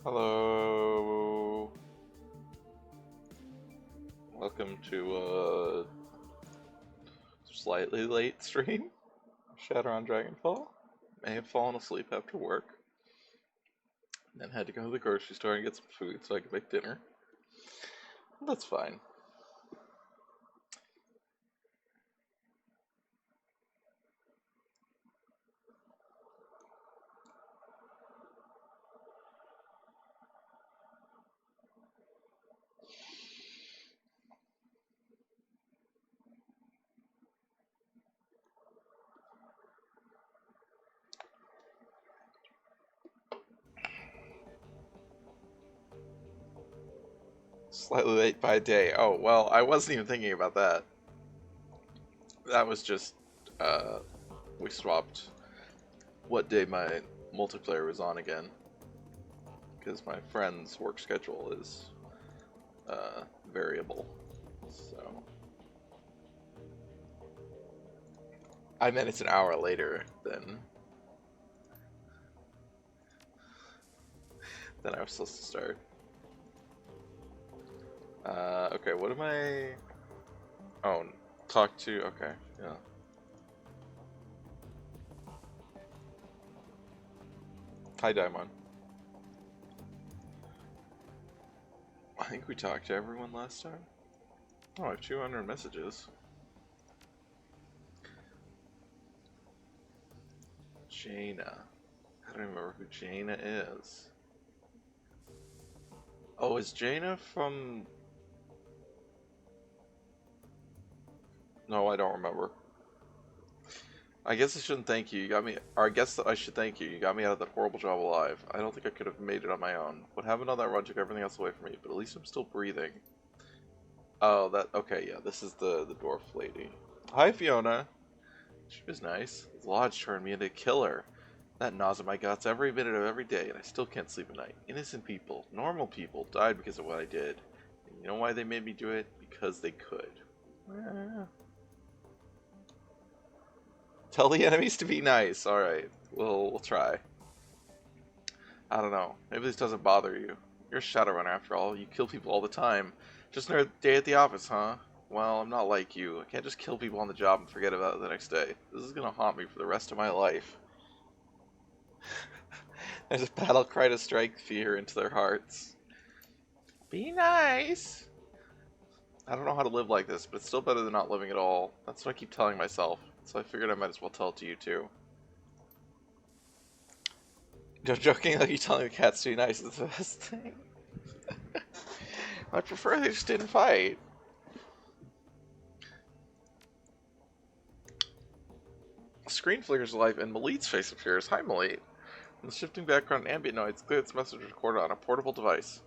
Hello. Welcome to a slightly late stream. Shadowrun Dragonfall. May have fallen asleep after work. Then had to go to the grocery store and get some food so I could make dinner. That's fine. Slightly late by day. Oh, well, I wasn't even thinking about that. That was just, uh, we swapped what day my multiplayer was on again. Because my friend's work schedule is, variable. So. I meant it's an hour later than I was supposed to start. Okay, what am I... Oh, talk to... Okay, yeah. Hi, Daimon. I think we talked to everyone last time. Oh, I have 200 messages. Jaina. I don't remember who Jaina is. Oh, is Jaina from... No, I don't remember. I guess I shouldn't thank you. You got me... Or I guess that I should thank you. You got me out of that horrible job alive. I don't think I could have made it on my own. What happened on that run took everything else away from me, but at least I'm still breathing. Oh, that... Okay, yeah, this is the dwarf lady. Hi, Fiona. She was nice. The lodge turned me into a killer. That gnaws at my guts every minute of every day, and I still can't sleep at night. Innocent people, normal people, died because of what I did. And you know why they made me do it? Because they could. Tell the enemies to be nice. Alright, we'll try. I don't know. Maybe this doesn't bother you. You're a Shadowrunner after all. You kill people all the time. Just another day at the office, huh? Well, I'm not like you. I can't just kill people on the job and forget about it the next day. This is gonna haunt me for the rest of my life. There's a battle cry to strike fear into their hearts. Be nice! I don't know how to live like this, but it's still better than not living at all. That's what I keep telling myself, so I figured I might as well tell it to you too. You're joking like you telling the cats to be nice is the best thing. I prefer they just didn't fight. The screen flickers to life and Malit's face appears. Hi, Malit. In the shifting background and ambient noise, clear its message recorded on a portable device.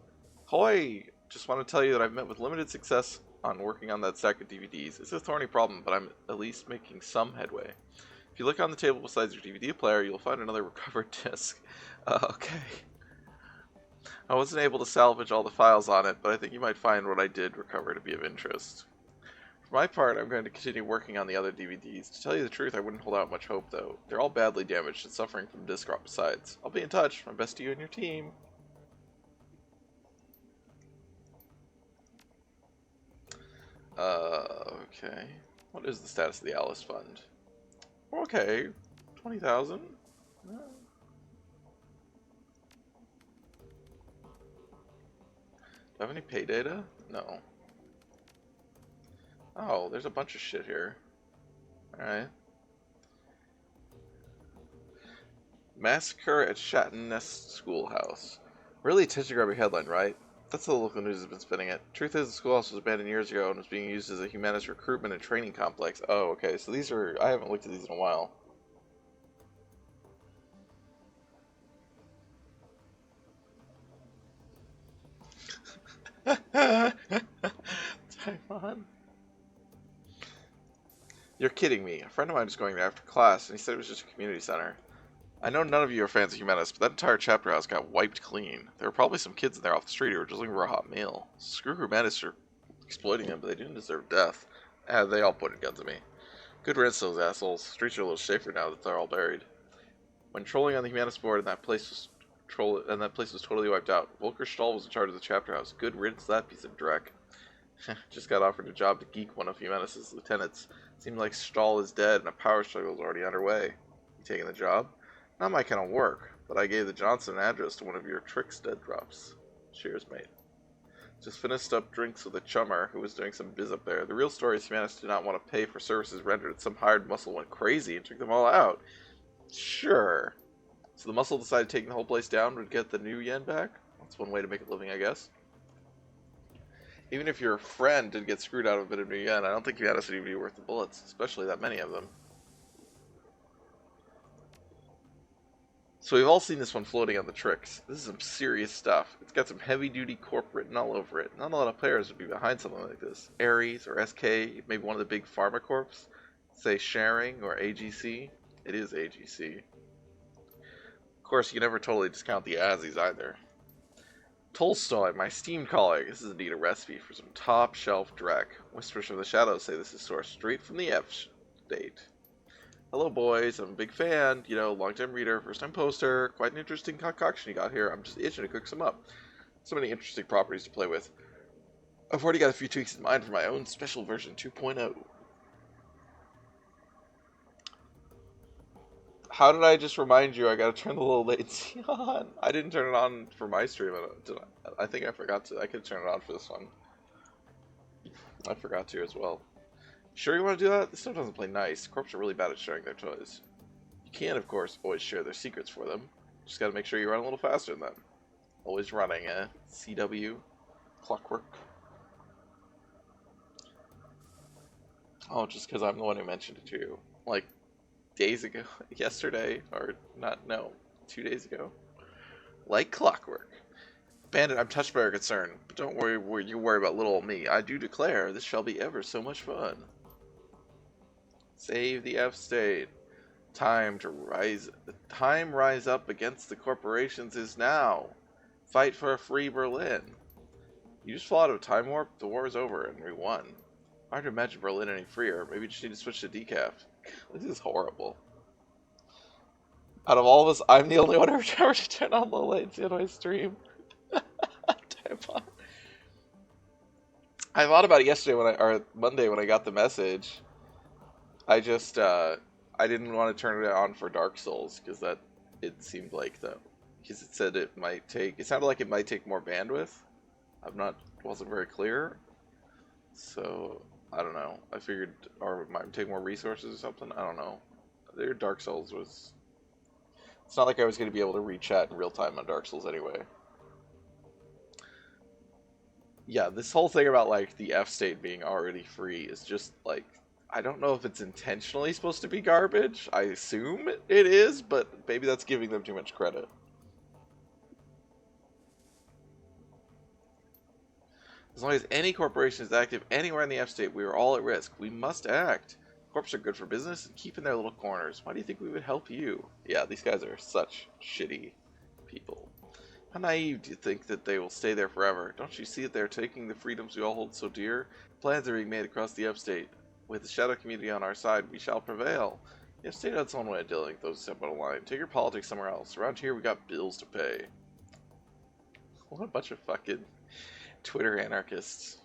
Hoy! Just want to tell you that I've met with limited success on working on that stack of DVDs. It's a thorny problem, but I'm at least making some headway. If you look on the table beside your DVD player, you'll find another recovered disc. Okay. I wasn't able to salvage all the files on it, but I think you might find what I did recover to be of interest. For my part, I'm going to continue working on the other DVDs. To tell you the truth, I wouldn't hold out much hope, though. They're all badly damaged and suffering from disc rot besides. I'll be in touch. My best to you and your team. Okay. What is the status of the Alice Fund? Okay. 20,000? Do I have any pay data? No. Oh, there's a bunch of shit here. Alright. Massacre at Shatton-Nest Schoolhouse. Really attention-grabbing headline, right? That's how the local news has been spinning it. Truth is, the schoolhouse was abandoned years ago and was being used as a humanist recruitment and training complex. Oh, okay, so these are... I haven't looked at these in a while. Time on. You're kidding me. A friend of mine was going there after class, and he said it was just a community center. I know none of you are fans of humanists, but that entire chapter house got wiped clean. There were probably some kids in there off the street who were just looking for a hot meal. Screw humanists for exploiting them, but they didn't deserve death. They all pointed guns at me. Good riddance to those assholes. Streets are a little safer now that they're all buried. When trolling on the humanists board, that place was and that place was totally wiped out. Volker Stahl was in charge of the chapter house. Good riddance to that piece of dreck. Just got offered a job to geek one of Jimenez's lieutenants. Seemed like Stahl is dead and a power struggle is already underway. You taking the job? Not my kind of work, but I gave the Johnson address to one of your tricks dead drops. Cheers, mate. Just finished up drinks with a chummer who was doing some biz up there. The real story is Jimenez did not want to pay for services rendered. Some hired muscle went crazy and took them all out. Sure. So the muscle decided taking the whole place down would get the new yen back? That's one way to make a living, I guess. Even if your friend did get screwed out of a bit of new yen, I don't think Jimenez would even be worth the bullets, especially that many of them. So we've all seen this one floating on the tricks. This is some serious stuff. It's got some heavy-duty corp written all over it. Not a lot of players would be behind something like this. Ares or SK, maybe one of the big pharma corps. Say Sharing or AGC. It is AGC. Of course, you can never totally discount the Azzies either. Tolstoy, my esteemed colleague. This is indeed a recipe for some top-shelf dreck. Whispers from the shadows say this is sourced straight from the F-state. Hello, boys. I'm a big fan. You know, long-time reader, first-time poster. Quite an interesting concoction you got here. I'm just itching to cook some up. So many interesting properties to play with. I've already got a few tweaks in mind for my own special version 2.0. How did I just remind you I gotta turn the little latency on? I didn't turn it on for my stream. I think I forgot to. I could turn it on for this one. I forgot to as well. Sure you want to do that? This stuff doesn't play nice. Corps are really bad at sharing their toys. You can, of course, always share their secrets for them. Just gotta make sure you run a little faster than them. Always running, eh? CW. Clockwork. Oh, just because I'm the one who mentioned it to you. Like, days ago. Yesterday. Or, not, no. 2 days ago. Like clockwork. Bandit, I'm touched by your concern. But don't worry, you worry about little old me. I do declare, this shall be ever so much fun. Save the F-state. Time rise up against the corporations is now. Fight for a free Berlin. You just fell out of a time warp? The war is over and we won. Hard to imagine Berlin any freer. Maybe you just need to switch to decaf. This is horrible. Out of all of us, I'm the only one who ever to turn on low latency on my stream. I thought about it yesterday or Monday when I got the message. I just, I didn't want to turn it on for Dark Souls because it seemed like because it said it sounded like it might take more bandwidth. Wasn't very clear. So, I don't know. I figured, or it might take more resources or something. I don't know. Their Dark Souls it's not like I was going to be able to read chat in real time on Dark Souls anyway. Yeah, this whole thing about, like, the F-state being already free is just, like, I don't know if it's intentionally supposed to be garbage. I assume it is, but maybe that's giving them too much credit. As long as any corporation is active anywhere in the F-state, we are all at risk. We must act. Corps are good for business and keep in their little corners. Why do you think we would help you? Yeah, these guys are such shitty people. How naive do you think that they will stay there forever? Don't you see that they're taking the freedoms we all hold so dear? Plans are being made across the F-state. With the shadow community on our side, we shall prevail. The F-state had its own way of dealing with those who step out of line. Take your politics somewhere else. Around here, we got bills to pay. What a bunch of fucking Twitter anarchists.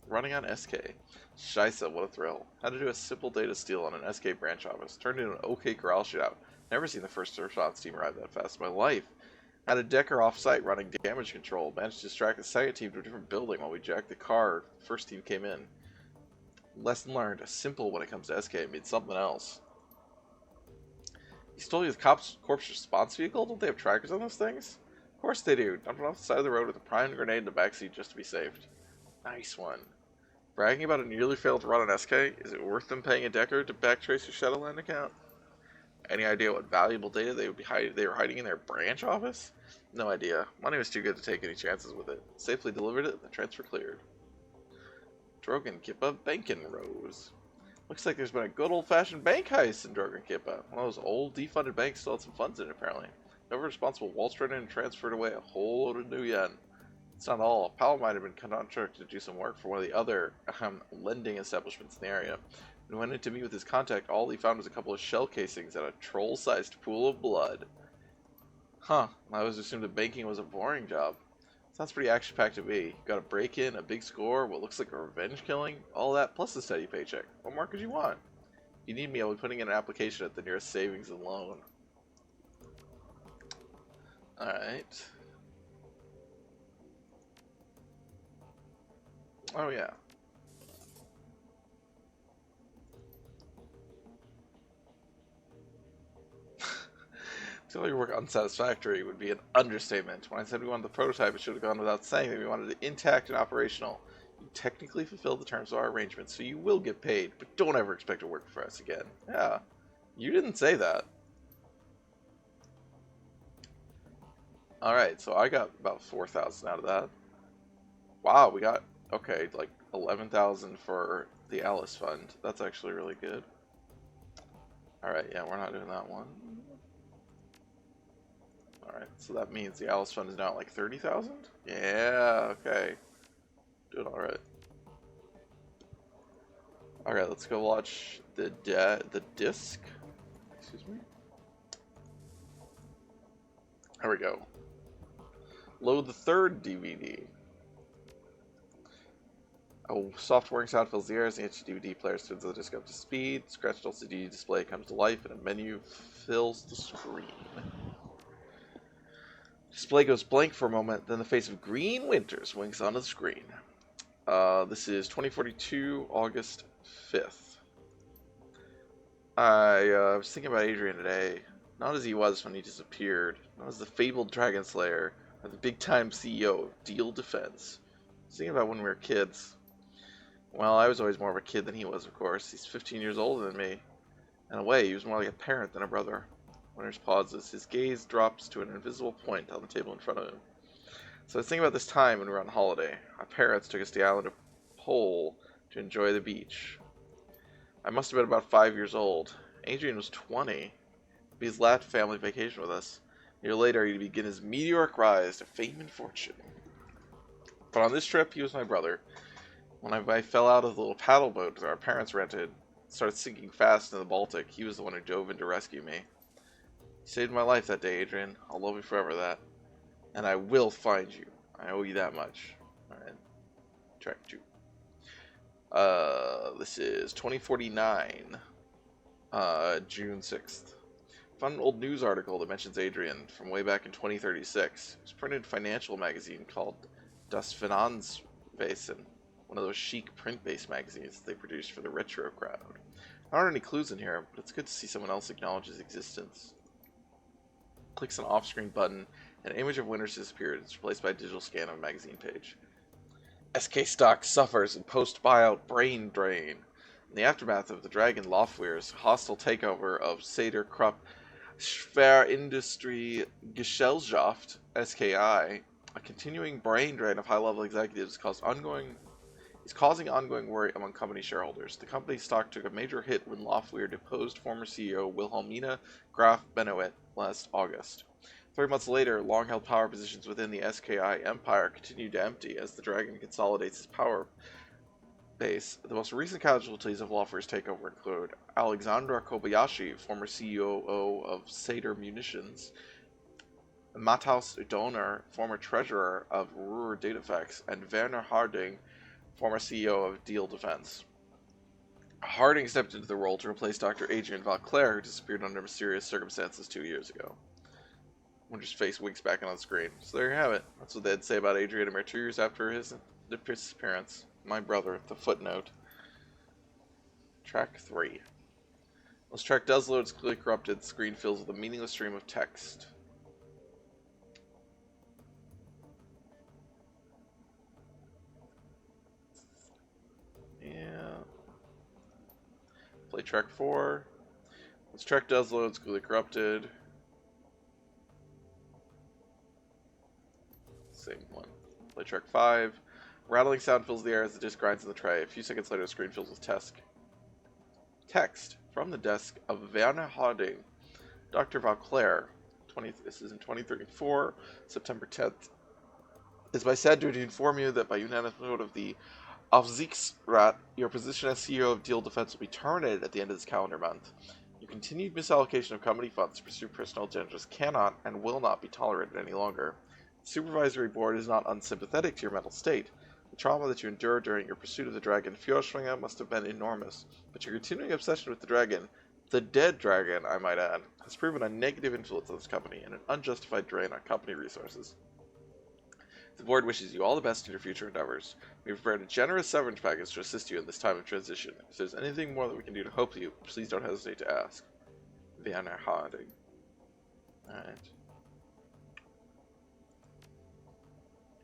Running on SK. Scheisse, what a thrill. How to do a simple data steal on an SK branch office. Turned into an OK corral shootout. Never seen the first response team arrive that fast in my life. Had a Decker off-site running damage control. Managed to distract the second team to a different building while we jacked the car. The first team came in. Lesson learned. Simple when it comes to SK. It means something else. You stole your corpse response vehicle? Don't they have trackers on those things? Of course they do. Dumped it off the side of the road with a prime grenade in the backseat just to be saved. Nice one. Bragging about a nearly failed run on SK? Is it worth them paying a Decker to backtrace your Shadowrun account? Any idea what valuable data they were hiding in their branch office? No idea. Money was too good to take any chances with it. Safely delivered it, the transfer cleared. Drogon Kippa Bankin' Rose. Looks like there's been a good old-fashioned bank heist in Drogon Kippa. One of those old, defunded banks still had some funds in it, apparently. Whoever responsible waltzed right in and transferred away a whole load of new yen. It's not all. A pal might have been contracted to do some work for one of the other lending establishments in the area. When he went in to meet with his contact, all he found was a couple of shell casings and a troll-sized pool of blood. Huh, I always assumed that banking was a boring job. Sounds pretty action-packed to me. Got a break-in, a big score, what looks like a revenge killing, all that, plus a steady paycheck. What more could you want? If you need me, I'll be putting in an application at the nearest savings and loan. Alright. Oh, yeah. Tell your work unsatisfactory would be an understatement. When I said we wanted the prototype, it should have gone without saying that we wanted it intact and operational. You technically fulfilled the terms of our arrangement, so you will get paid, but don't ever expect to work for us again. Yeah, you didn't say that. Alright, so I got about 4,000 out of that. Wow, we got, okay, like 11,000 for the Alice Fund. That's actually really good. Alright, yeah, we're not doing that one. Alright, so that means the Alice Fund is now at like 30,000? Yeah, okay. Doing alright. Alright, let's go watch the disc. Excuse me. There we go. Load the third DVD. A soft whirring sound fills the air as the HD DVD player spins the disc up to speed. Scratched LCD display comes to life and a menu fills the screen. Display goes blank for a moment, then the face of Green Winters winks onto the screen. This is 2042, August 5th. I was thinking about Adrian today. Not as he was when he disappeared. Not as the fabled Dragon Slayer, or the big-time CEO of Deal Defense. I was thinking about when we were kids. Well, I was always more of a kid than he was, of course. He's 15 years older than me. In a way, he was more like a parent than a brother. Winters pauses. His gaze drops to an invisible point on the table in front of him. So I was thinking about this time when we were on holiday. Our parents took us to the island of Pole to enjoy the beach. I must have been about 5 years old. Adrian was 20. It'd be his last family vacation with us. A year later, he'd begin his meteoric rise to fame and fortune. But on this trip, he was my brother. When I fell out of the little paddle boat that our parents rented, started sinking fast in the Baltic, he was the one who dove in to rescue me. You saved my life that day, Adrian. I'll love you forever that. And I will find you. I owe you that much. Alright. Track 2. This is 2049. June 6th. Found an old news article that mentions Adrian from way back in 2036. It was printed in a financial magazine called Das Finanzwesen, one of those chic print-based magazines they produced for the retro crowd. There aren't any clues in here, but it's good to see someone else acknowledge his existence. Clicks an off-screen button, and an image of Winters disappeared. It's replaced by a digital scan of a magazine page. SK stock suffers in post-buyout brain drain. In the aftermath of the Dragon Loftwehr's hostile takeover of Sader Krupp Schwerindustrie Gesellschaft, SKI, a continuing brain drain of high-level executives is causing ongoing worry among company shareholders. The company's stock took a major hit when Loftwehr deposed former CEO Wilhelmina Graf Benowit last August. 3 months later, long-held power positions within the SKI empire continued to empty as the Dragon consolidates its power base. The most recent casualties of Loftwehr's takeover include Alexandra Kobayashi, former CEO of Sader Munitions, Matthaus Donner, former treasurer of Ruhr Datafex, and Werner Harding, former CEO of Deal Defense. Harding stepped into the role to replace Dr. Adrian Vauclair, who disappeared under mysterious circumstances 2 years ago. Winter's face winks back on the screen. So there you have it. That's what they'd say about Adrian a mere 2 years after his disappearance. My brother, the footnote. Track 3. This track does load, it's clearly corrupted. The screen fills with a meaningless stream of text. Yeah. Play track 4. This track does load, it's clearly corrupted. Same one. Play track 5. Rattling sound fills the air as the disc grinds in the tray. A few seconds later, the screen fills with text from the desk of Werner Harding. Dr. Vauclair, this is in 2034, September 10th. It is my sad duty to inform you that by unanimous vote of the Aufsichtsrat, your position as CEO of Deal Defense will be terminated at the end of this calendar month. You continued misallocation of company funds to pursue personal agendas cannot and will not be tolerated any longer. The Supervisory Board is not unsympathetic to your mental state. The trauma that you endured during your pursuit of the dragon Fjordschwinger must have been enormous, but your continuing obsession with the dragon, the dead dragon, I might add, has proven a negative influence on this company and an unjustified drain on company resources. The board wishes you all the best in your future endeavors. We have prepared a generous severance package to assist you in this time of transition. If there's anything more that we can do to help you, please don't hesitate to ask. Werner Harding. Alright.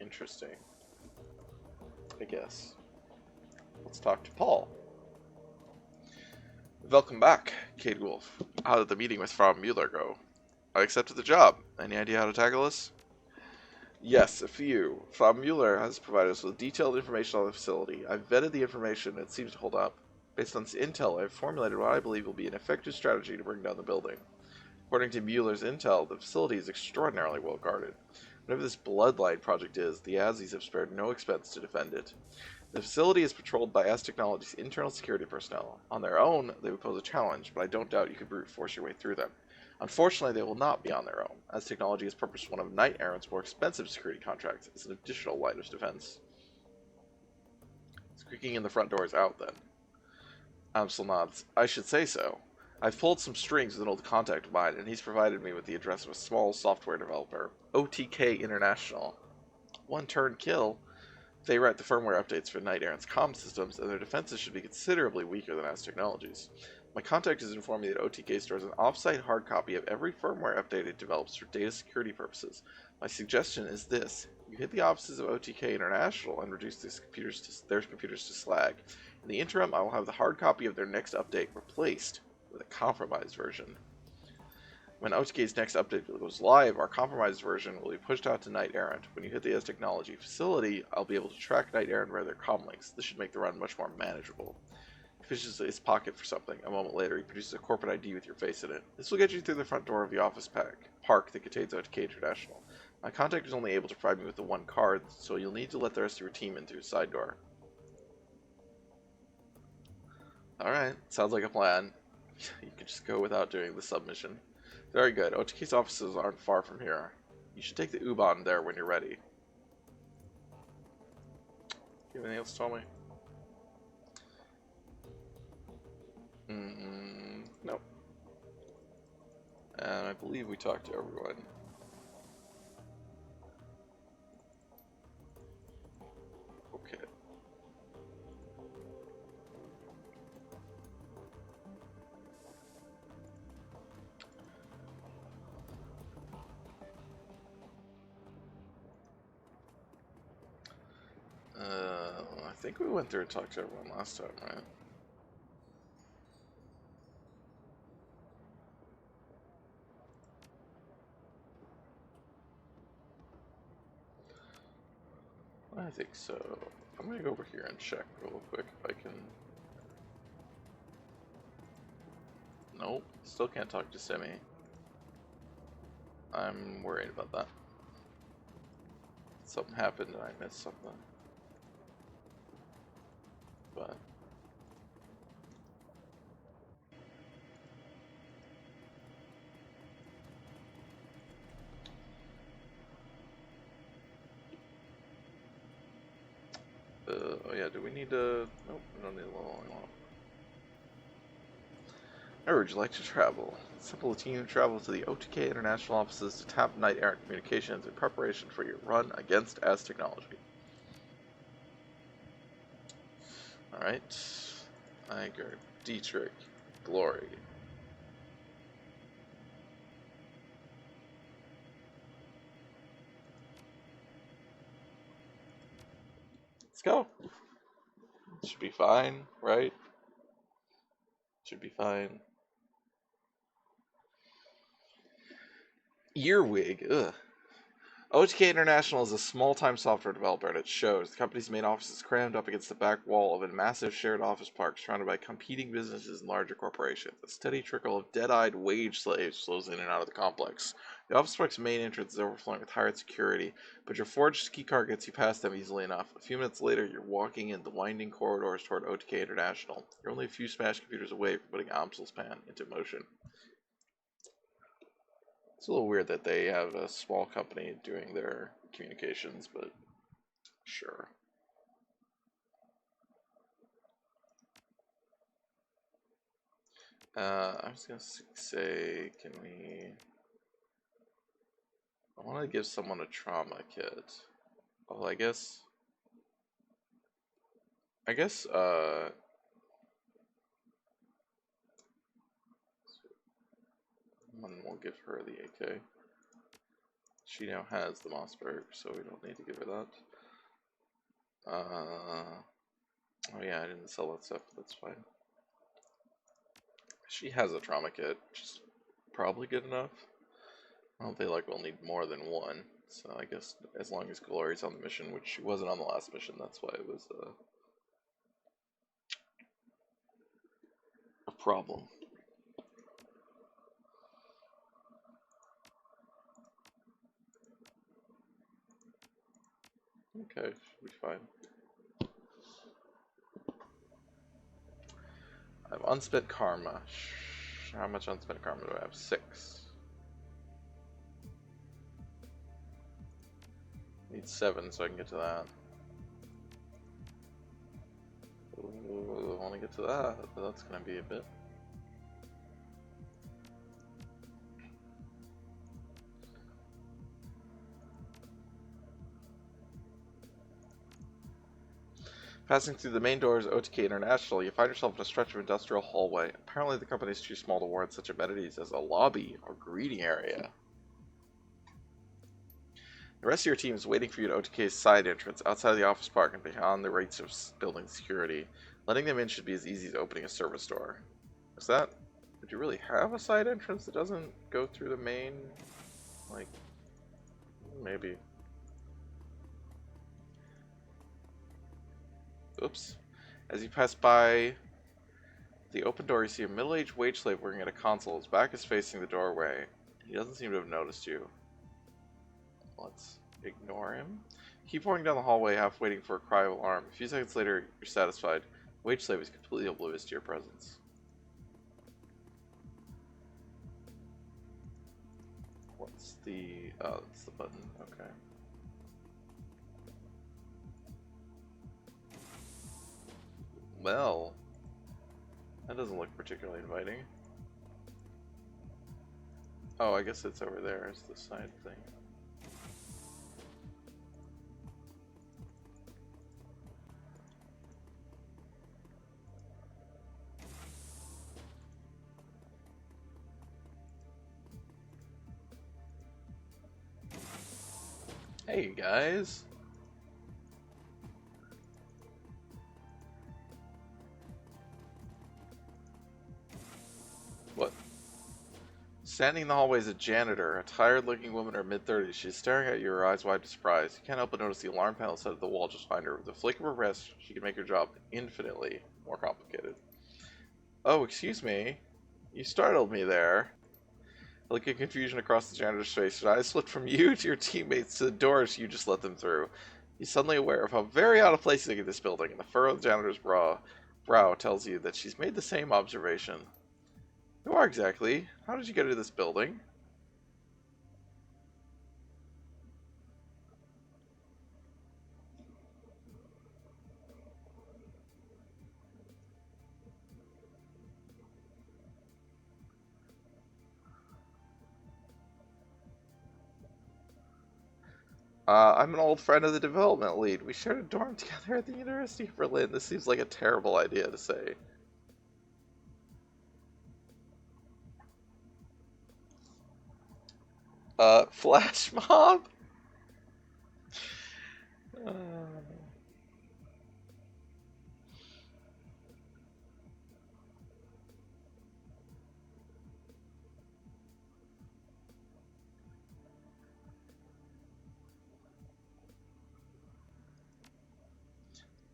Interesting. I guess. Let's talk to Paul. Welcome back, Kate Wolf. How did the meeting with Frau Mueller go? I accepted the job. Any idea how to tackle this? Yes, a few. Frau Mueller has provided us with detailed information on the facility. I've vetted the information and it seems to hold up. Based on this intel, I've formulated what I believe will be an effective strategy to bring down the building. According to Mueller's intel, the facility is extraordinarily well guarded. Whatever this Bloodline project is, the Azzies have spared no expense to defend it. The facility is patrolled by Az Technology's internal security personnel. On their own, they would pose a challenge, but I don't doubt you could brute force your way through them. Unfortunately, they will not be on their own, as Technology has purchased one of Knight Errant's more expensive security contracts as an additional line of defense. Squeaking in the front door is out, then. Amsel nods. I should say so. I've pulled some strings with an old contact of mine, and he's provided me with the address of a small software developer, OTK International. One turn kill. They write the firmware updates for Knight Errant's comm systems, and their defenses should be considerably weaker than Az Technology's. My contact has informed me that OTK stores an off-site hard copy of every firmware update it develops for data security purposes. My suggestion is this. You hit the offices of OTK International and reduce their computers to slag. In the interim, I will have the hard copy of their next update replaced with a compromised version. When OTK's next update goes live, our compromised version will be pushed out to Knight Errant. When you hit the Az Technology facility, I'll be able to track Knight Errant via their comm links. This should make the run much more manageable. He fishes his pocket for something. A moment later, he produces a corporate ID with your face in it. This will get you through the front door of the office park that contains OTK International. My contact is only able to provide me with the one card, so you'll need to let the rest of your team in through a side door. Alright, sounds like a plan. You can just go without doing the submission. Very good. OTK's offices aren't far from here. You should take the U-Bahn there when you're ready. You have anything else to tell me? Nope. And I believe we talked to everyone. Okay. I think we went through and talked to everyone last time, right? I think so. I'm gonna go over here and check real quick if I can. Nope, still can't talk to Semi. I'm worried about that. Something happened and I missed something. But oh yeah, do we need to? Nope, we don't need a level anymore. Where would you like to travel? Assemble a team to travel to the OTK International offices to tap Knight Errant Communications in preparation for your run against Az Technology. Alright. Iger, Dietrich, Glory. Let's go. Should be fine, right? Should be fine. Earwig, ugh. OTK International is a small-time software developer, and it shows. The company's main office is crammed up against the back wall of a massive shared office park surrounded by competing businesses and larger corporations. A steady trickle of dead-eyed wage slaves flows in and out of the complex. The office park's main entrance is overflowing with hired security, but your forged keycard gets you past them easily enough. A few minutes later, you're walking in the winding corridors toward OTK International. You're only a few smashed computers away from putting Amsel's pan into motion. It's a little weird that they have a small company doing their communications, but sure. I was gonna say, can we... I want to give someone a trauma kit. Well, I guess, we'll give her the AK. She now has the Mossberg, so we don't need to give her that. Oh yeah, I didn't sell that stuff, that's fine. She has a trauma kit, which is probably good enough. I don't think like we'll need more than one, so I guess as long as Glory's on the mission, which she wasn't on the last mission, that's why it was a problem. Okay, should be fine. I have unspent karma. How much unspent karma do I have? 6. Need 7 so I can get to that. Ooh, I want to get to that, but that's going to be a bit. Passing through the main doors of OTK International, you find yourself in a stretch of industrial hallway. Apparently the company is too small to warrant such amenities as a lobby or greeting area. The rest of your team is waiting for you at OTK's side entrance, outside of the office park and beyond the rates of building security. Letting them in should be as easy as opening a service door. Is that... Would you really have a side entrance that doesn't go through the main... Like... Maybe. Oops. As you pass by the open door, you see a middle-aged wage slave working at a console. His back is facing the doorway. He doesn't seem to have noticed you. Let's ignore him. Keep walking down the hallway, half waiting for a cry of alarm. A few seconds later, you're satisfied. The wage slave is completely oblivious to your presence. What's the... Oh, that's the button. Okay. Well, that doesn't look particularly inviting. Oh, I guess it's over there. It's the side thing. Hey guys. What? Standing in the hallway is a janitor, a tired-looking woman in her mid-30s. She's staring at you, her eyes wide with surprise. You can't help but notice the alarm panel set at the wall just behind her. With a flick of her wrist, she can make her job infinitely more complicated. Oh, excuse me. You startled me there. A look of confusion across the janitor's face. Her eyes flipped from you to your teammates to the doors you just let them through. He's suddenly aware of how very out of place he's in this building, and the furrow of the janitor's brow tells you that she's made the same observation. Who are exactly? How did you get into this building? I'm an old friend of the development lead. We shared a dorm together at the University of Berlin. This seems like a terrible idea to say. Flash mob? Uh,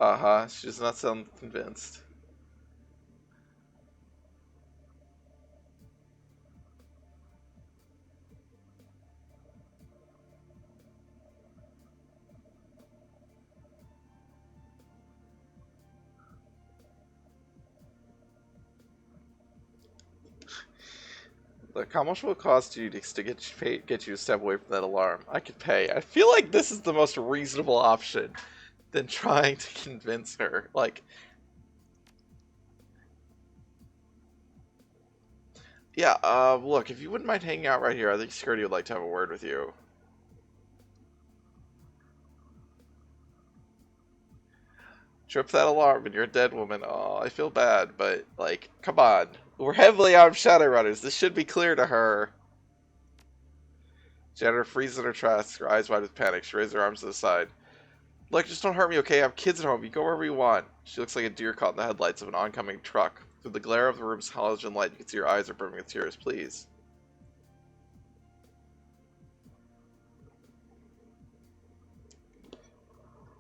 uh-huh, she does not sound convinced. Look, how much will it cost you to get you to step away from that alarm? I could pay. I feel like this is the most reasonable option than trying to convince her. Like, yeah, look, if you wouldn't mind hanging out right here, I think security would like to have a word with you. Trip that alarm and you're a dead woman. Oh, I feel bad, but, like, come on. We're heavily armed Shadowrunners. This should be clear to her. Janitor freezes in her tracks, her eyes wide with panic. She raises her arms to the side. Look, just don't hurt me, okay? I have kids at home. You go wherever you want. She looks like a deer caught in the headlights of an oncoming truck. Through the glare of the room's halogen light, you can see her eyes are brimming with tears. Please.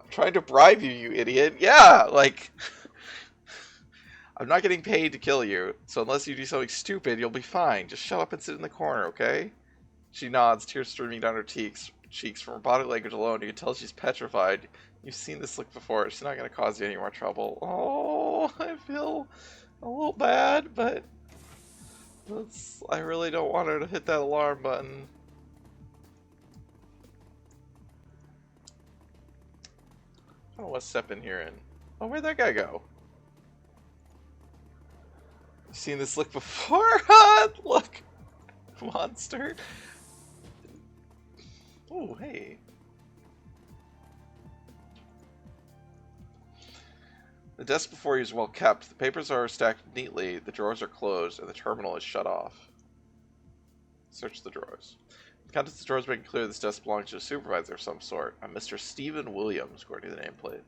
I'm trying to bribe you, you idiot. Yeah, like... I'm not getting paid to kill you, so unless you do something stupid, you'll be fine. Just shut up and sit in the corner, okay? She nods, tears streaming down her cheeks. From her body language alone, you can tell she's petrified. You've seen this look before. She's not going to cause you any more trouble. Oh, I feel a little bad, but I really don't want her to hit that alarm button. I don't know what step in here in. Oh, where'd that guy go? You've seen this look before? Look, monster. Oh, hey. The desk before you is well kept. The papers are stacked neatly, the drawers are closed, and the terminal is shut off. Search the drawers. The contents of the drawers make it clear this desk belongs to a supervisor of some sort. I'm Mr. Stephen Williams, according to the nameplate.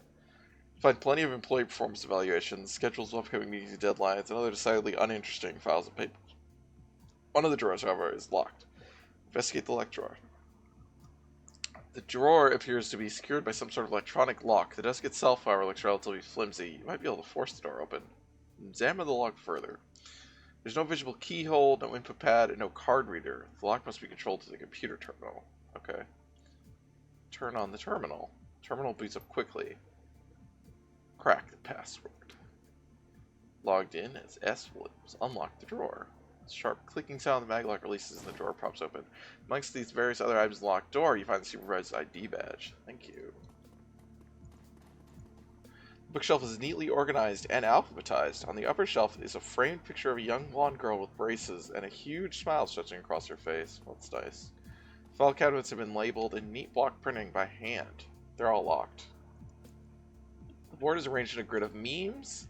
You find plenty of employee performance evaluations, schedules of upcoming meetings and deadlines, and other decidedly uninteresting files and papers. One of the drawers, however, is locked. Investigate the locked drawer. The drawer appears to be secured by some sort of electronic lock. The desk itself, however, looks relatively flimsy. You might be able to force the door open. Examine the lock further. There's no visible keyhole, no input pad, and no card reader. The lock must be controlled to the computer terminal. Okay. Turn on the terminal. Terminal boots up quickly. Crack the password. Logged in as S. Williams. Unlock the drawer. Sharp clicking sound, the maglock releases and the drawer props open. Amongst these various other items in the locked door, you find the supervisor's ID badge. Thank you. The bookshelf is neatly organized and alphabetized. On the upper shelf is a framed picture of a young blonde girl with braces and a huge smile stretching across her face. Well, that's nice. File cabinets have been labeled in neat block printing by hand. They're all locked. The board is arranged in a grid of memes.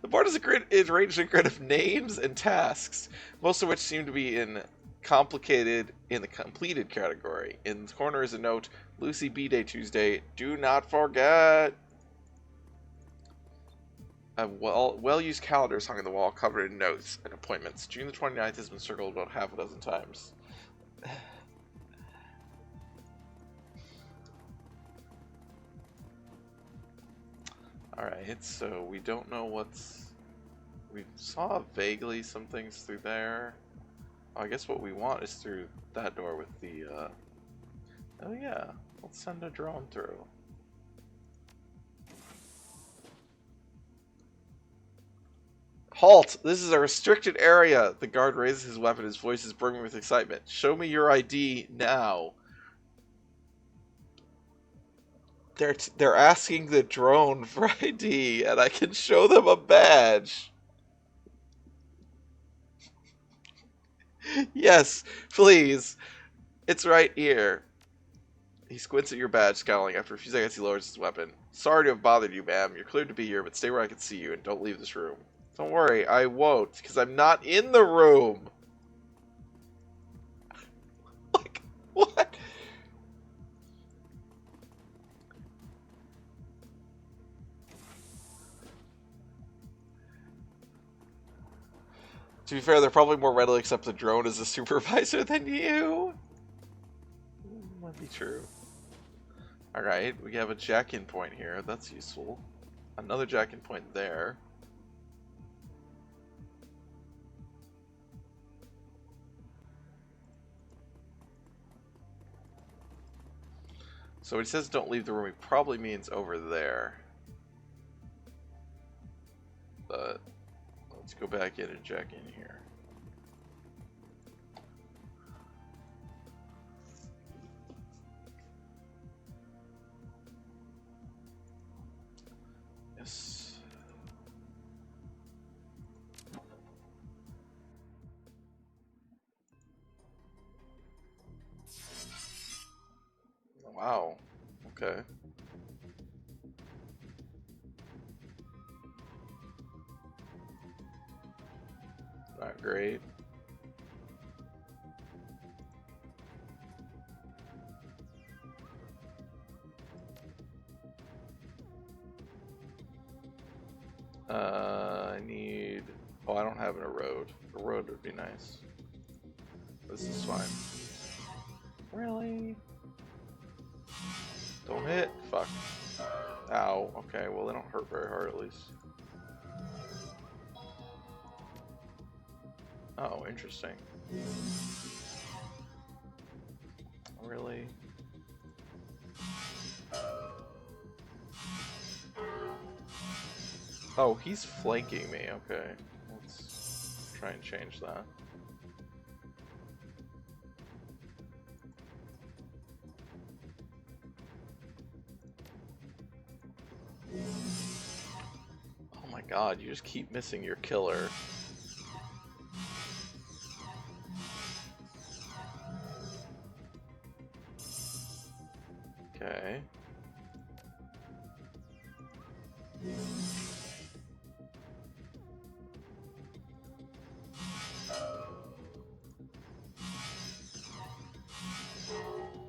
The board is arranged in a grid of names and tasks, most of which seem to be in the completed category. In the corner is a note, Lucy B-Day Tuesday, do not forget. A well-used calendar is hung on the wall, covered in notes and appointments. June the 29th has been circled about half a dozen times. Alright, so we don't know what's... We saw vaguely some things through there. I guess what we want is through that door with the, Oh yeah, let's send a drone through. Halt! This is a restricted area! The guard raises his weapon, his voice is brimming with excitement. Show me your ID now. They're asking the drone for ID, and I can show them a badge. Yes, please. It's right here. He squints at your badge, scowling. After a few seconds, he lowers his weapon. Sorry to have bothered you, ma'am. You're cleared to be here, but stay where I can see you, and don't leave this room. Don't worry, I won't, because I'm not in the room. Like, what? To be fair, they're probably more readily accept the drone as a supervisor than you. Might be true. Alright, we have a jack-in point here. That's useful. Another jack-in point there. So when he says don't leave the room, he probably means over there. But let's go back in and jack in here. Okay. Not great. I need... Oh, I don't have a road. A road would be nice. This is fine. Really? Don't hit? Fuck. Ow. Okay, well they don't hurt very hard at least. Oh, interesting. Really? Oh, he's flanking me. Okay. Let's try and change that. Oh my god, you just keep missing your killer. Okay.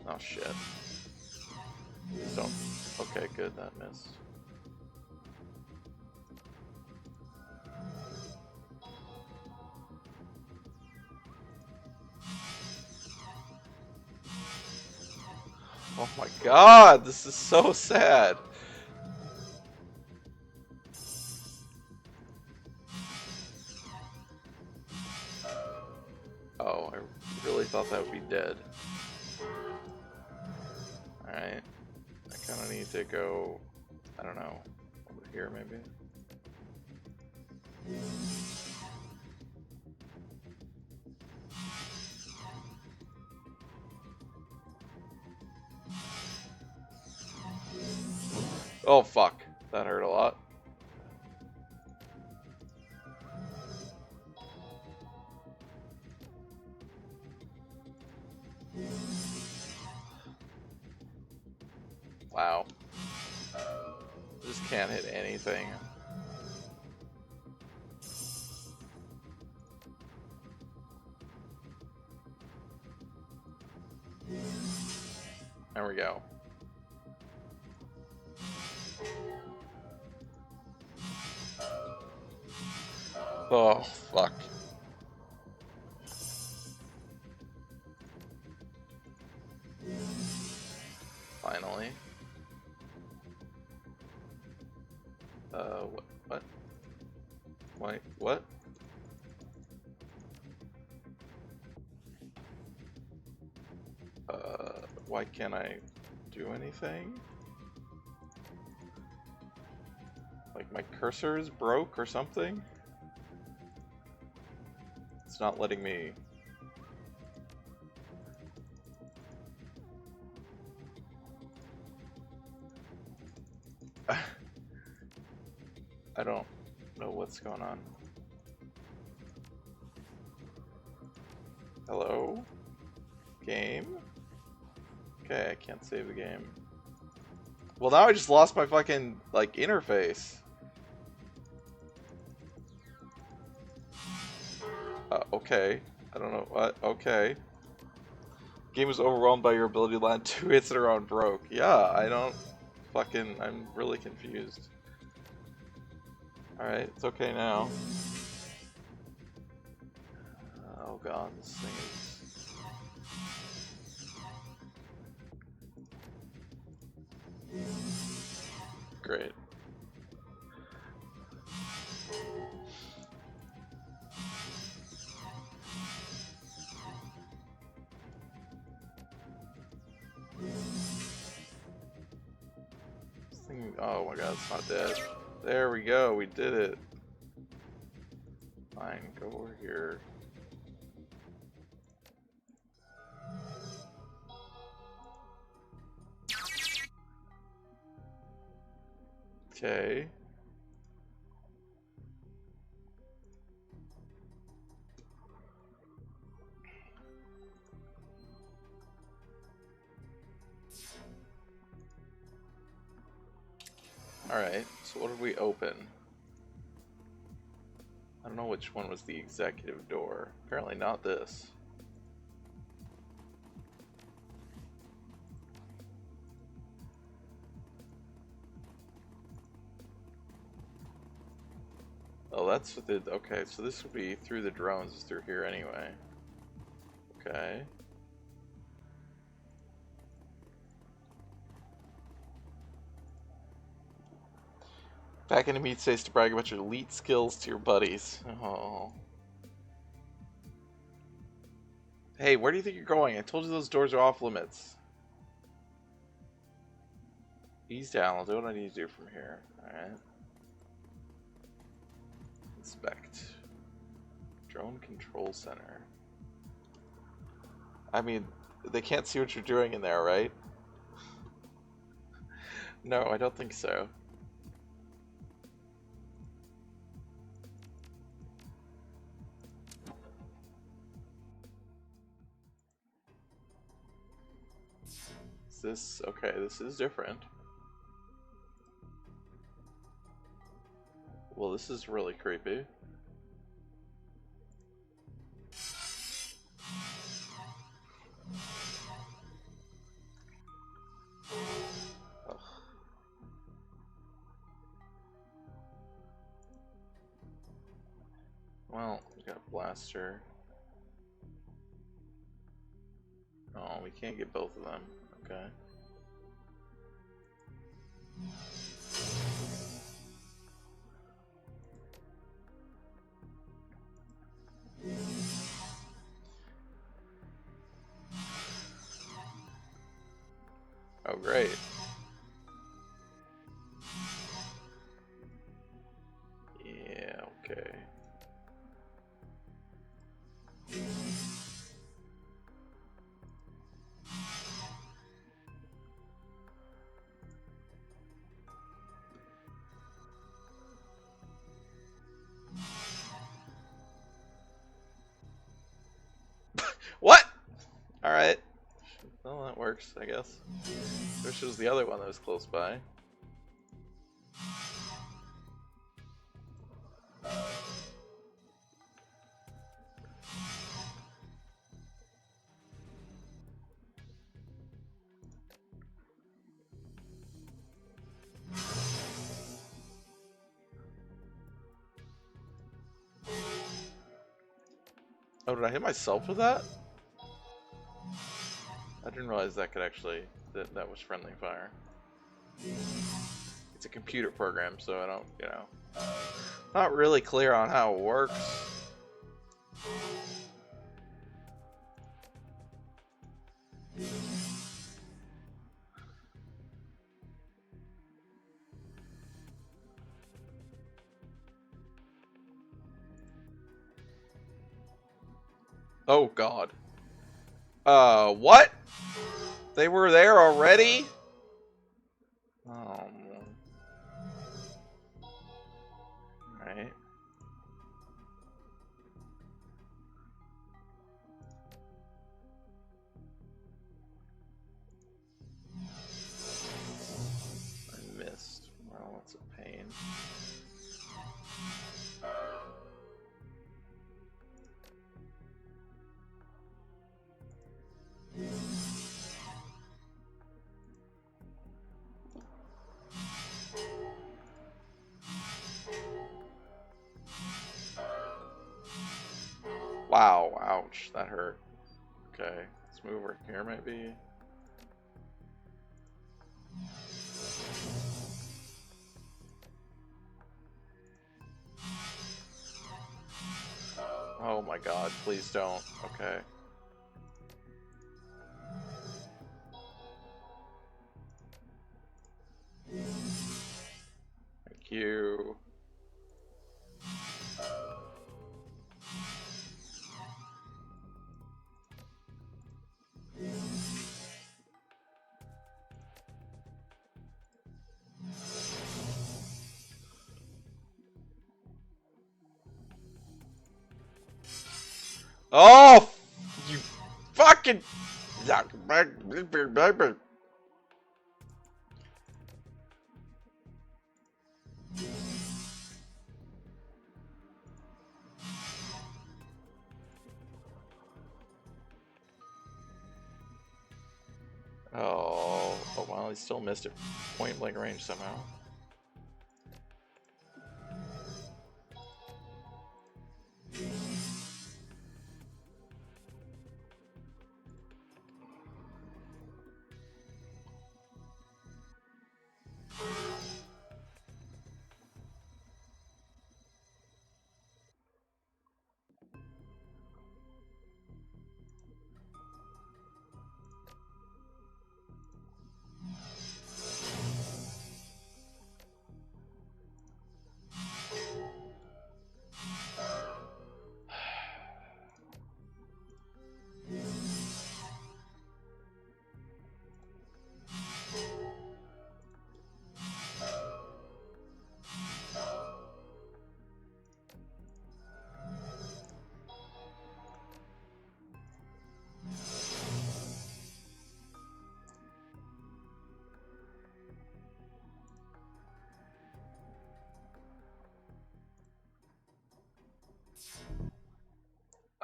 Oh shit. Please don't. Okay, good, that missed. Oh my god, this is so sad. Oh, I really thought that would be dead. Alright. I kind of need to go, I don't know, over here maybe. Oh fuck, that hurt a lot. Wow. Just can't hit anything. There we go. Oh, fuck. Finally. What? Wait, what? Why can't I do anything? Like my cursor is broke or something? It's not letting me... I don't know what's going on. Hello? Game? Okay, I can't save the game. Well, now I just lost my fucking, like, interface. Okay. I don't know what. Okay. Game is overwhelmed by your ability to land 2 hits in a row and broke. Yeah, I don't fucking... I'm really confused. Alright, it's okay now. Oh god, this thing is... Great. This thing... Oh my god, it's not dead. There we go, we did it. Fine, go over here. Okay. Alright, so what did we open? I don't know which one was the executive door. Apparently not this. Oh, that's what the... Okay, so this would be through the drones, is through here anyway. Okay. Back into meat space to brag about your elite skills to your buddies. Oh. Hey, where do you think you're going? I told you those doors are off limits. Ease down, I'll do what I need to do from here. Alright. Inspect. Drone Control Center. I mean, they can't see what you're doing in there, right? No, I don't think so. Is this... Okay, this is different. Well, this is really creepy. Ugh. Well, we got a blaster. Oh, we can't get both of them. Okay. Oh, great. Yeah, okay. What? Alright. Well, that works, I guess. Wish it was the other one that was close by. Oh, did I hit myself with that? I didn't realize that could actually... That was friendly fire. It's a computer program, so I don't, you know... Not really clear on how it works. Oh, God. What? They were there already? Oh, right. I missed. Well, that's a pain. Wow, ouch, that hurt. Okay, let's move over here maybe. Oh my God, please don't. Okay. Thank you. Oh, you fucking... Oh, he still missed it. Point blank range somehow.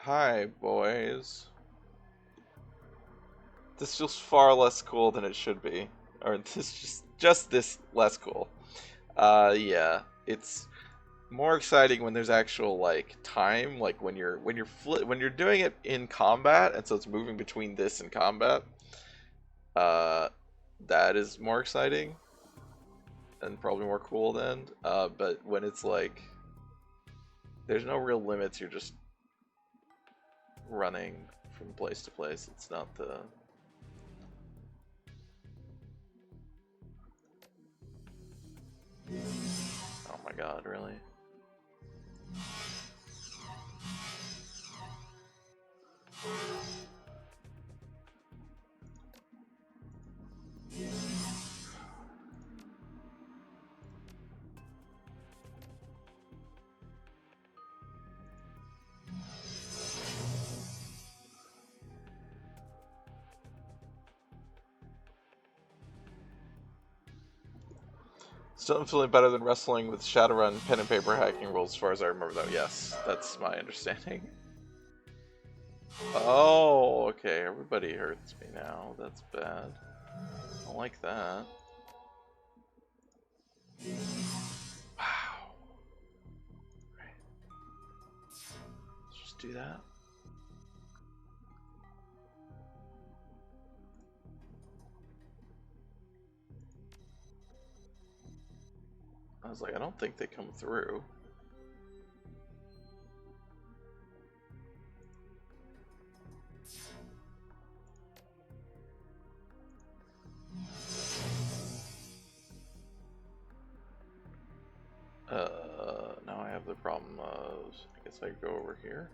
Hi, boys. This feels far less cool than it should be. Or this just this less cool. Yeah. It's more exciting when there's actual like time, like when you're doing it in combat, and so it's moving between this and combat. Uh, that is more exciting and probably more cool then. But when it's like there's no real limits, you're just running from place to place. It's not the oh my god, really? Still feeling better than wrestling with Shadowrun pen and paper hacking rules, as far as I remember, though. Yes, that's my understanding. Oh, okay. Everybody hurts me now. That's bad. I don't like that. Wow. Right. Let's just do that. I was like, I don't think they come through. Now I have the problem of, I guess I go over here.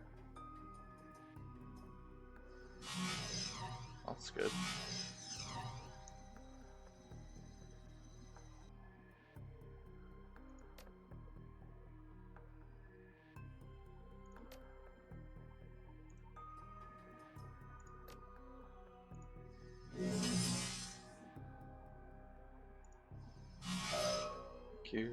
That's good. Q.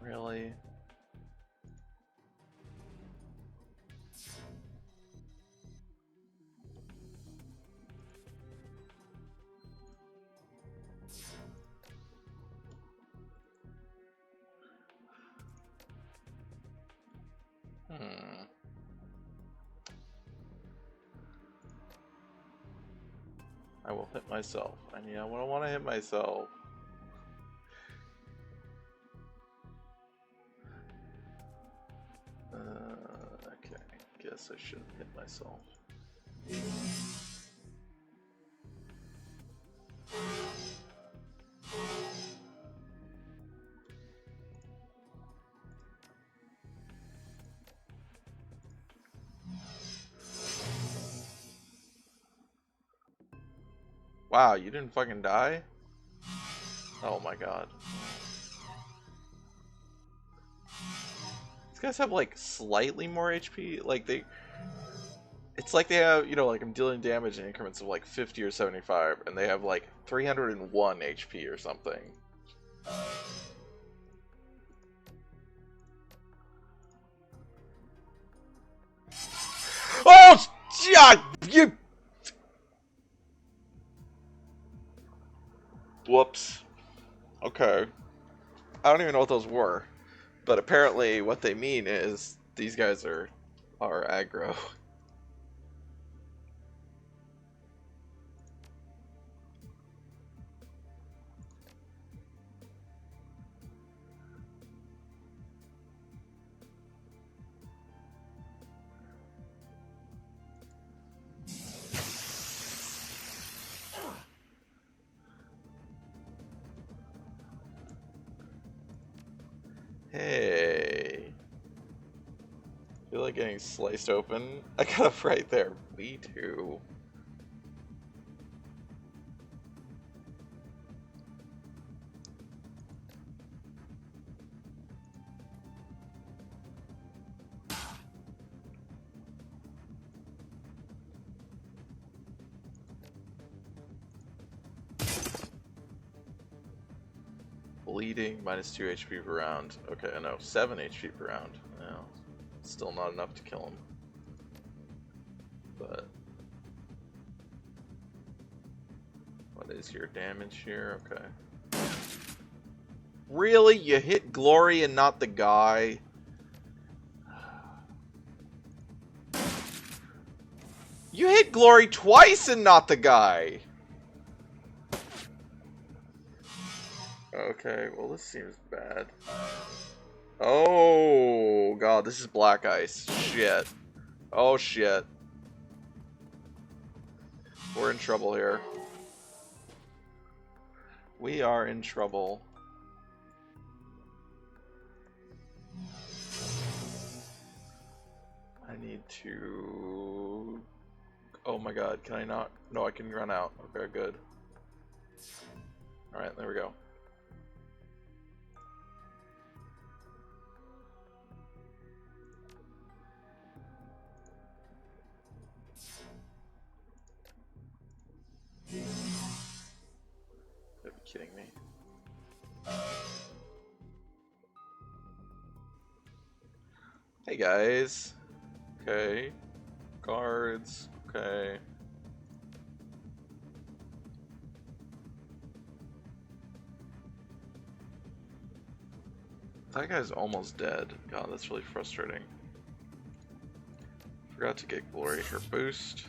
Really? I will hit myself. I mean, I don't want to hit myself. Okay, guess I shouldn't hit myself. Wow, you didn't fucking die? Oh my god. These guys have like slightly more HP. Like it's like they have, you know, like I'm dealing damage in increments of like 50 or 75, and they have like 301 HP or something. Yeah, you. Whoops. Okay. I don't even know what those were, but apparently what they mean is these guys are aggro. Hey. Feel like getting sliced open? I got up right there. Me too. Bleeding, minus 2 HP per round. Okay, no, 7 HP per round. No, still not enough to kill him. But what is your damage here? Okay. Really? You hit Glory and not the guy? You hit Glory twice and not the guy! Okay, well this seems bad. Oh god, this is black ice. Shit. Oh shit. We're in trouble here. We are in trouble. I need to... Oh my god, can I not? No, I can run out. Okay, good. Alright, there we go. You're kidding me. Hey guys. Okay. Guards. Okay. That guy's almost dead. God, that's really frustrating. Forgot to get Glory her boost.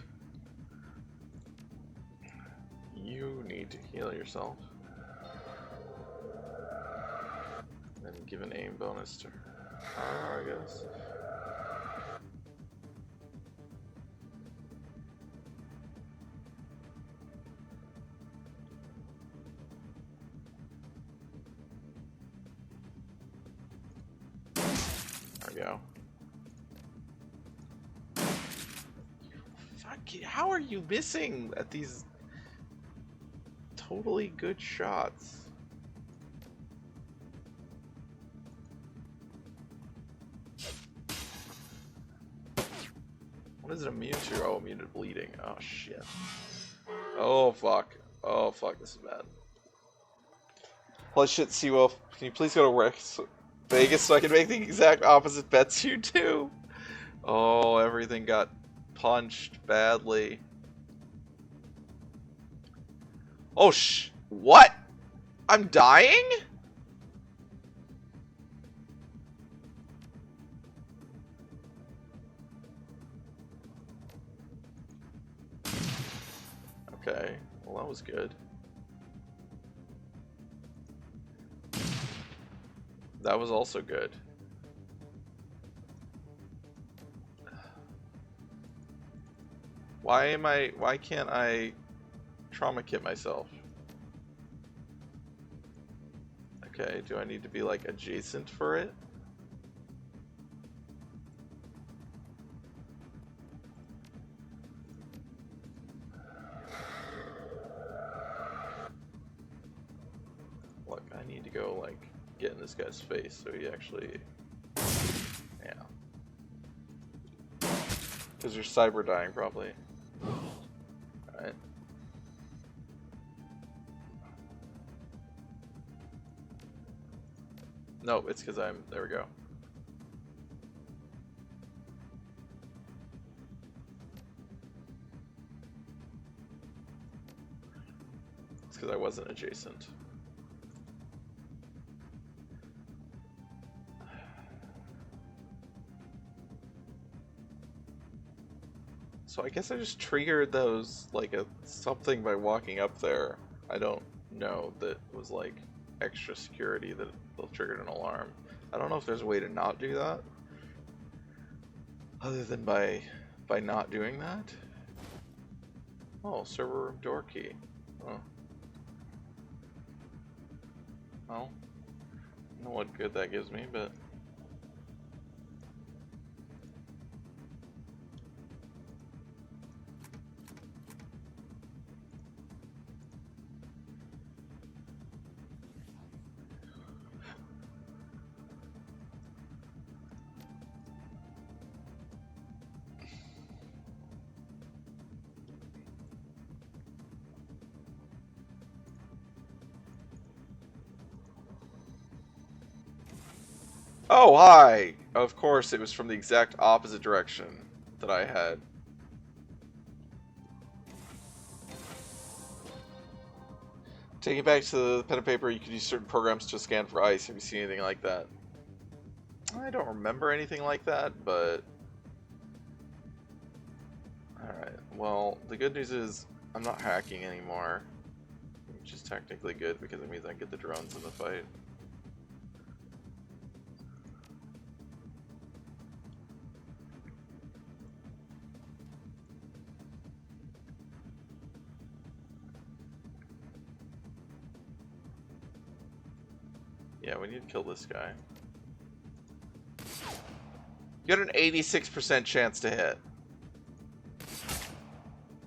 You need to heal yourself. And give an aim bonus to her, I guess. There we go. Fuck you. How are you missing at these totally good shots? What is it immune to? Oh, immune to bleeding. Oh shit. Oh fuck. Oh fuck, this is bad. Holy shit, Seawolf. Can you please go to Vegas so I can make the exact opposite bets you do? Oh, everything got punched badly. Oh what? I'm dying? Okay, well that was good. That was also good. Why can't I trauma kit myself? Okay, do I need to be like adjacent for it? Look, I need to go like get in this guy's face so he actually, yeah. Because you're cyber dying probably. Alright. No, it's because there we go. because I wasn't adjacent. So I guess I just triggered those, like, something by walking up there. I don't know that was, like, extra security that they'll trigger an alarm. I don't know if there's a way to not do that. Other than by not doing that. Oh, server room door key. Oh. Well, I don't know what good that gives me, but... Oh, hi! Of course, it was from the exact opposite direction that I had. Taking it back to the pen and paper, you could use certain programs to scan for ice. Have you seen anything like that? I don't remember anything like that, but... Alright, well, the good news is I'm not hacking anymore. Which is technically good because it means I can get the drones in the fight. Yeah, we need to kill this guy. You got an 86% chance to hit.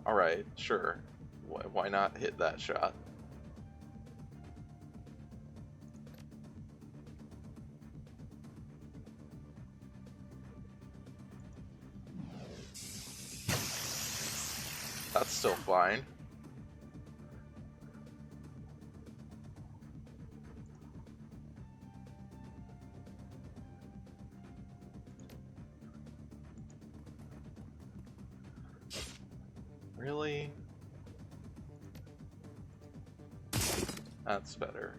Alright, sure. Why not hit that shot? That's still fine. Really? That's better.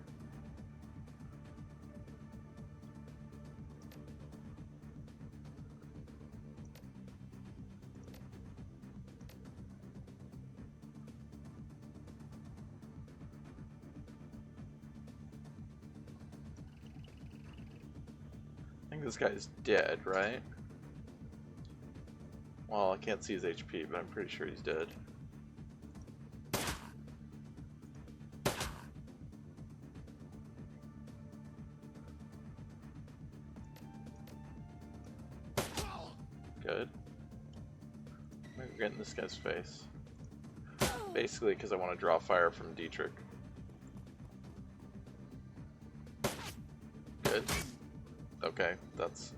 I think this guy's dead, right? Well, I can't see his HP, but I'm pretty sure he's dead. Good. Maybe we're getting this guy's face. Basically, because I want to draw fire from Dietrich. Good. Okay, that's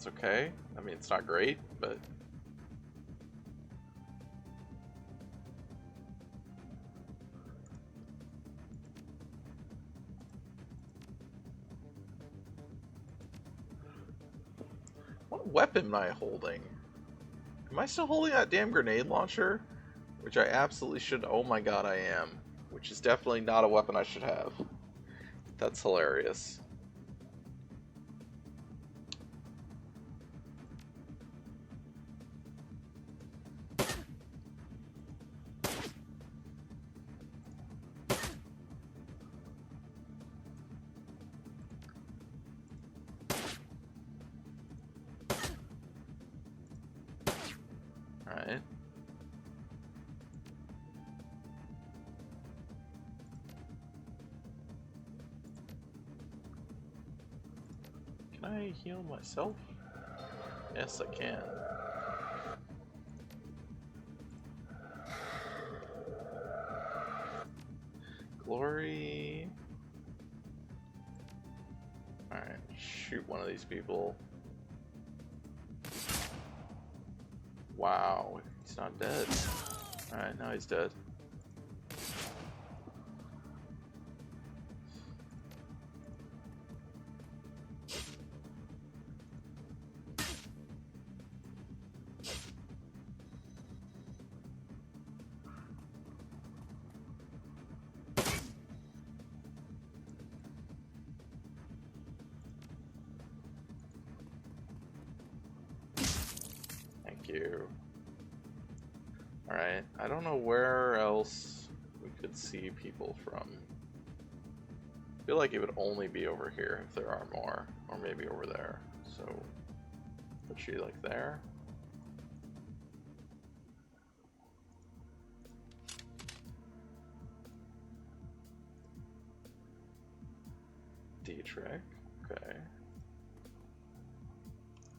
okay. I mean, it's not great, but... What weapon am I holding? Am I still holding that damn grenade launcher? Which I absolutely should... Oh my god, I am. Which is definitely not a weapon I should have. That's hilarious. Alright. Can I heal myself? Yes, I can. Glory. Alright, shoot one of these people. Wow, he's not dead. Alright, now he's dead. Alright, I don't know where else we could see people from. I feel like it would only be over here if there are more, or maybe over there. So, put you like there. D-trick, okay.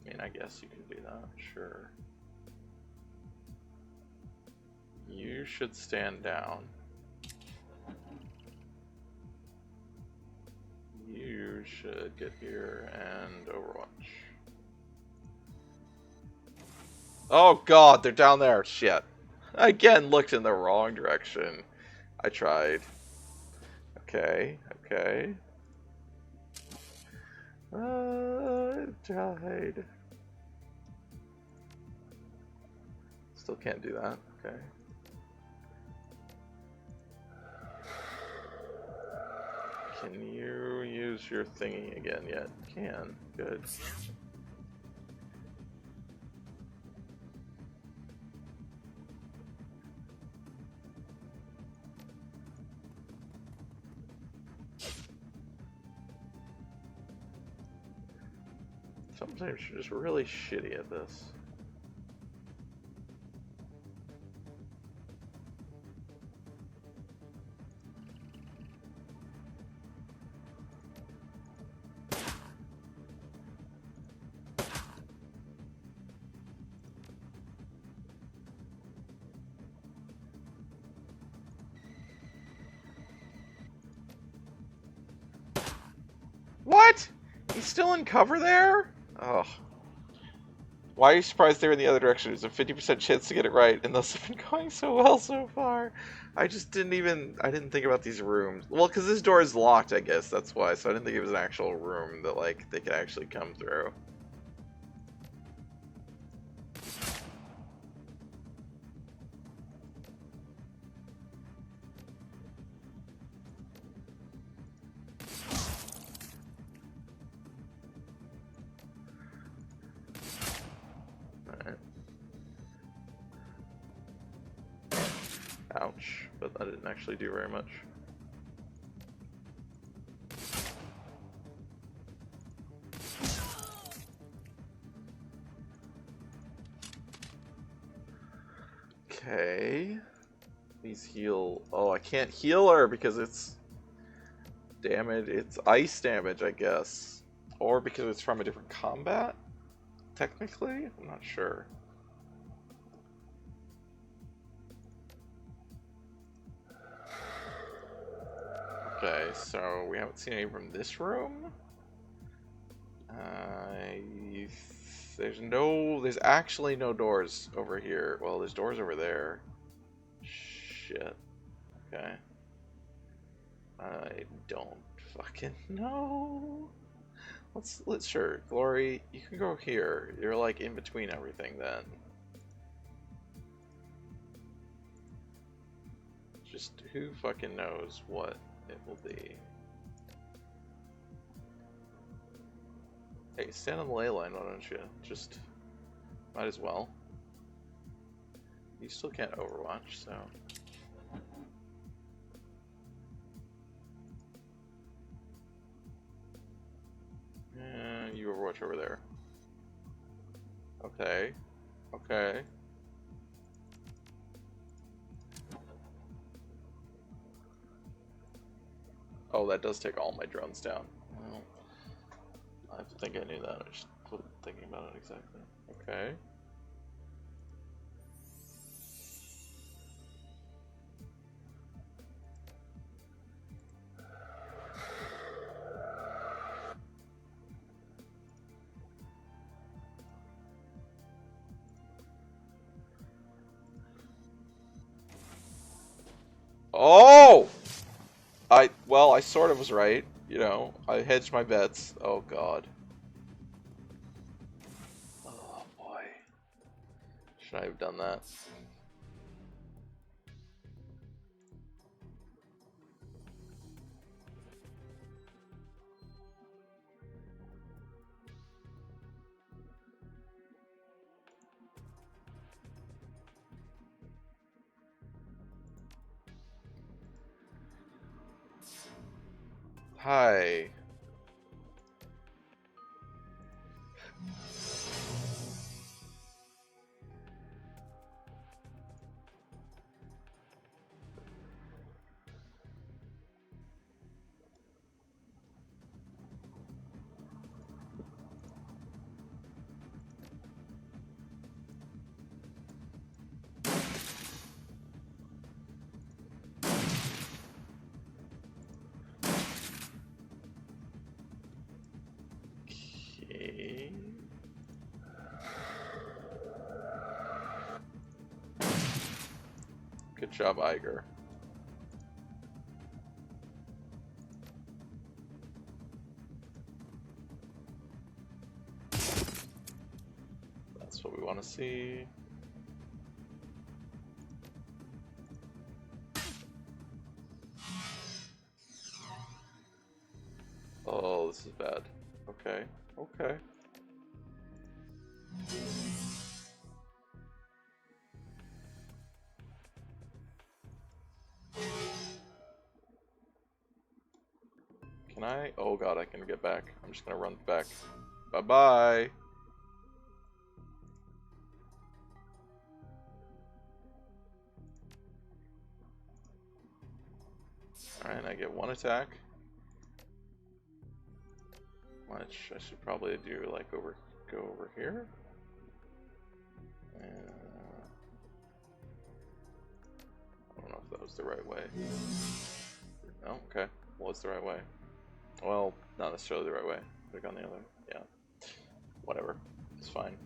I mean, I guess you can do that, sure. You should stand down. You should get here and Overwatch. Oh god, they're down there. Shit. I again looked in the wrong direction. I tried. Okay, okay. I tried. Still can't do that. Okay. Can you use your thingy again yet? Can. Good. Sometimes you're just really shitty at this. What? He's still in cover there? Oh. Why are you surprised they're in the other direction? There's a 50% chance to get it right, and those have been going so well so far. I just didn't think about these rooms. Well, because this door is locked, I guess, that's why. So I didn't think it was an actual room that, like, they could actually come through. Ouch, but that didn't actually do very much. Okay. Please heal. Oh, I can't heal her because it's damage. It's ice damage, I guess. Or because it's from a different combat? Technically? I'm not sure. Okay, so we haven't seen any from this room. There's actually no doors over here. Well, there's doors over there. Shit. Okay. I don't fucking know. Let's sure. Glory, you can go here. You're like in between everything then. Just who fucking knows what it will be. Hey, stand on the ley line, why don't you? Just might as well. You still can't Overwatch, so. You Overwatch over there. Okay. Okay. Oh, that does take all my drones down. Well, I think I knew that. I just wasn't thinking about it exactly. Okay. Oh! Well, I sort of was right. You know, I hedged my bets. Oh, God. Oh, boy. Should I have done that? Hi. Okay. Good job, Iger. That's what we want to see. Oh, this is bad. Okay, okay. Can I? Oh god, I can get back. I'm just gonna run back. Bye-bye! Alright, I get one attack. Which I should probably do, like, go over here. I don't know if that was the right way. No? Okay. Well, it's the right way. Well, not necessarily the right way. Click on the other. Yeah. Whatever. It's fine.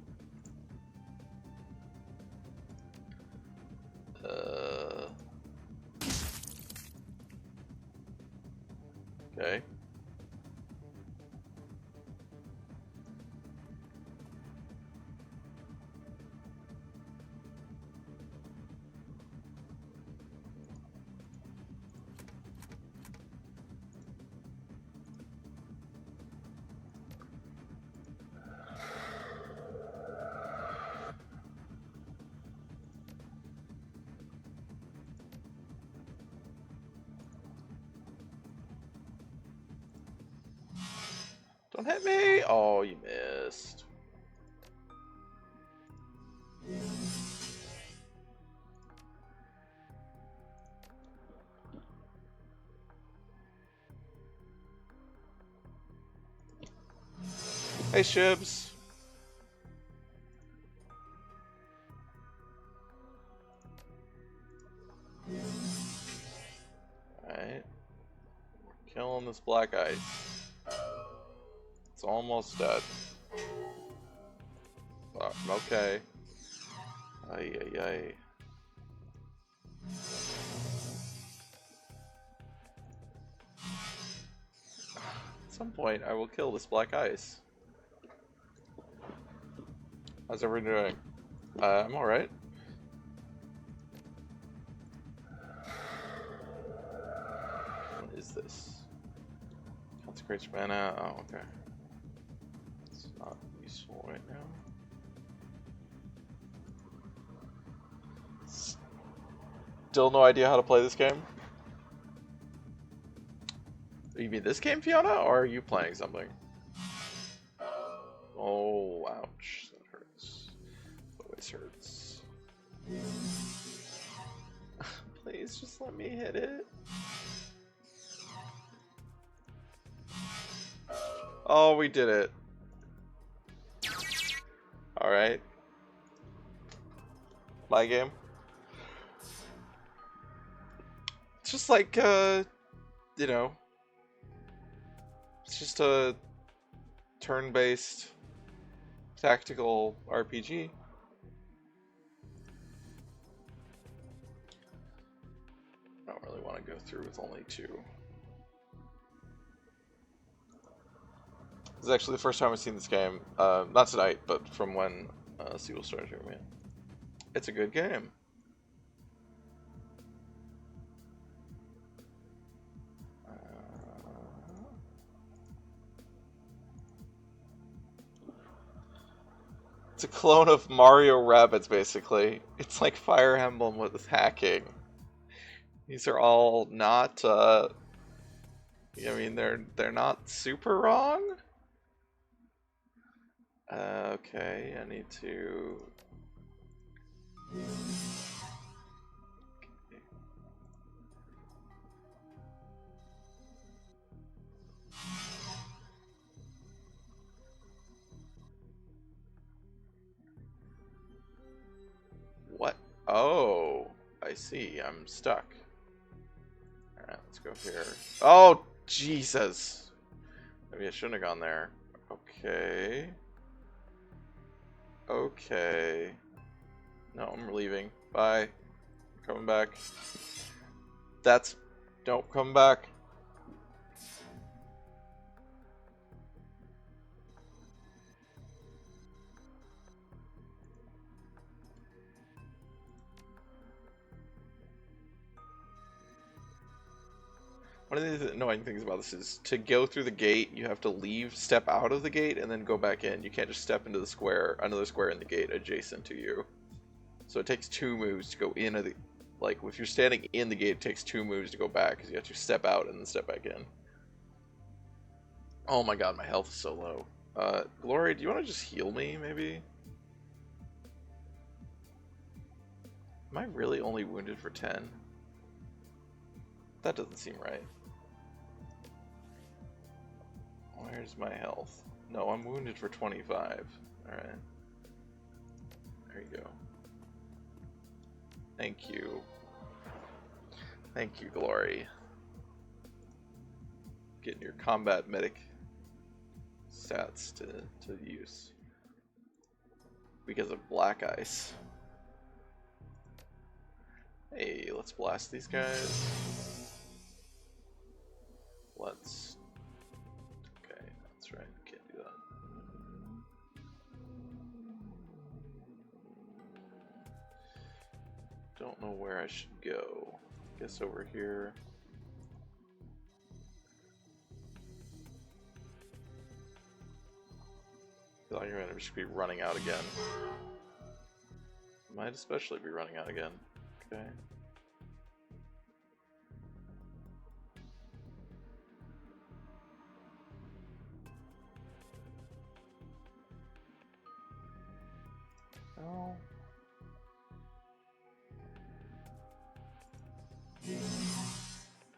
Okay. Don't hit me! Oh, you missed. Hey, Shibs. Alright. We're killing this black ice. It's almost dead. Okay. Ay, ay, ay. At some point, I will kill this black ice. How's everyone doing? I'm alright. What is this? Consecrates mana. Oh, okay. It's not useful right now. Still no idea how to play this game? You mean this game, Fiona, or are you playing something? Oh, ouch. That hurts. Always hurts. Please, just let me hit it. Oh, we did it. Alright. My game. It's just like, you know, it's just a turn-based tactical RPG. I don't really want to go through with only two. This is actually the first time I've seen this game. Not tonight, but from when Sequel started here, man. It's a good game. It's a clone of Mario Rabbids, basically. It's like Fire Emblem with hacking. These are all not I mean, they're not super wrong. Okay, I need to. What? Oh, I see. I'm stuck. Alright, let's go here. Oh, Jesus! Maybe I shouldn't have gone there. Okay. Okay. No, I'm leaving. Bye. Coming back. That's... Don't come back. One of the annoying things about this is to go through the gate, you have to leave, step out of the gate, and then go back in. You can't just step into the square, another square in the gate adjacent to you. So it takes 2 moves to go in. Like, if you're standing in the gate, it takes 2 moves to go back, because you have to step out and then step back in. Oh my god, my health is so low. Glory, do you want to just heal me, maybe? Am I really only wounded for 10? That doesn't seem right. Where's my health? No, I'm wounded for 25. Alright. There you go. Thank you. Thank you, Glory. Getting your combat medic stats to use. Because of black ice. Hey, let's blast these guys. Let's... Okay, that's right. Can't do that. Don't know where I should go. Guess over here. I feel like you're gonna just be running out again. Might especially be running out again. Okay. Oh.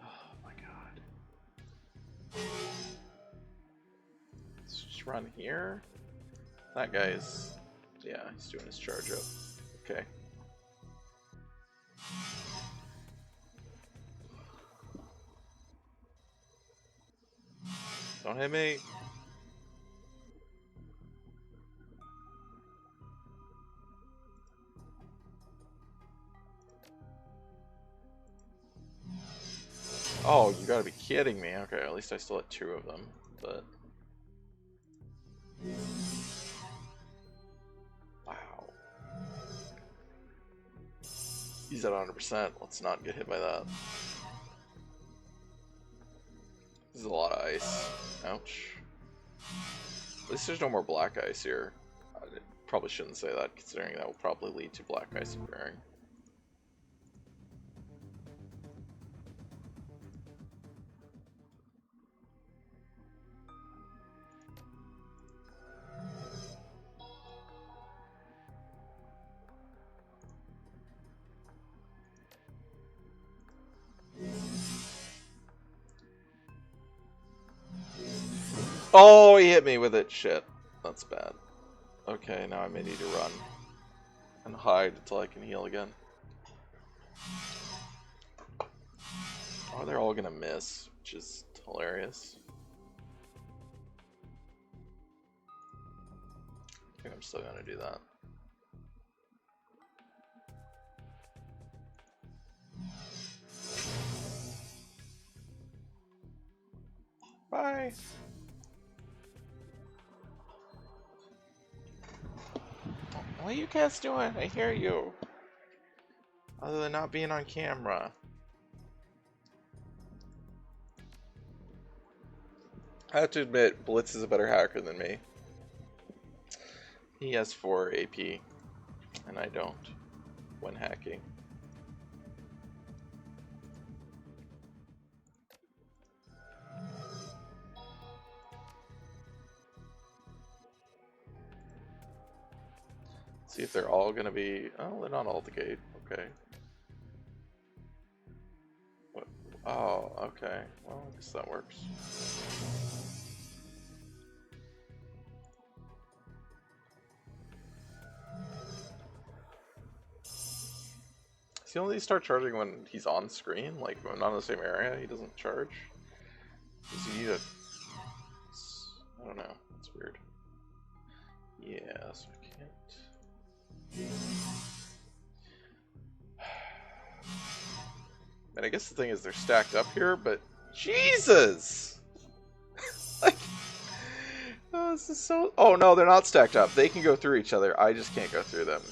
Oh my god. Let's just run here. That guy's... Yeah, he's doing his charge up. Okay. Don't hit me. Oh, you gotta be kidding me. Okay, at least I still had 2 of them, but... Wow. He's at 100%. Let's not get hit by that. This is a lot of ice. Ouch. At least there's no more black ice here. I probably shouldn't say that, considering that will probably lead to black ice appearing. Oh, he hit me with it. Shit. That's bad. Okay, now I may need to run. And hide until I can heal again. Oh, they're all gonna miss, which is hilarious. I think I'm still gonna do that. Bye! What are you guys doing? I hear you. Other than not being on camera. I have to admit, Blitz is a better hacker than me. He has 4 AP, and I don't, when hacking. See if they're all gonna be. Oh, they're not all at the gate. Okay. What? Oh, okay. Well, I guess that works. Does he only start charging when he's on screen? Like, when not in the same area, he doesn't charge? Does he need a... I don't know. That's weird. Yeah, so I can't... And I guess the thing is they're stacked up here, but... Jesus! Like... Oh, this is so... Oh, no, they're not stacked up. They can go through each other. I just can't go through them.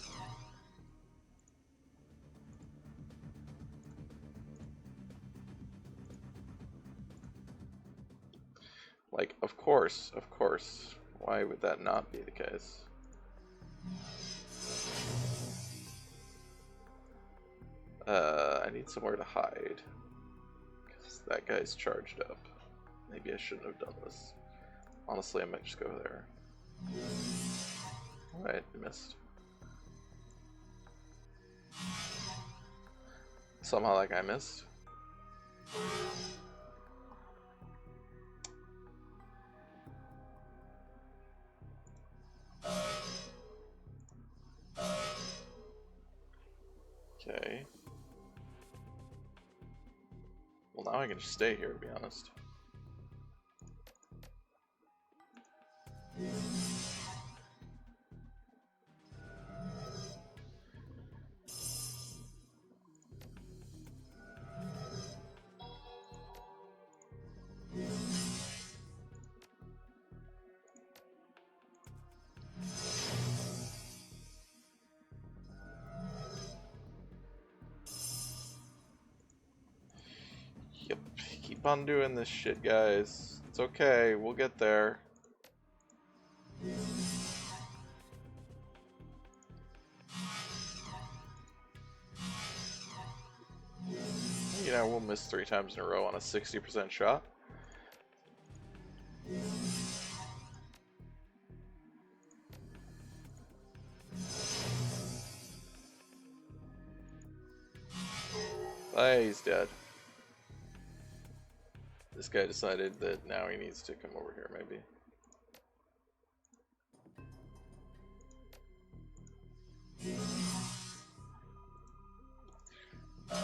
Like, of course, of course. Why would that not be the case? I need somewhere to hide. Because that guy's charged up. Maybe I shouldn't have done this. Honestly, I might just go there. Alright, missed. Somehow that guy missed. Okay. Well, now I can just stay here, to be honest. Yep, keep on doing this shit, guys. It's okay, we'll get there. You know, we'll miss 3 times in a row on a 60% shot. He's dead. This guy decided that now he needs to come over here, maybe. I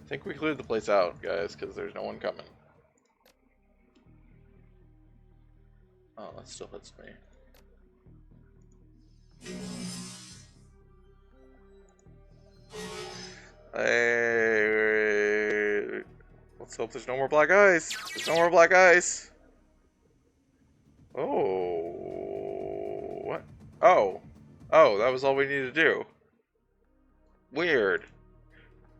think we cleared the place out, guys, because there's no one coming. Oh, that still hits me. Hey, let's hope there's no more black eyes. There's no more black eyes. Oh, what? Oh, that was all we needed to do. Weird.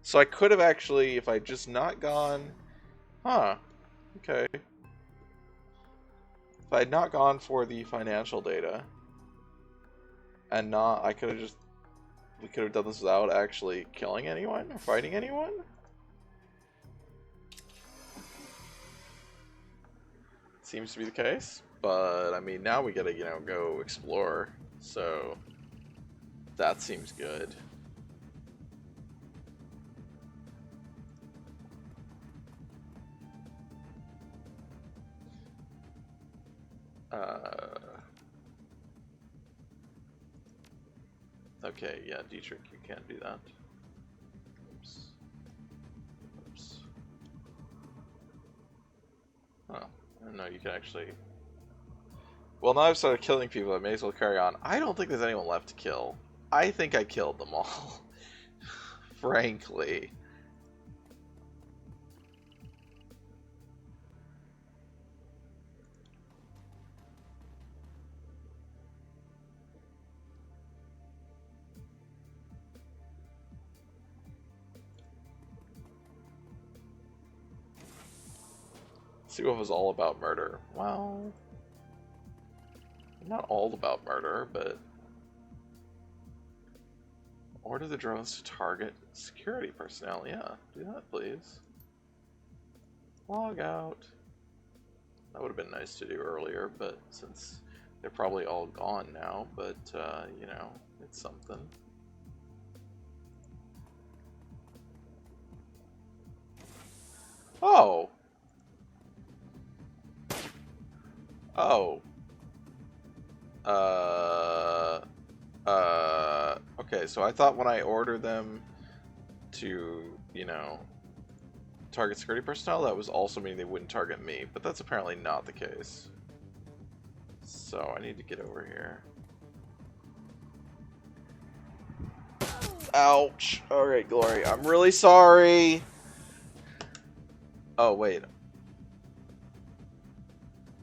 So I could have actually, if I just not gone, huh? Okay. If I had not gone for the financial data, and not, I could have just. We could have done this without actually killing anyone or fighting anyone? Seems to be the case, but I mean, now we gotta, you know, go explore, so that seems good. Okay, yeah, Dietrich, you can't do that. Oops. Oops. Oh, I don't know, you can actually... Well, now I've started killing people, I may as well carry on. I don't think there's anyone left to kill. I think I killed them all. Frankly. See what was all about murder. Well, not all about murder, but order the drones to target security personnel. Yeah, do that, please. Log out. That would have been nice to do earlier, but since they're probably all gone now, but, you know, it's something. Oh! Oh. Okay, so I thought when I order them to, you know, target security personnel, that was also meaning they wouldn't target me, but that's apparently not the case. So I need to get over here. Ouch. Alright, Glory. I'm really sorry. Oh, wait.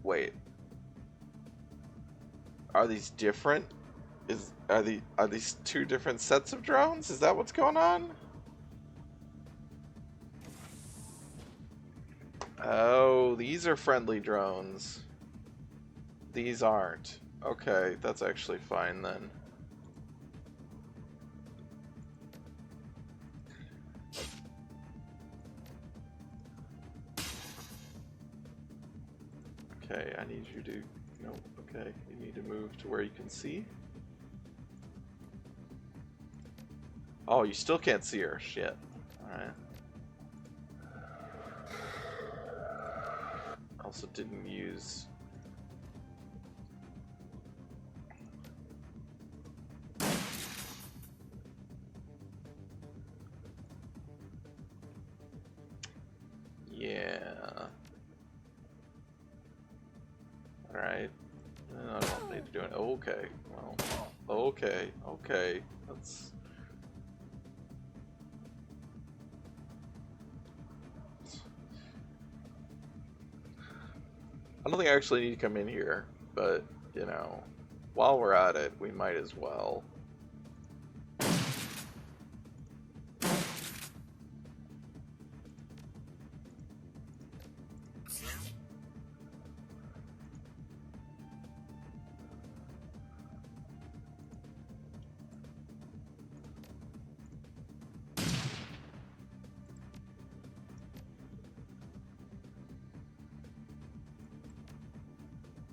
Wait. Are these different? Are these two different sets of drones? Is that what's going on? Oh, these are friendly drones. These aren't. Okay, that's actually fine then. Okay, I need you to... No, okay. You need to move to where you can see. Oh, you still can't see her. Shit. Alright. Also didn't use... Yeah. Alright. I don't need to do it. Okay. Well, okay. Okay. That's... I don't think I actually need to come in here, but, you know, while we're at it, we might as well.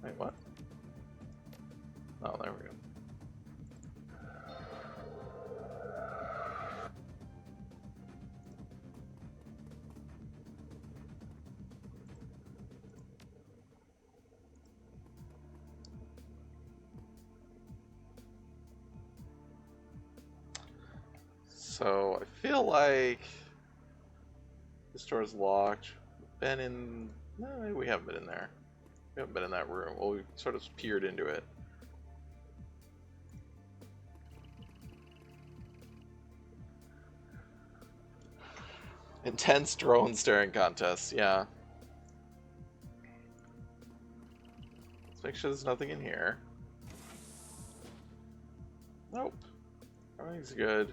Wait, what? Oh, there we go. So, I feel like this door is locked. Been in... No, we haven't been in there. We haven't been in that room. Well, we sort of peered into it. Intense drone staring contest, yeah. Let's make sure there's nothing in here. Nope. Everything's good.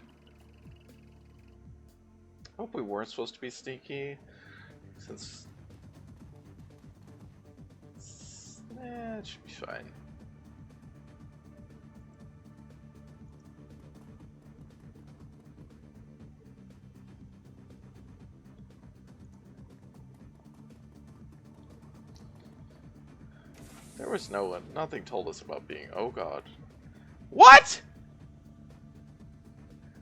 Hope we weren't supposed to be sneaky, since... it should be fine. There was nothing told us about being... Oh god. What?!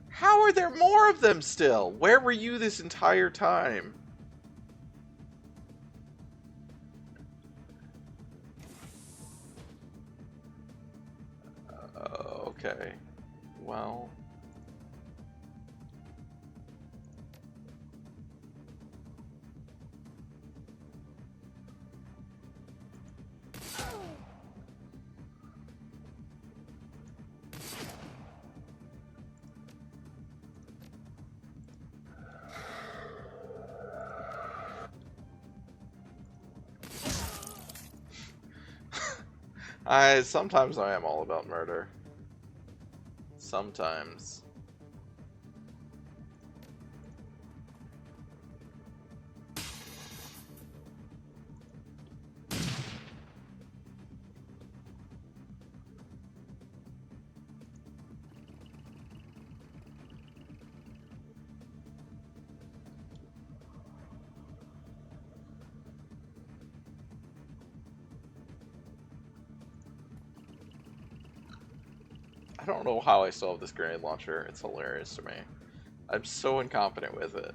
How are there more of them still? Where were you this entire time? Okay. Well... sometimes I am all about murder. Sometimes. I don't know how I still have this grenade launcher. It's hilarious to me. I'm so incompetent with it.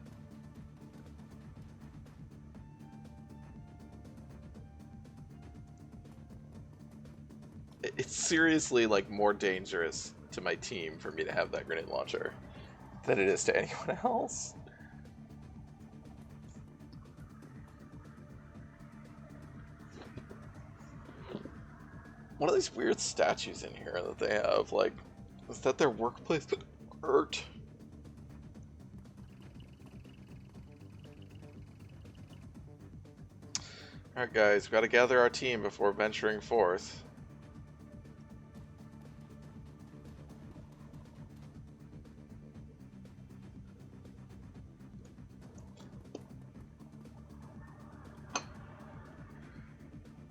It's seriously, like, more dangerous to my team for me to have that grenade launcher than it is to anyone else. One of these weird statues in here that they have, like, is that their workplace art? Alright guys, we gotta gather our team before venturing forth.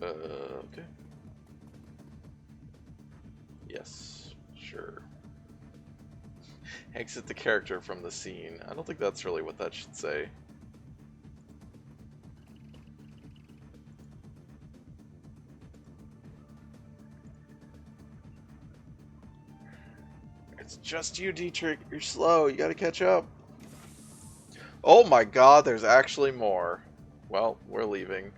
Okay. Yes, sure. Exit the character from the scene. I don't think that's really what that should say. It's just you, Dietrich. You're slow. You gotta catch up. Oh my god, there's actually more. Well, we're leaving.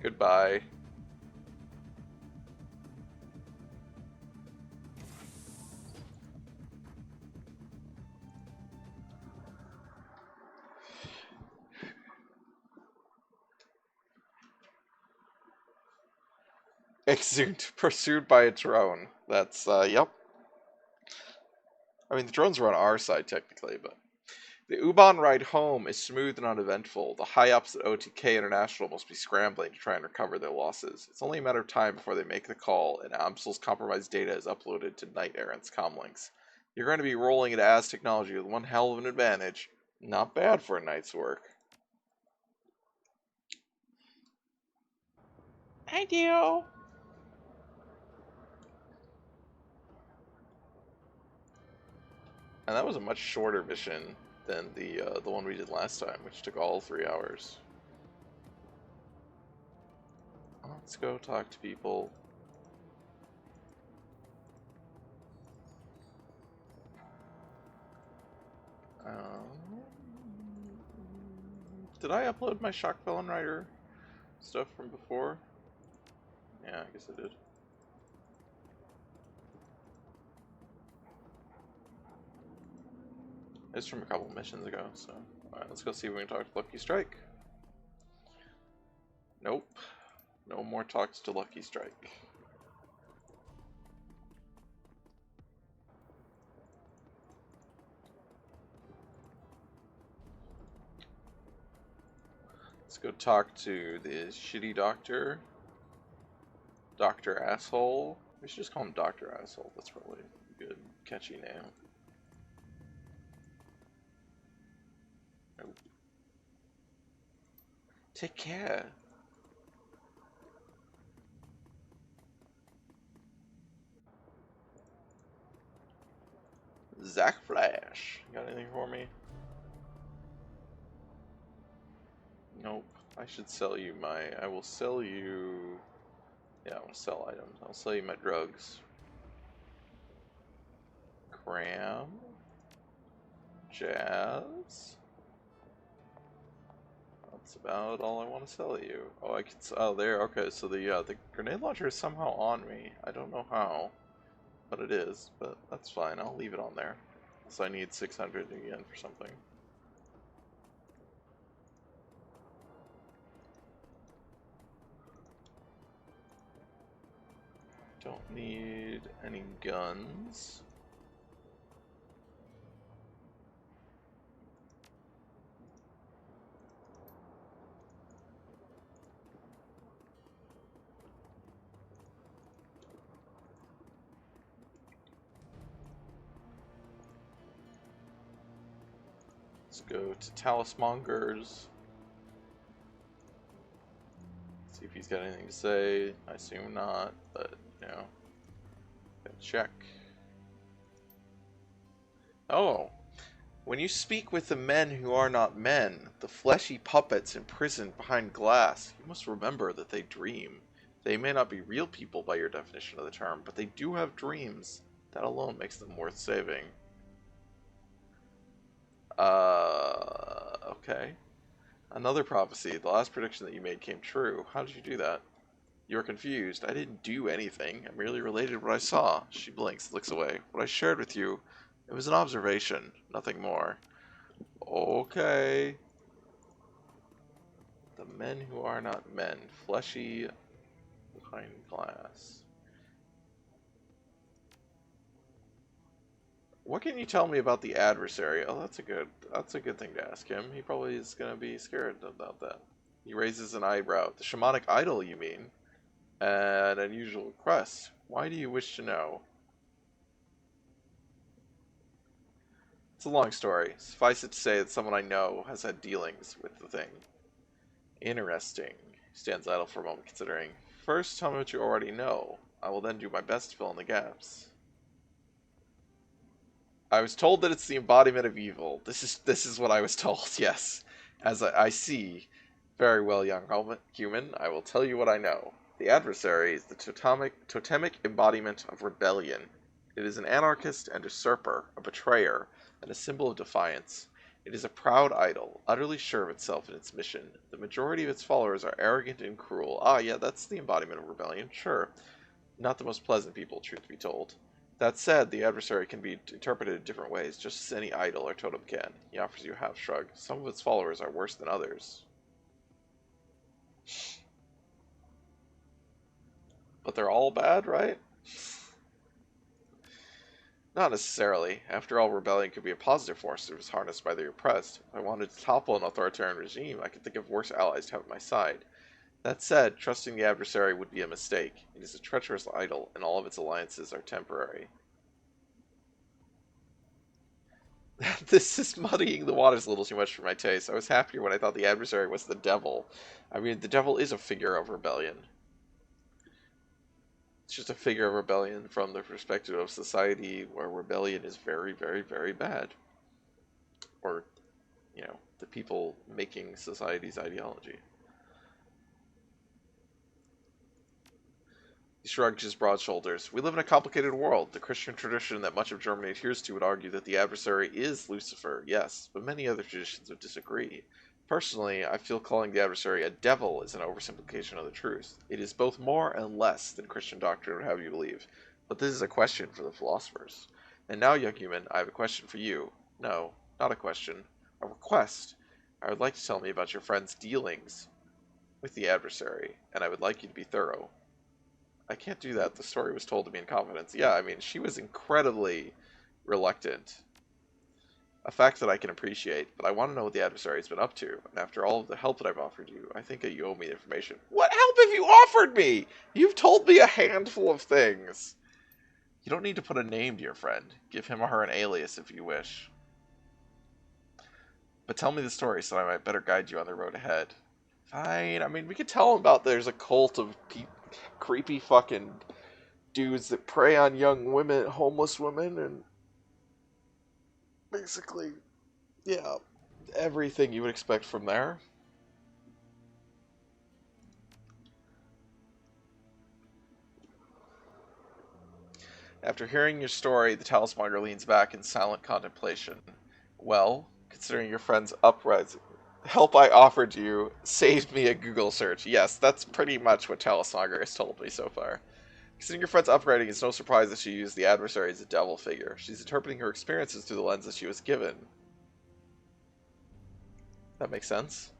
Goodbye. Exhumed, pursued by a drone. That's, yep. I mean, the drones were on our side, technically, but... The U-Bahn ride home is smooth and uneventful. The high-ups at OTK International must be scrambling to try and recover their losses. It's only a matter of time before they make the call, and Amsel's compromised data is uploaded to Knight Errant's comlinks. You're going to be rolling into Az technology with one hell of an advantage. Not bad for a night's work. I do. And that was a much shorter mission than the one we did last time, which took all 3 hours. Let's go talk to people. Did I upload my Shock Felon Rider stuff from before? Yeah, I guess I did. It's from a couple missions ago, so... Alright, let's go see if we can talk to Lucky Strike. Nope. No more talks to Lucky Strike. Let's go talk to the shitty doctor. Dr. Asshole. We should just call him Dr. Asshole. That's probably a good, catchy name. Nope. Take care. Zach Flash. Got anything for me? Nope. I should sell you my... I will sell you... Yeah, I want to sell items. I'll sell you my drugs. Cram. Jazz. That's about all I want to sell you. Oh, I can... Oh, there. Okay, so the grenade launcher is somehow on me. I don't know how, but it is. But that's fine. I'll leave it on there. So I need 600 again for something. Don't need any guns. Let's go to Talismonger's. See if he's got anything to say. I assume not, but, you know. Check. Oh. When you speak with the men who are not men, the fleshy puppets imprisoned behind glass, you must remember that they dream. They may not be real people by your definition of the term, but they do have dreams. That alone makes them worth saving. Okay. Another prophecy. The last prediction that you made came true. How did you do that? You're confused. I didn't do anything. I merely related what I saw. She blinks, looks away. What I shared with you, it was an observation, nothing more. Okay. The men who are not men. Fleshy behind glass. What can you tell me about the adversary? Oh, that's a good thing to ask him. He probably is gonna be scared about that. He raises an eyebrow. The shamanic idol, you mean? An unusual request. Why do you wish to know? It's a long story. Suffice it to say that someone I know has had dealings with the thing. Interesting. He stands idle for a moment, considering. First, tell me what you already know. I will then do my best to fill in the gaps. I was told that it's the embodiment of evil. This is what I was told. Yes, as I see. Very well, young human. I will tell you what I know. The adversary is the totemic embodiment of rebellion. It is an anarchist and usurper, a betrayer, and a symbol of defiance. It is a proud idol, utterly sure of itself and its mission. The majority of its followers are arrogant and cruel. Ah, yeah, that's the embodiment of rebellion, sure. Not the most pleasant people, truth be told. That said, the adversary can be interpreted in different ways, just as any idol or totem can. He offers you a half shrug. Some of its followers are worse than others. But they're all bad, right? Not necessarily. After all, rebellion could be a positive force if it was harnessed by the oppressed. If I wanted to topple an authoritarian regime, I could think of worse allies to have at my side. That said, trusting the adversary would be a mistake. It is a treacherous idol, and all of its alliances are temporary. This is muddying the waters a little too much for my taste. I was happier when I thought the adversary was the devil. I mean, the devil is a figure of rebellion. It's just a figure of rebellion from the perspective of society where rebellion is very, very, very bad. Or, the people making society's ideology. He shrugged his broad shoulders. We live in a complicated world. The Christian tradition that much of Germany adheres to would argue that the adversary is Lucifer, yes, but many other traditions would disagree. Personally, I feel calling the adversary a devil is an oversimplification of the truth. It is both more and less than Christian doctrine would have you believe. But this is a question for the philosophers. And now, young human, I have a question for you. No, not a question. A request. I would like to tell me about your friend's dealings with the adversary, and I would like you to be thorough. I can't do that. The story was told to me in confidence. Yeah, I mean, she was incredibly reluctant. A fact that I can appreciate, but I want to know what the adversary's been up to. And after all of the help that I've offered you, I think that you owe me the information. What help have you offered me? You've told me a handful of things. You don't need to put a name to your friend. Give him or her an alias if you wish. But tell me the story so I might better guide you on the road ahead. Fine. I mean, we could tell him about there's a cult of creepy fucking dudes that prey on young women, homeless women, and basically, yeah, everything you would expect from there. After hearing your story, the talismonger leans back in silent contemplation. Well, considering your friend's uprising, help I offered you saved me a Google search. Yes, that's pretty much what Talismonger has told me so far. Considering your friend's upgrading, it's no surprise that she used the adversary as a devil figure. She's interpreting her experiences through the lens that she was given. That makes sense?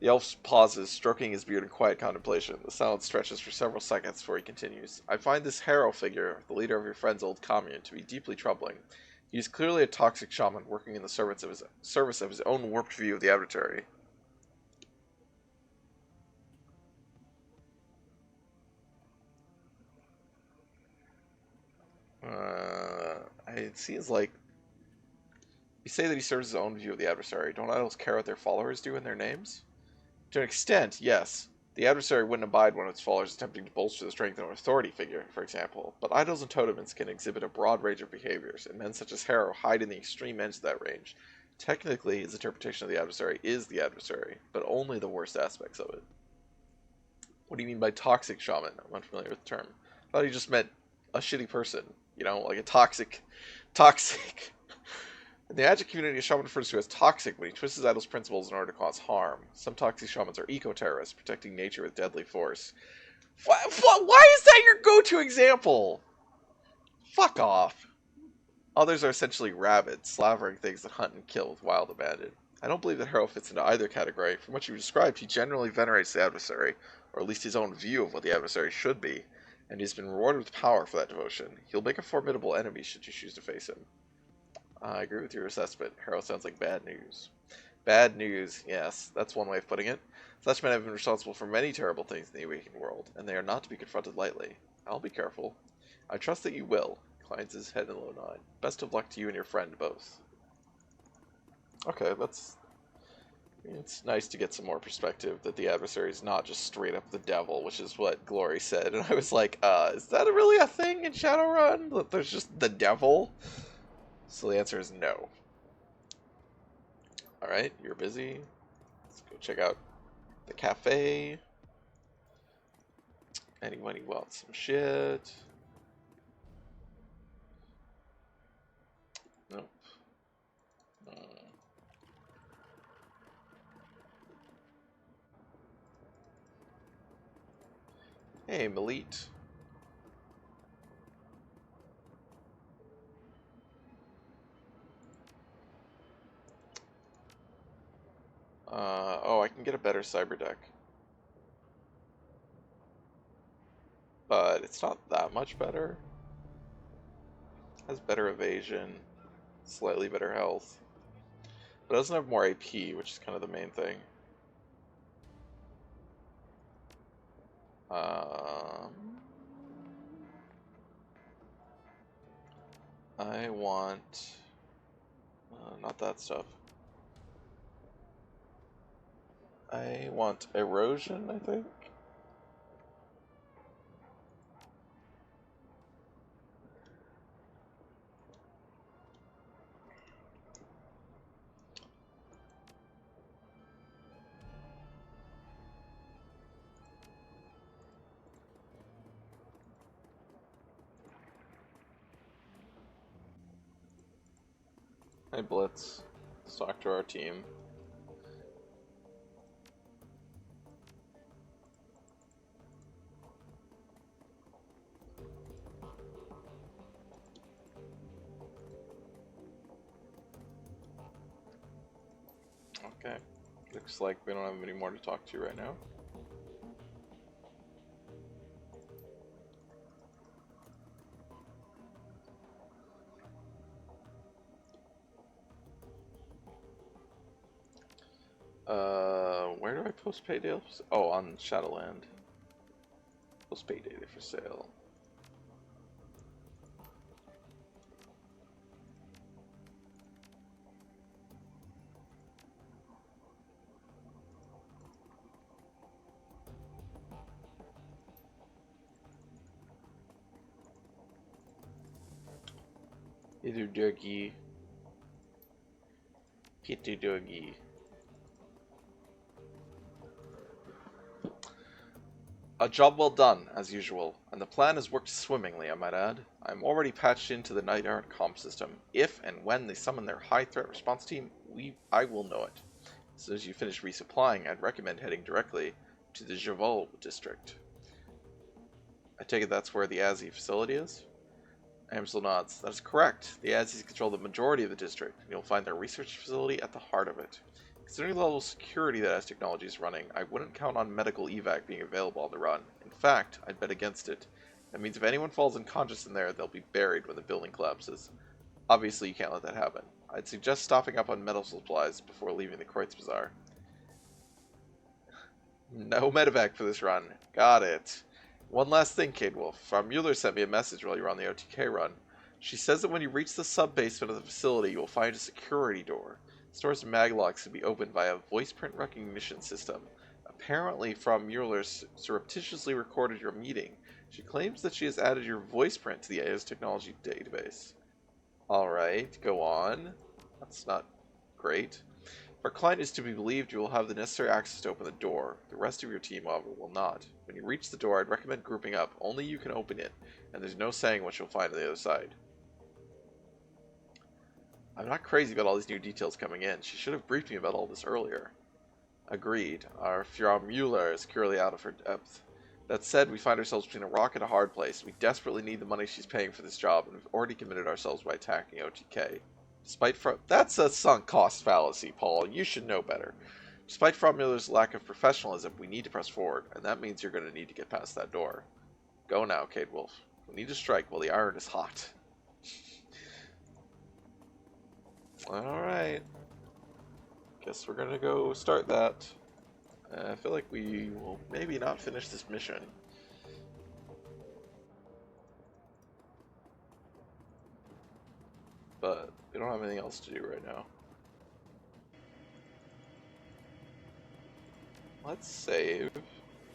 The elf pauses, stroking his beard in quiet contemplation. The silence stretches for several seconds before he continues. I find this Harrow figure, the leader of your friend's old commune, to be deeply troubling. He is clearly a toxic shaman working in the service of his own warped view of the adversary. It seems like you say that he serves his own view of the adversary. Don't idols care what their followers do in their names? To an extent, yes. The adversary wouldn't abide one of its followers attempting to bolster the strength of an authority figure, for example. But idols and totems can exhibit a broad range of behaviors, and men such as Harrow hide in the extreme ends of that range. Technically, his interpretation of the adversary is the adversary, but only the worst aspects of it. What do you mean by toxic shaman? I'm unfamiliar with the term. I thought he just meant a shitty person. You know, like a toxic. In the Magic community, a shaman refers to as toxic when he twists his idol's principles in order to cause harm. Some toxic shamans are eco-terrorists, protecting nature with deadly force. Why is that your go-to example? Fuck off. Others are essentially rabid, slavering things that hunt and kill with wild abandon. I don't believe that Harrow fits into either category. From what you described, he generally venerates the adversary, or at least his own view of what the adversary should be, and he's been rewarded with power for that devotion. He'll make a formidable enemy should you choose to face him. I agree with your assessment. Harrow sounds like bad news. Bad news, yes, that's one way of putting it. Such men have been responsible for many terrible things in the awakened world, and they are not to be confronted lightly. I'll be careful. I trust that you will. Inclines his head in a low nod. Best of luck to you and your friend both. Okay, it's nice to get some more perspective that the adversary is not just straight up the devil, which is what Glory said. And I was like, is that really a thing in Shadowrun? That there's just the devil? So the answer is no. Alright, you're busy. Let's go check out the cafe. Anybody wants some shit? Nope. Hey, Malit. Oh, I can get a better cyber deck. But it's not that much better. Has better evasion, slightly better health. But it doesn't have more AP, which is kind of the main thing. I want... not that stuff. I want erosion, I think. Hey Blitz, let's talk to our team. Okay, looks like we don't have any more to talk to right now. Where do I post pay data? Oh, on Shadowland. Post pay data for sale. Pitu doggy. Pitu doggy. A job well done, as usual, and the plan has worked swimmingly, I might add. I'm already patched into the Night Art comp system. If and when they summon their high threat response team, I will know it. As soon as you finish resupplying, I'd recommend heading directly to the Javol district. I take it that's where the Azzy facility is? Amsel nods. That is correct. The Azzies control the majority of the district, and you'll find their research facility at the heart of it. Considering the level of security that Az-Technology is running, I wouldn't count on medical evac being available on the run. In fact, I'd bet against it. That means if anyone falls unconscious in there, they'll be buried when the building collapses. Obviously, you can't let that happen. I'd suggest stocking up on medical supplies before leaving the Kreutz Bazaar. No medevac for this run. Got it. One last thing, Cade Wolf. Frau Mueller sent me a message while you were on the OTK run. She says that when you reach the sub-basement of the facility, you will find a security door. Stores and maglocks can be opened by a voice print recognition system. Apparently, Frau Mueller surreptitiously recorded your meeting. She claims that she has added your voice print to the Az-Technology database. Alright, go on. That's not great. If our client is to be believed, you will have the necessary access to open the door. The rest of your team, however, will not. When you reach the door, I'd recommend grouping up. Only you can open it, and there's no saying what you'll find on the other side. I'm not crazy about all these new details coming in. She should have briefed me about all this earlier. Agreed. Our Frau Mueller is clearly out of her depth. That said, we find ourselves between a rock and a hard place. We desperately need the money she's paying for this job, and we've already committed ourselves by attacking OTK. That's a sunk cost fallacy, Paul. You should know better. Despite Frau Mueller's lack of professionalism, we need to press forward, and that means you're going to need to get past that door. Go now, Kate Wolf. We need to strike while the iron is hot. Alright. Guess we're gonna go start that. I feel like we will maybe not finish this mission. But we don't have anything else to do right now. Let's save.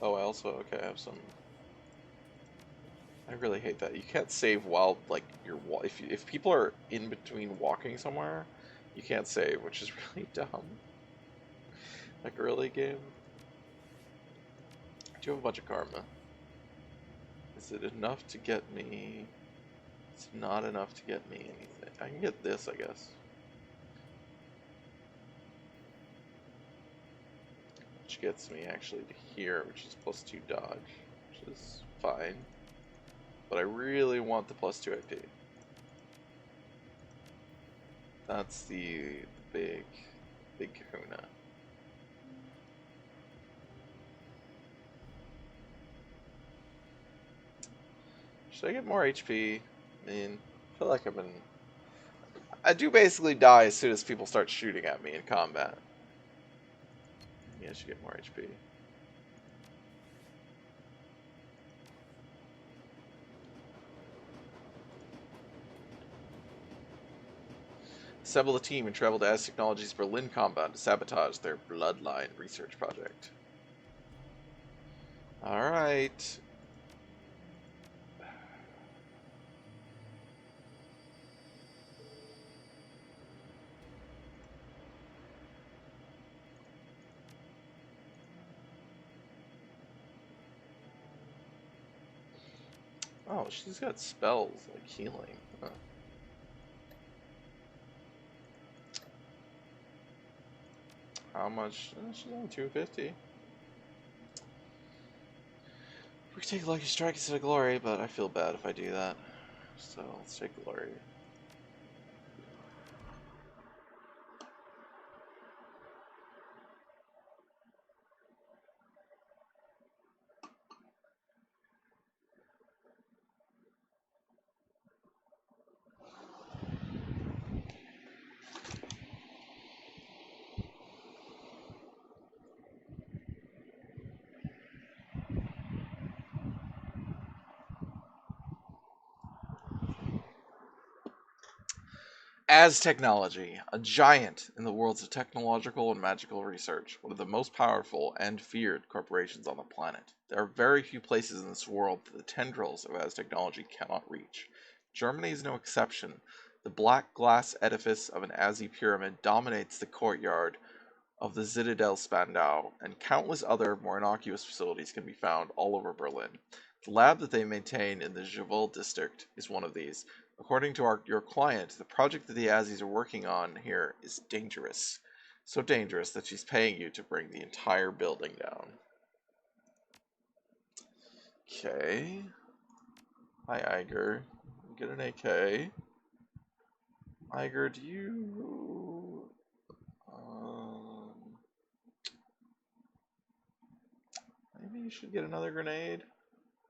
Oh, okay, I have some... I really hate that. You can't save while, like, if people are in between walking somewhere, you can't save, which is really dumb. Like, really, game? Do you have a bunch of karma? Is it enough to get me... It's not enough to get me anything. I can get this, I guess. Which gets me, actually, to here, which is +2 dodge, which is fine. But I really want the +2 AP. That's the big kahuna. Should I get more HP? I mean, I feel like I do basically die as soon as people start shooting at me in combat. Yeah, I should get more HP. Assemble the team and travel to Az Technologies' Berlin compound to sabotage their Bloodline research project. Alright. Oh, she's got spells, like healing. Huh. How much? She's only 250. We could take Lucky Strike instead of Glory, but I feel bad if I do that. So, let's take Glory. Az Technology, a giant in the worlds of technological and magical research, one of the most powerful and feared corporations on the planet. There are very few places in this world that the tendrils of Az Technology cannot reach. Germany is no exception. The black glass edifice of an Azzy pyramid dominates the courtyard of the Zitadel Spandau, and countless other more innocuous facilities can be found all over Berlin. The lab that they maintain in the Jevel district is one of these. According to your client, the project that the Azzies are working on here is dangerous. So dangerous that she's paying you to bring the entire building down. Okay. Hi, Iger. Get an AK. Iger, do you... maybe you should get another grenade.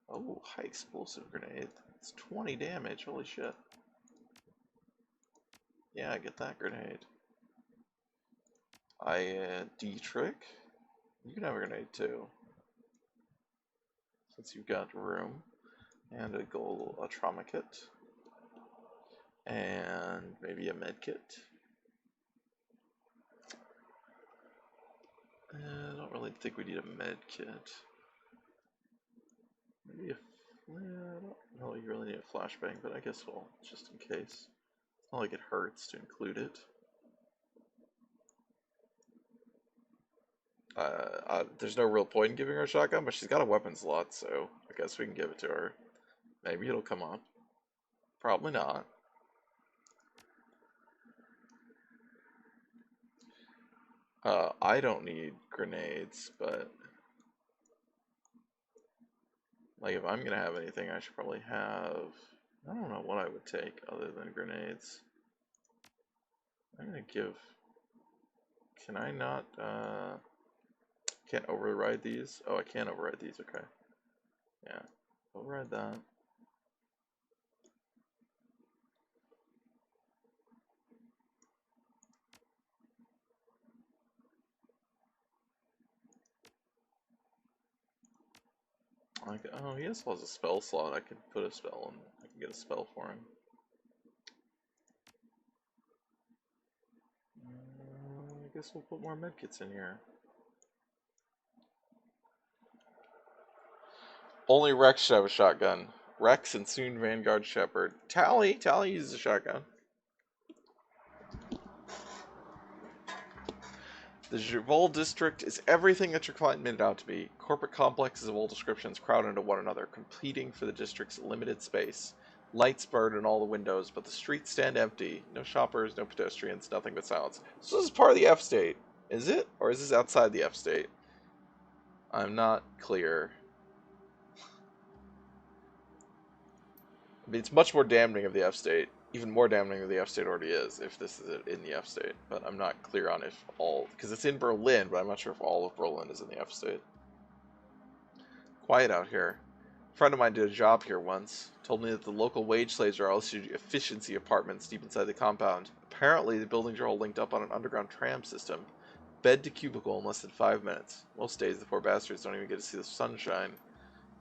Oh, high explosive grenade. It's 20 damage, holy shit. Yeah, get that grenade. D-Trick? You can have a grenade too. Since you've got room. And a trauma kit. And maybe a med kit. I don't really think we need a med kit. Maybe a... I don't know you really need a flashbang, but I guess we'll, just in case. It's not like it hurts to include it. There's no real point in giving her a shotgun, but she's got a weapon slot, so I guess we can give it to her. Maybe it'll come up. Probably not. I don't need grenades, but like if I'm gonna have anything, I should probably have. I don't know what I would take other than grenades. I'm gonna give. Can I not? Can't override these. Oh, I can't override these. Okay. Yeah. Override that. Oh, he also has a spell slot. I could put a spell and I can get a spell for him. I guess we'll put more medkits in here. Only Rex should have a shotgun. Rex and soon Vanguard Shepherd. Tally uses a shotgun. The Javol district is everything that your client made it out to be. Corporate complexes of all descriptions crowd into one another, competing for the district's limited space. Lights burn in all the windows, but the streets stand empty. No shoppers, no pedestrians, nothing but silence. So this is part of the F state, is it? Or is this outside the F state? I'm not clear. I mean, it's much more damning of the F state. Even more damning than the F state already is, if this is in the F state. But I'm not clear on if all... Because it's in Berlin, but I'm not sure if all of Berlin is in the F state. Quiet out here. A friend of mine did a job here once. Told me that the local wage slaves are all issued efficiency apartments deep inside the compound. Apparently, the buildings are all linked up on an underground tram system. Bed to cubicle in less than 5 minutes. Most days, the poor bastards don't even get to see the sunshine.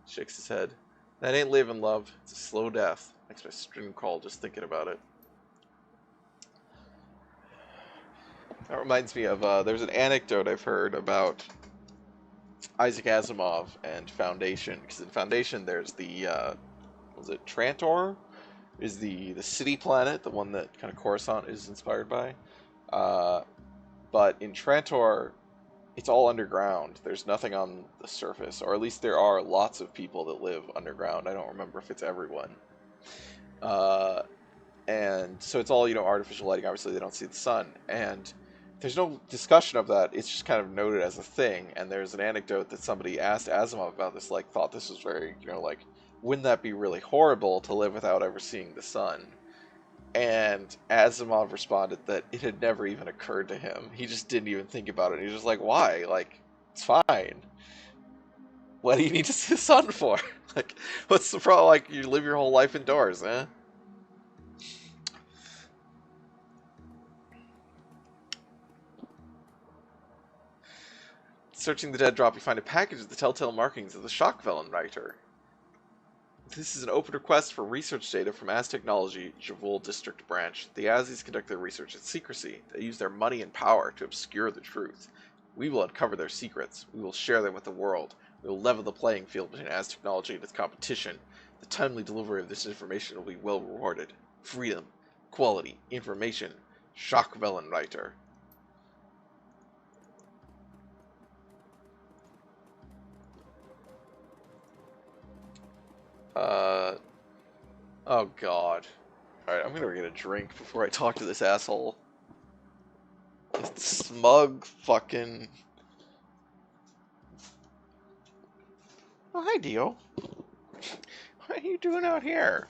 Shakes his head. That ain't living, love. It's a slow death. Makes my string crawl just thinking about it. That reminds me of, there's an anecdote I've heard about Isaac Asimov and Foundation. Because in Foundation, there's the, was it Trantor? Is the city planet, the one that kind of Coruscant is inspired by. But in Trantor, it's all underground. There's nothing on the surface, or at least there are lots of people that live underground. I don't remember if it's everyone. And so it's all, artificial lighting. Obviously, they don't see the sun. And there's no discussion of that. It's just kind of noted as a thing. And there's an anecdote that somebody asked Asimov about this, like, thought this was very, wouldn't that be really horrible to live without ever seeing the sun? And Asimov responded that it had never even occurred to him. He just didn't even think about it. He was just like, why? Like, it's fine. What do you need to see the sun for? Like, what's the problem? Like, you live your whole life indoors, eh? Searching the dead drop, you find a package with the telltale markings of the Shockvelen writer. This is an open request for research data from Az Technology, Javol District Branch. The Azis conduct their research in secrecy. They use their money and power to obscure the truth. We will uncover their secrets. We will share them with the world. We will level the playing field between Az Technology and its competition. The timely delivery of this information will be well rewarded. Freedom, quality, information. Shockvelen writer. Oh god. Alright, I'm gonna get a drink before I talk to this asshole. This smug fucking... Oh, hi, Dio. What are you doing out here?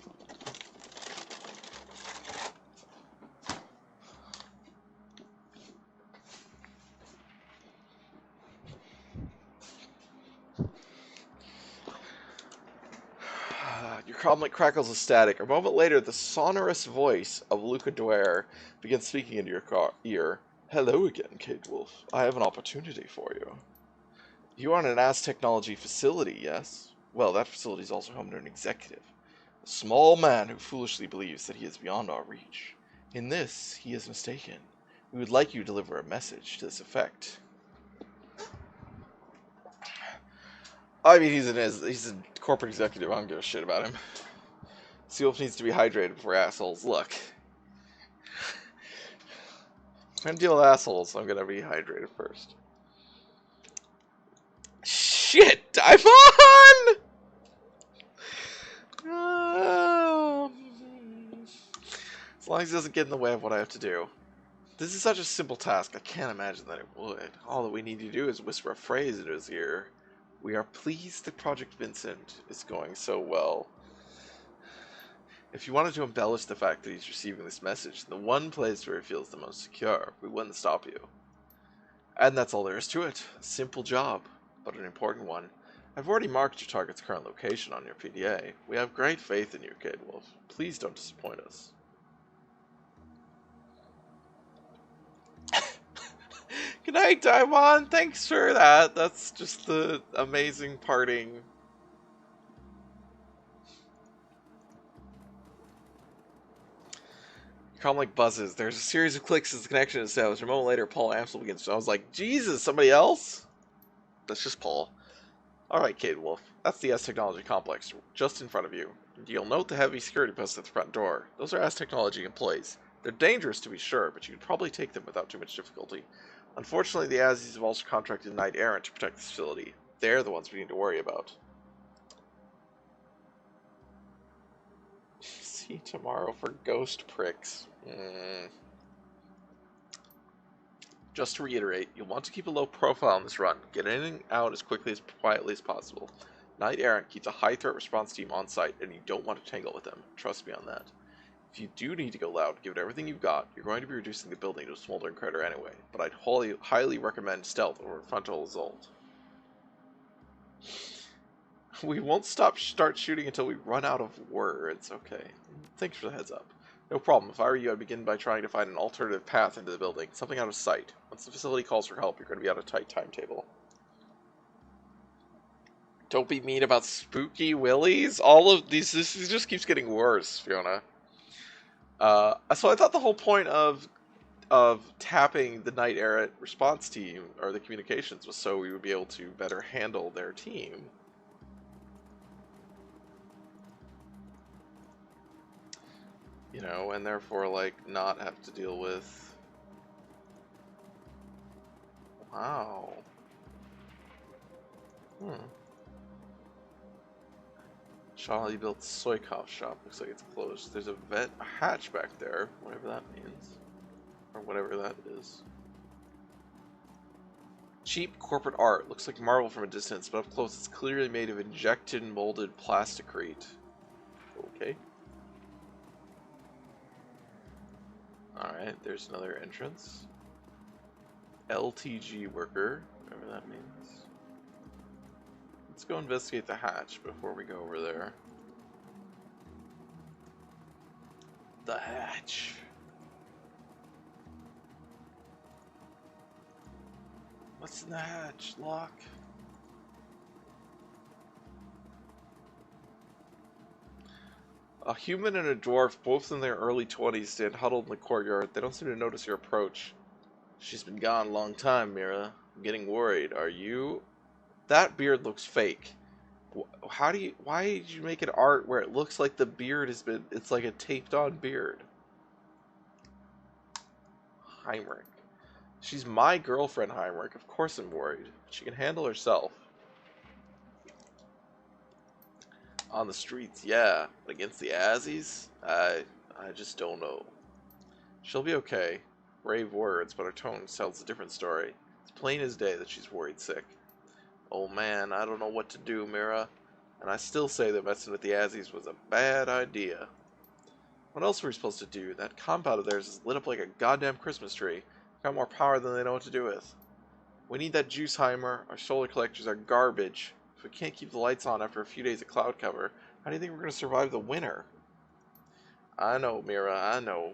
Your comlink crackles of static. A moment later, the sonorous voice of Luca Dwyer begins speaking into your ear. Hello again, Kate Wolf. I have an opportunity for you. You are in an Az Technology facility, yes? Well, that facility is also home to an executive. A small man who foolishly believes that he is beyond our reach. In this, he is mistaken. We would like you to deliver a message to this effect. I mean, he's a corporate executive. I don't give a shit about him. Seawolf needs to be hydrated before assholes. Look. If I'm gonna deal with assholes, I'm gonna be hydrated first. Shit, Daimon! As long as it doesn't get in the way of what I have to do. This is such a simple task, I can't imagine that it would. All that we need to do is whisper a phrase into his ear. We are pleased that Project Vincent is going so well. If you wanted to embellish the fact that he's receiving this message in the one place where he feels the most secure, we wouldn't stop you. And that's all there is to it. A simple job, but an important one. I've already marked your target's current location on your PDA. We have great faith in you, Cade Wolf. Please don't disappoint us. Good night, Daimon. Thanks for that. That's just the amazing parting. Calm like buzzes. There's a series of clicks as the connection is established. A moment later, Paul Amsel begins. I was like, Jesus, somebody else? That's just Paul. Alright, Cade Wolf. That's the S Technology Complex, just in front of you. You'll note the heavy security posts at the front door. Those are S Technology employees. They're dangerous to be sure, but you could probably take them without too much difficulty. Unfortunately, the Azzies have also contracted Knight Errant to protect this facility. They're the ones we need to worry about. See you tomorrow for ghost pricks. Just to reiterate, you'll want to keep a low profile on this run. Get in and out as quickly as quietly as possible. Knight Errant keeps a high threat response team on site, and you don't want to tangle with them. Trust me on that. If you do need to go loud, give it everything you've got. You're going to be reducing the building to a smoldering crater anyway, but I'd highly recommend stealth over frontal assault. We won't start shooting until we run out of words. Okay. Thanks for the heads up. No problem. If I were you, I'd begin by trying to find an alternative path into the building. Something out of sight. Once the facility calls for help, you're going to be on a tight timetable. Don't be mean about spooky willies. All of these, this just keeps getting worse, Fiona. So I thought the whole point of tapping the Knight Errant response team, or the communications, was so we would be able to better handle their team. You know, and therefore, like, not have to deal with... Wow. Charlie built Soykov shop. Looks like it's closed. There's a hatch back there, whatever that means. Or whatever that is. Cheap corporate art. Looks like marble from a distance, but up close it's clearly made of injected molded plasticrete. Okay. Alright, there's another entrance. LTG worker, whatever that means. Let's go investigate the hatch before we go over there. The hatch. What's in the hatch? Lock. A human and a dwarf, both in their early 20s, stand huddled in the courtyard. They don't seem to notice your approach. She's been gone a long time, Mira. I'm getting worried. Are you... That beard looks fake. Why did you make an art where it looks like the beard has been... It's like a taped-on beard. Heinrich. She's my girlfriend, Heinrich. Of course I'm worried. She can handle herself. On the streets, yeah. But against the Azzies? I just don't know. She'll be okay. Brave words, but her tone tells a different story. It's plain as day that she's worried sick. Oh man, I don't know what to do, Mira. And I still say that messing with the Azzies was a bad idea. What else were we supposed to do? That compound of theirs is lit up like a goddamn Christmas tree. Got more power than they know what to do with. We need that Juiceheimer. Our solar collectors are garbage. If we can't keep the lights on after a few days of cloud cover, how do you think we're going to survive the winter? I know, Mira, I know.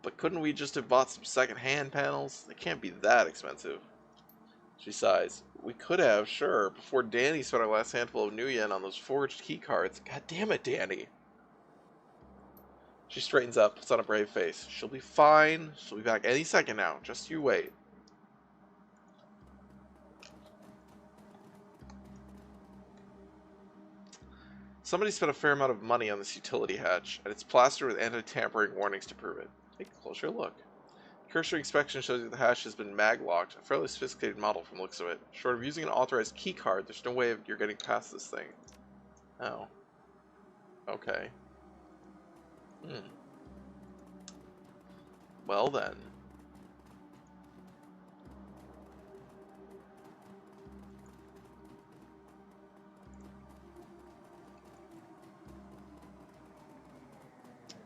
But couldn't we just have bought some second-hand panels? They can't be that expensive. She sighs. We could have, sure, before Danny spent our last handful of new yen on those forged key cards. God damn it, Danny. She straightens up, puts on a brave face. She'll be fine. She'll be back any second now. Just you wait. Somebody spent a fair amount of money on this utility hatch, and it's plastered with anti-tampering warnings to prove it. Take a closer look. Cursory inspection shows that the hash has been mag-locked, a fairly sophisticated model from the looks of it. Short of using an authorized key card, there's no way you're getting past this thing. Oh. Okay. Well then.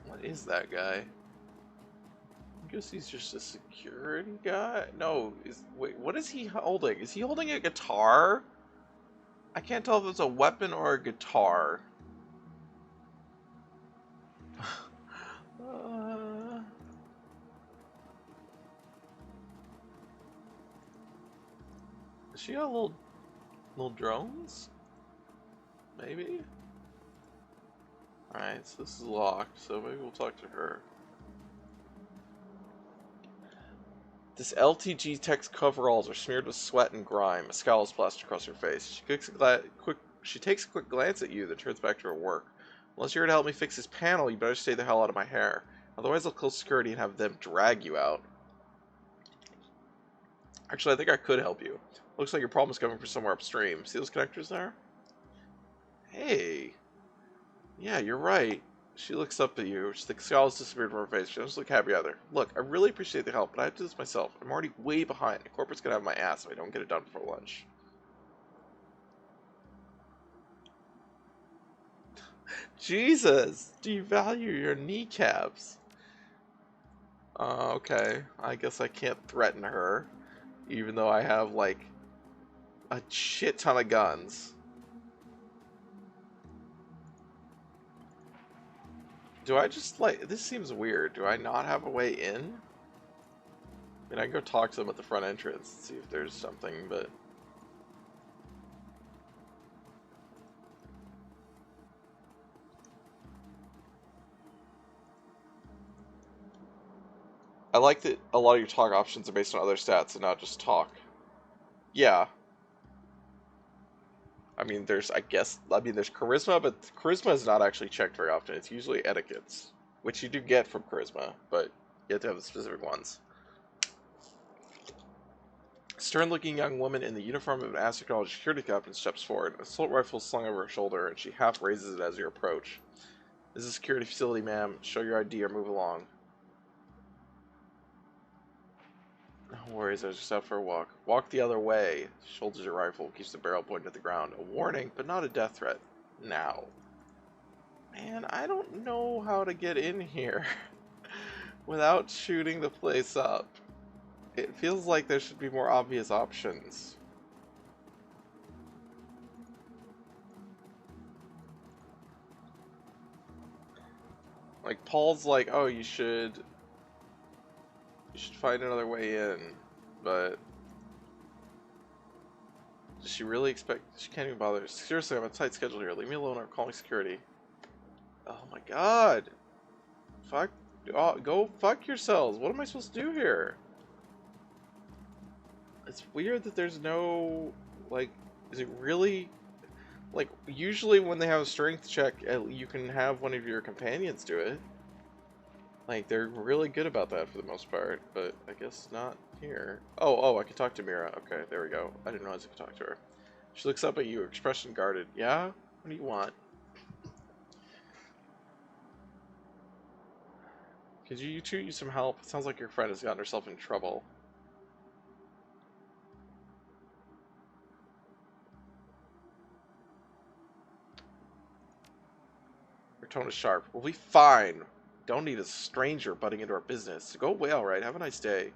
What is that guy? I guess he's just a security guy? No, wait, what is he holding? Is he holding a guitar? I can't tell if it's a weapon or a guitar. Does she got little drones? Maybe? Alright, so this is locked, so maybe we'll talk to her. This LTG Tech's coveralls are smeared with sweat and grime. A scowl is splashed across her face. She takes a quick glance at you, then turns back to her work. Unless you're here to help me fix this panel, you better stay the hell out of my hair. Otherwise I'll call security and have them drag you out. Actually, I think I could help you. Looks like your problem's coming from somewhere upstream. See those connectors there? Hey. Yeah, you're right. She looks up at you. The scowl has disappeared from her face. She doesn't look happy either. Look, I really appreciate the help, but I have to do this myself. I'm already way behind. The corporate's gonna have my ass if I don't get it done before lunch. Jesus! Do you value your kneecaps? Okay. I guess I can't threaten her. Even though I have, like, a shit ton of guns. Do I just, like, this seems weird. Do I not have a way in? I mean, I can go talk to them at the front entrance and see if there's something, but... I like that a lot of your talk options are based on other stats and not just talk. Yeah. I mean, there's charisma, but charisma is not actually checked very often. It's usually etiquettes, which you do get from charisma, but you have to have the specific ones. A stern-looking young woman in the uniform of an astronaut security captain steps forward. An assault rifle is slung over her shoulder, and she half raises it as you approach. This is a security facility, ma'am. Show your ID or move along. No worries, I was just out for a walk. Walk the other way. Shoulders your rifle, keeps the barrel pointed at the ground. A warning, but not a death threat. Now. Man, I don't know how to get in here without shooting the place up. It feels like there should be more obvious options. Like, Paul's like, oh, you should find another way in, but does she really expect? She can't even bother. Seriously, I'm on a tight schedule here. Leave me alone or I'm calling security. Oh my god. Fuck. Oh, go fuck yourselves. What am I supposed to do here? It's weird that there's no, like, is it really, like, usually when they have a strength check, you can have one of your companions do it. Like, they're really good about that for the most part, but I guess not here. Oh, I can talk to Mira. Okay, there we go. I didn't realize I could talk to her. She looks up at you, expression guarded. Yeah? What do you want? Could you two use some help? It sounds like your friend has gotten herself in trouble. Her tone is sharp. We'll be fine. Don't need a stranger butting into our business. So go away, alright. Have a nice day.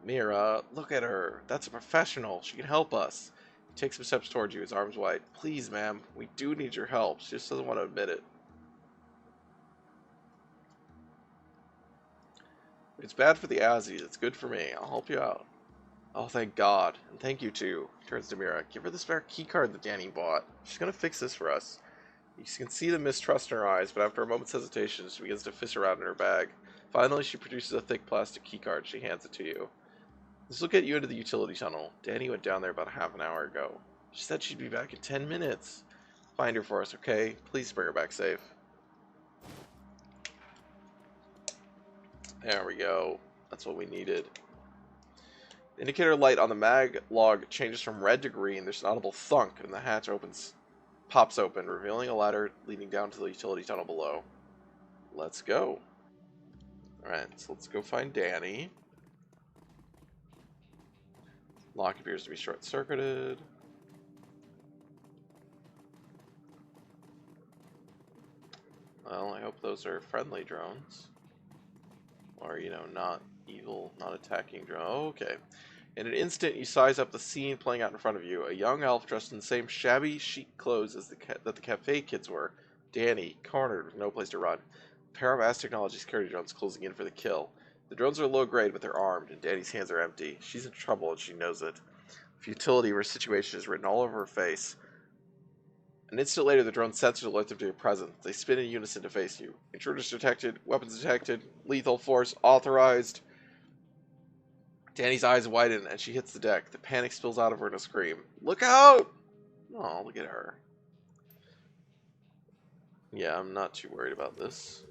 Mira, look at her. That's a professional. She can help us. He takes some steps towards you, his arms wide. Please, ma'am. We do need your help. She just doesn't want to admit it. It's bad for the Aussies. It's good for me. I'll help you out. Oh, thank God. And thank you, too. He turns to Mira. Give her the spare keycard that Danny bought. She's going to fix this for us. You can see the mistrust in her eyes, but after a moment's hesitation, she begins to fish around in her bag. Finally, she produces a thick plastic keycard. She hands it to you. This will get you into the utility tunnel. Danny went down there about half an hour ago. She said she'd be back in 10 minutes. Find her for us, okay? Please bring her back safe. There we go. That's what we needed. The indicator light on the mag log changes from red to green. There's an audible thunk, and the hatch pops open, revealing a ladder leading down to the utility tunnel below. Let's go. Alright, so let's go find Danny. Lock appears to be short-circuited. Well, I hope those are friendly drones. Or, you know, not evil, not attacking drones. Oh, okay. In an instant, you size up the scene playing out in front of you. A young elf dressed in the same shabby, chic clothes as that the cafe kids were. Danny, cornered with no place to run. A pair of Ass Technology security drones closing in for the kill. The drones are low grade, but they're armed, and Danny's hands are empty. She's in trouble, and she knows it. Futility of her situation is written all over her face. An instant later, the drone sensors alert them to your presence. They spin in unison to face you. Intruders detected, weapons detected, lethal force authorized. Danny's eyes widen and she hits the deck. The panic spills out of her in a scream. Look out! Oh, look at her. Yeah, I'm not too worried about this.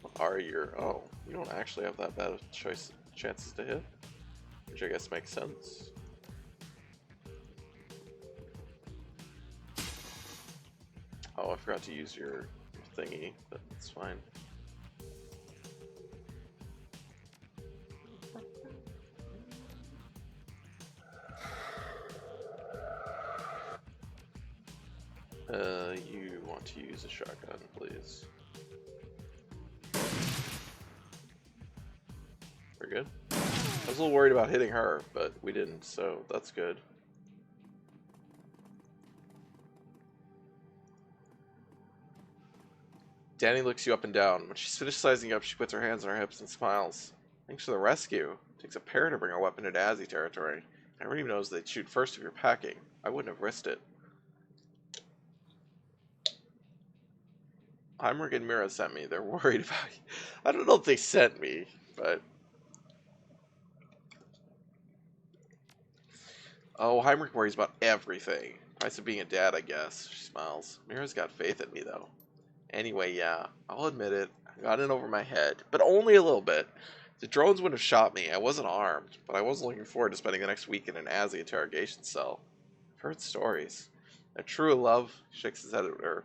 What are your... Oh, you don't actually have that bad of chances to hit. Which I guess makes sense. Oh, I forgot to use your thingy, but it's fine. You want to use a shotgun, please. We're good. I was a little worried about hitting her, but we didn't, so that's good. Danny looks you up and down. When she's finished sizing up, she puts her hands on her hips and smiles. Thanks for the rescue. It takes a pair to bring a weapon into Azzy territory. Everyone even knows they'd shoot first if you're packing. I wouldn't have risked it. Heimrich and Mira sent me. They're worried about you. I don't know if they sent me, but... Oh, Heimrich worries about everything. Price of being a dad, I guess. She smiles. Mira's got faith in me, though. Anyway, yeah, I'll admit it. I got in over my head, but only a little bit. The drones wouldn't have shot me. I wasn't armed, but I wasn't looking forward to spending the next week in an Azzy interrogation cell. I've heard stories. A true love shakes his head at her.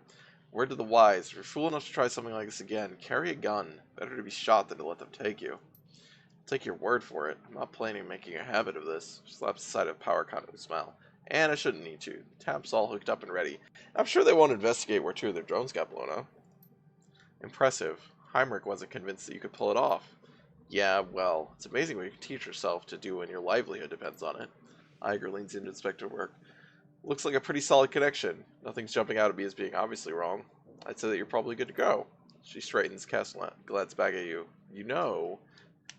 Word to the wise, if you're fool enough to try something like this again, carry a gun. Better to be shot than to let them take you. I'll take your word for it. I'm not planning on making a habit of this. She slaps aside a power cut and smile. And I shouldn't need to. The tap's all hooked up and ready. I'm sure they won't investigate where 2 of their drones got blown up. Impressive. Heimrich wasn't convinced that you could pull it off. Yeah, well, it's amazing what you can teach yourself to do when your livelihood depends on it. Iger leans in to inspect her work. Looks like a pretty solid connection. Nothing's jumping out at me as being obviously wrong. I'd say that you're probably good to go. She straightens, glads back at you. You know,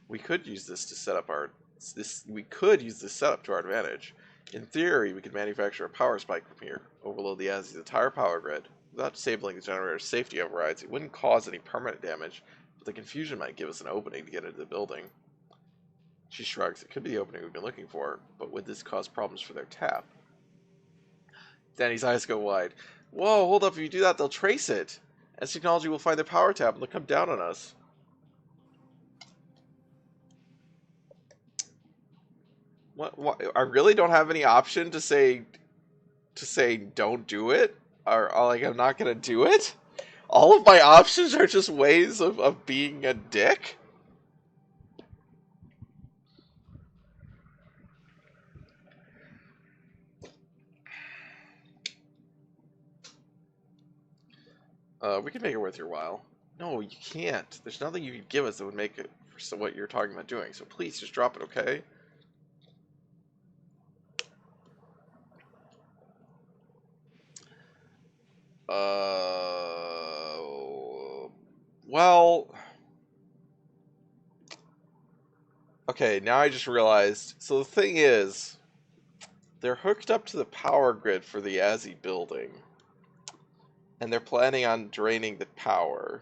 we could use this to set up we could use this setup to our advantage. In theory, we could manufacture a power spike from here, overload the Azzy's entire power grid. Without disabling the generator's safety overrides, it wouldn't cause any permanent damage, but the confusion might give us an opening to get into the building. She shrugs. It could be the opening we've been looking for, but would this cause problems for their tap? Danny's eyes go wide. Whoa, hold up. If you do that, they'll trace it. As technology will find their power tap and they'll come down on us. What? I really don't have any option to say don't do it? Or like I'm not gonna do it? All of my options are just ways of being a dick? We can make it worth your while. No, you can't. There's nothing you could give us that would make it for what you're talking about doing. So please just drop it, okay? Well... Okay, now I just realized. So the thing is, they're hooked up to the power grid for the Azzy building. And they're planning on draining the power.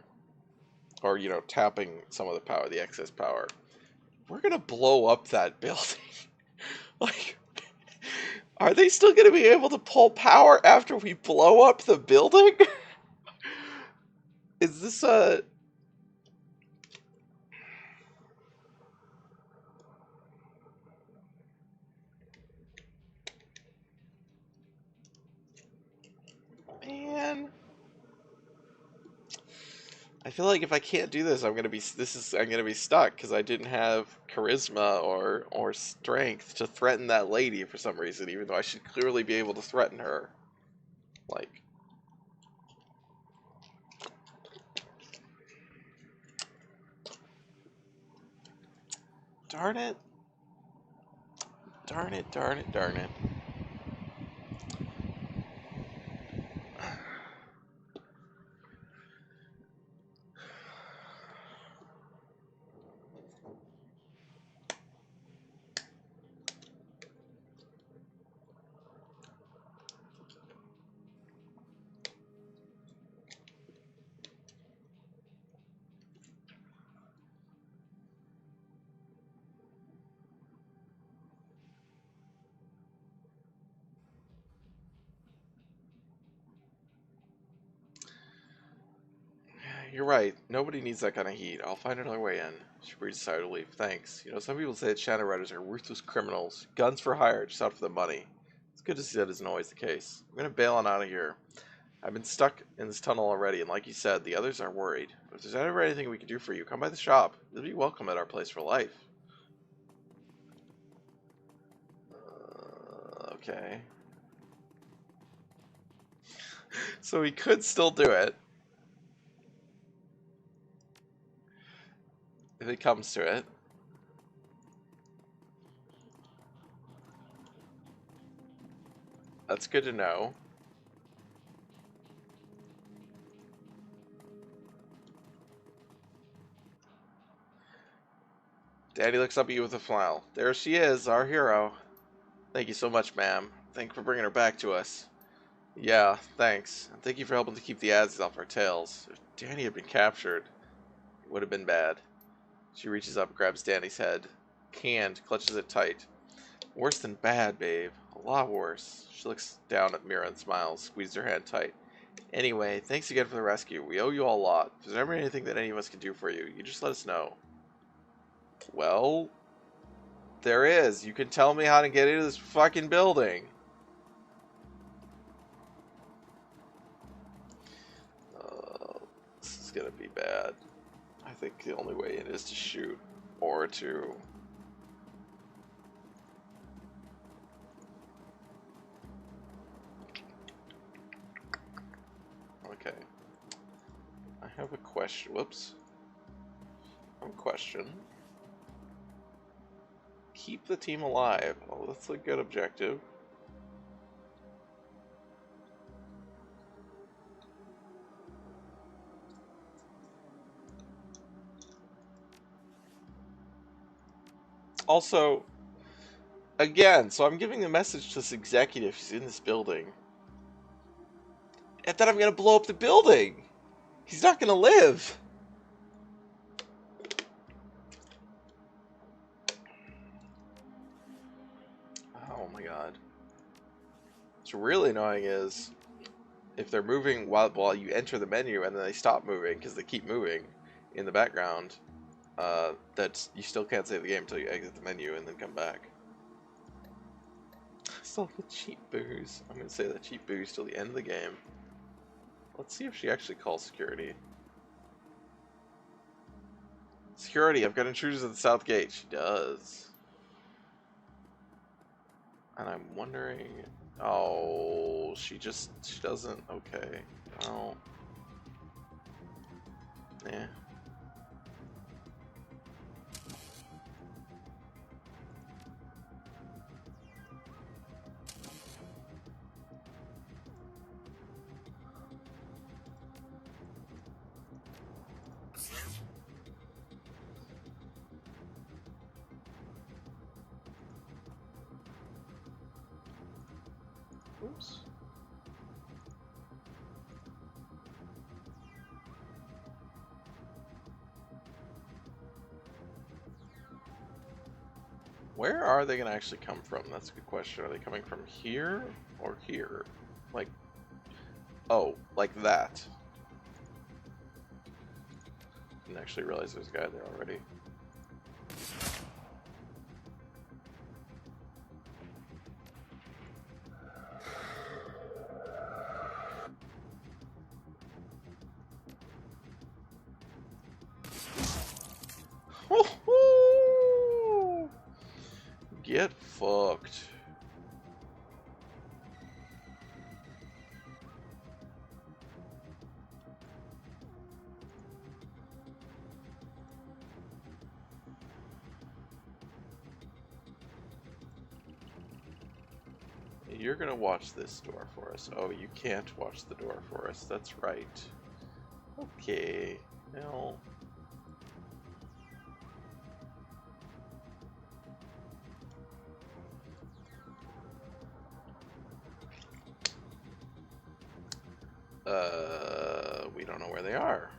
Or, you know, tapping some of the power, the excess power. We're gonna blow up that building. Like, are they still gonna be able to pull power after we blow up the building? Is this a... Man... I feel like if I can't do this, I'm gonna be stuck because I didn't have charisma or strength to threaten that lady for some reason, even though I should clearly be able to threaten her. Like, darn it, darn it, darn it, darn it. You're right. Nobody needs that kind of heat. I'll find another way in. She breathes a sigh of relief. Thanks. You know, some people say that Shadowrunners are ruthless criminals, guns for hire, just out for the money. It's good to see that isn't always the case. I'm gonna bail on out of here. I've been stuck in this tunnel already, and like you said, the others are worried. But if there's ever anything we can do for you, come by the shop. You'll be welcome at our place for life. Okay. So we could still do it. If it comes to it. That's good to know. Daddy looks up at you with a smile. There she is, our hero. Thank you so much, ma'am. Thank you for bringing her back to us. Yeah, thanks. And thank you for helping to keep the Azzies off our tails. If Danny had been captured, it would have been bad. She reaches up, grabs Danny's head. Hand, clutches it tight. Worse than bad, babe. A lot worse. She looks down at Mira and smiles, squeezes her hand tight. Anyway, thanks again for the rescue. We owe you all a lot. If there's ever anything that any of us can do for you, you just let us know. Well, there is. You can tell me how to get into this fucking building. This is gonna be bad. I think the only way in is to shoot or to... Okay. I have a question. Whoops. I have a question. Keep the team alive. Oh, that's a good objective. Also, again, so I'm giving a message to this executive who's in this building. And then I'm gonna blow up the building! He's not gonna live! Oh my god. What's really annoying is if they're moving while you enter the menu and then they stop moving because they keep moving in the background, that you still can't save the game until you exit the menu and then come back. Still the cheap booze. I'm gonna say that cheap booze till the end of the game. Let's see if she actually calls security. Security, I've got intruders at the south gate. She does. And I'm wondering... Oh, she doesn't... Okay. Oh. Yeah. Oops. Where are they going to actually come from? That's a good question. Are they coming from here or here? Like, oh, like that. didn't actually realize there's a guy there already. Get fucked. You're gonna watch this door for us. Oh, you can't watch the door for us. That's right. Okay. Well. We don't know where they are.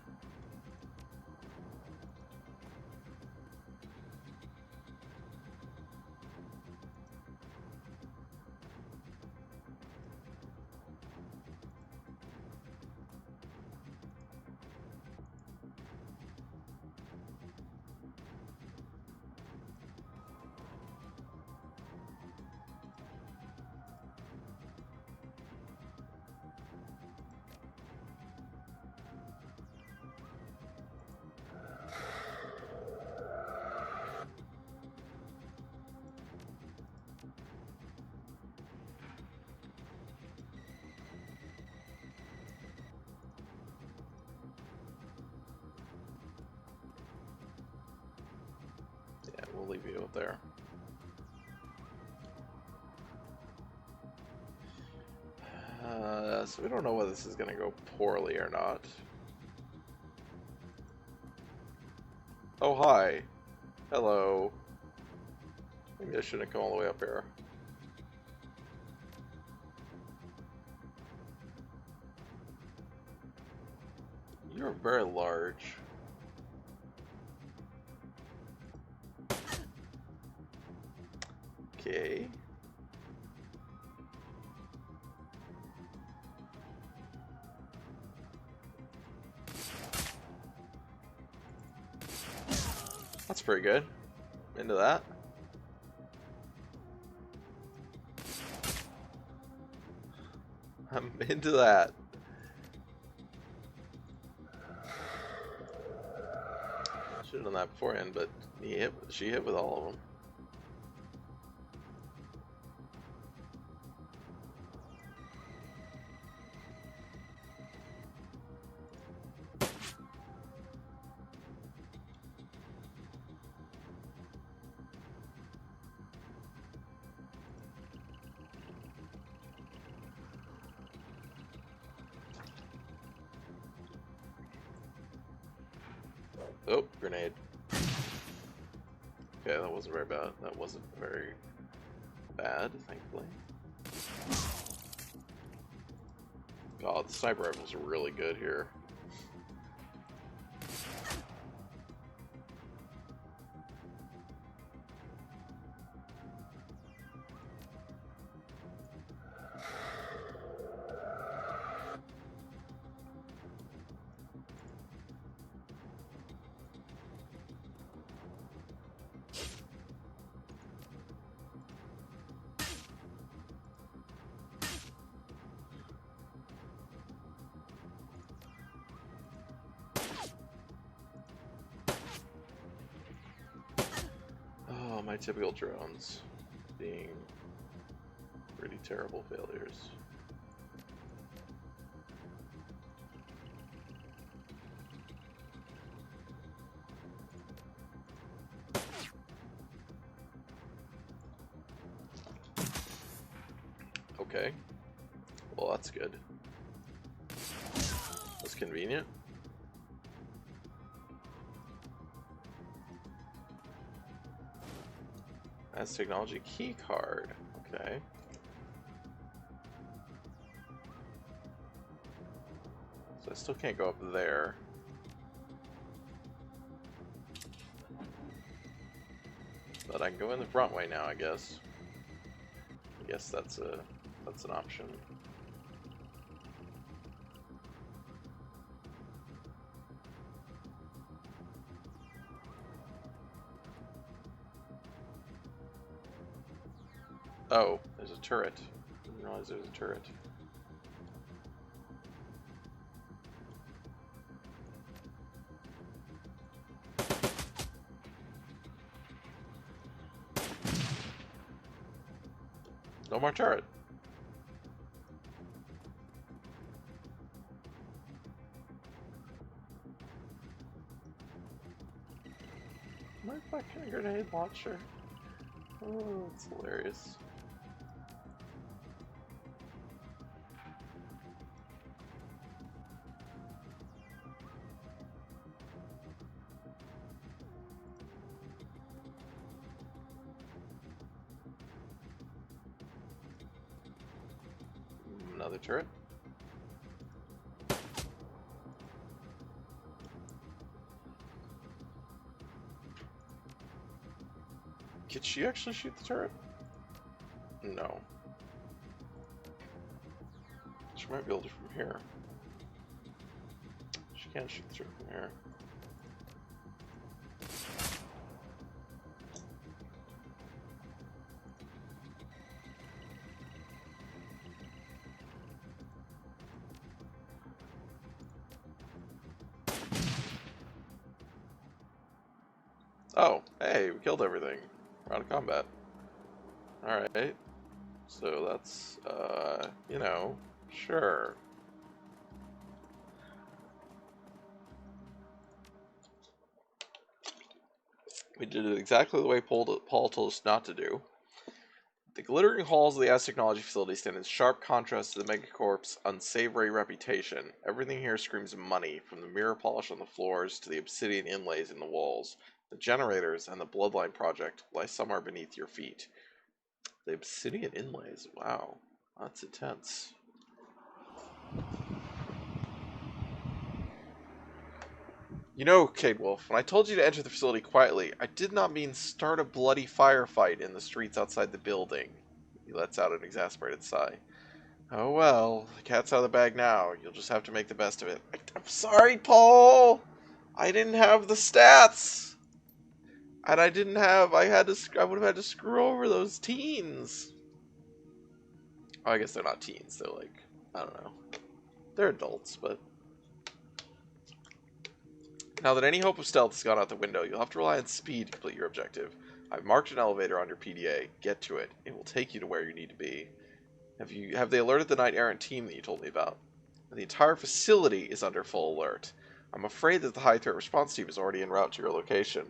Yeah, we'll leave you out there. So we don't know whether this is going to go poorly or not. Oh, hi. Hello. Maybe I shouldn't come all the way up here. You're very large. Okay. That's pretty good. Into that. I'm into that. Should have done that beforehand, but she hit with all of them. Oh, grenade. Okay, that wasn't very bad. That wasn't very bad, thankfully. God, the sniper rifles are really good here. Oh, my typical drones being pretty terrible failures. Okay. Well, that's good. That's convenient. That's technology key card. Okay. So I still can't go up there. But I can go in the front way now, I guess. I guess that's an option. Oh, there's a turret. Didn't realize there was a turret. No more turret. My fucking grenade launcher. Oh, it's hilarious. Another turret. Can she actually shoot the turret? No. She might be able to from here. She can't shoot the turret from here. Oh, hey, we killed everything. We're out of combat. Alright. So that's, you know, sure. We did it exactly the way Paul told us not to do. The glittering halls of the Aztec Technology Facility stand in sharp contrast to the Megacorp's unsavory reputation. Everything here screams money, from the mirror polish on the floors to the obsidian inlays in the walls. The generators and the Bloodline Project lie somewhere beneath your feet. The obsidian inlays, wow, that's intense. You know, Cade Wolf, when I told you to enter the facility quietly, I did not mean start a bloody firefight in the streets outside the building. He lets out an exasperated sigh. Oh well, the cat's out of the bag now. You'll just have to make the best of it. I'm sorry, Paul! I didn't have the stats! And I would have had to screw over those teens. Oh, I guess they're not teens, they're like, I don't know. They're adults, but... Now that any hope of stealth has gone out the window, you'll have to rely on speed to complete your objective. I've marked an elevator on your PDA. Get to it. It will take you to where you need to be. Have they alerted the Knight Errant team that you told me about? The entire facility is under full alert. I'm afraid that the high threat response team is already en route to your location.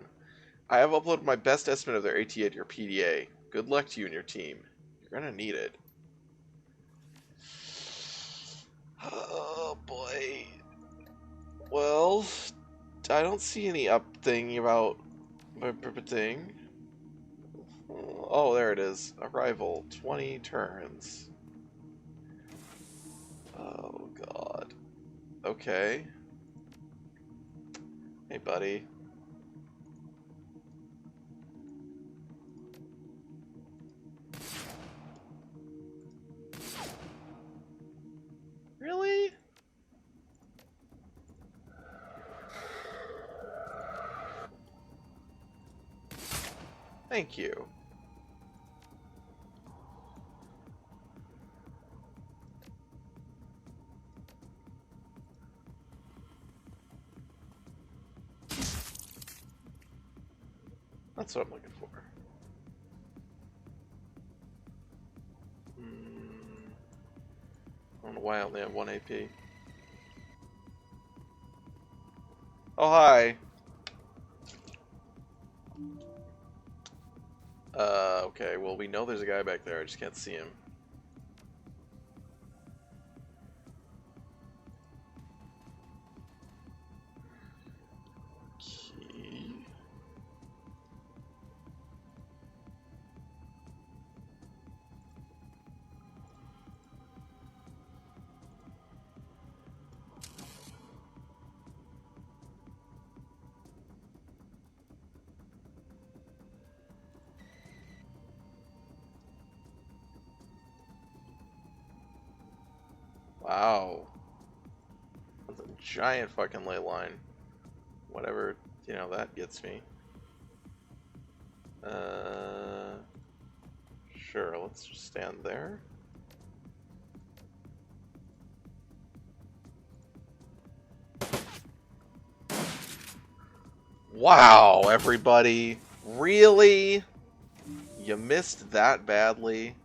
I have uploaded my best estimate of their ATA to your PDA. Good luck to you and your team. You're gonna need it. Oh boy. Well, I don't see any up thing about thing. Oh, there it is. Arrival. 20 turns. Oh, God. Okay. Hey, buddy. Really? Thank you. That's what I'm looking for. I don't know why I only have 1 AP. Oh, hi. Okay, well, we know there's a guy back there, I just can't see him. Key. Wow. That's a giant fucking ley line. Whatever, you know, that gets me. Sure, let's just stand there. Wow, everybody. Really? You missed that badly?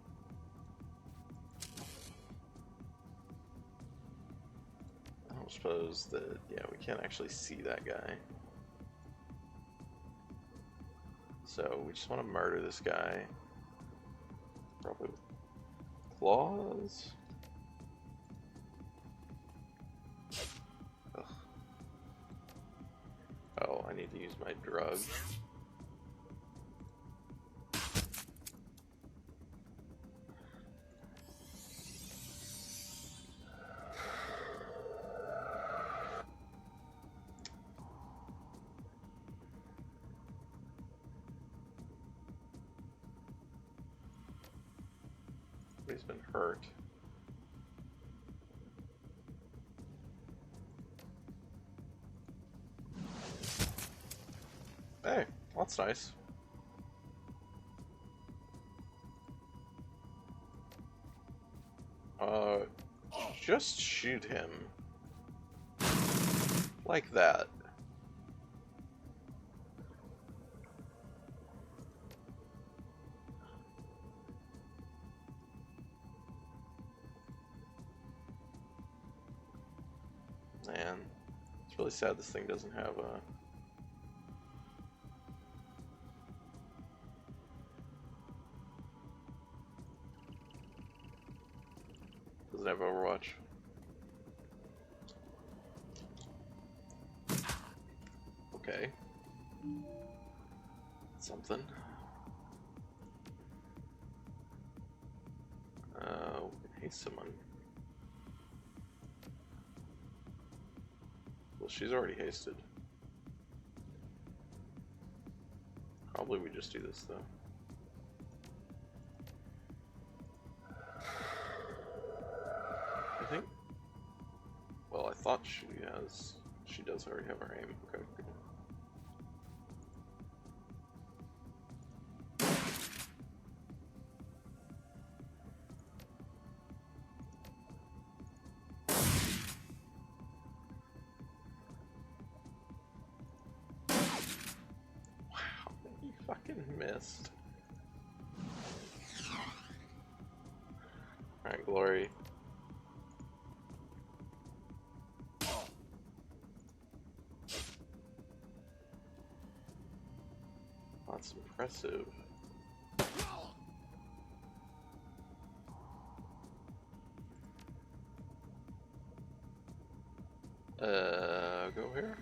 I don't suppose that... Yeah, we can't actually see that guy. So, we just want to murder this guy. Probably with claws? Ugh. Oh, I need to use my drug. He's been hurt. Hey, well, that's nice. Just shoot him. Like that. Man, it's really sad this thing doesn't have a... Doesn't have Overwatch. Okay. Something. We can haste someone. Well, she's already hasted. Probably we just do this though. I think. Well, I thought she has. She does already have her aim. Okay, good. Wow, you fucking missed. Alright, Glory. That's impressive. Go here.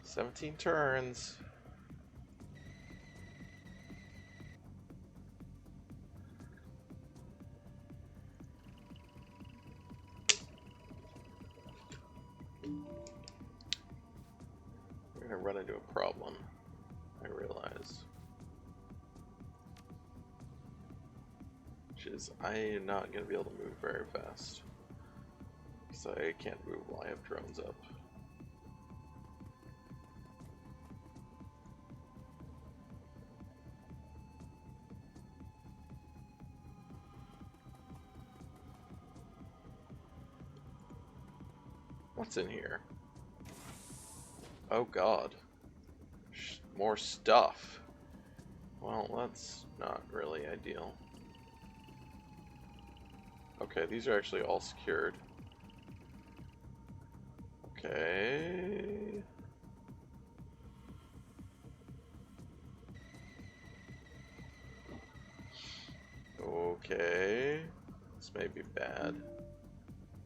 17 turns. We're gonna run into a problem, I realize. Which is, I am not gonna be able to move very fast. Because I can't move while I have drones up. What's in here? Oh god. More stuff. Well, that's not really ideal. Okay, these are actually all secured. Okay. Okay. This may be bad.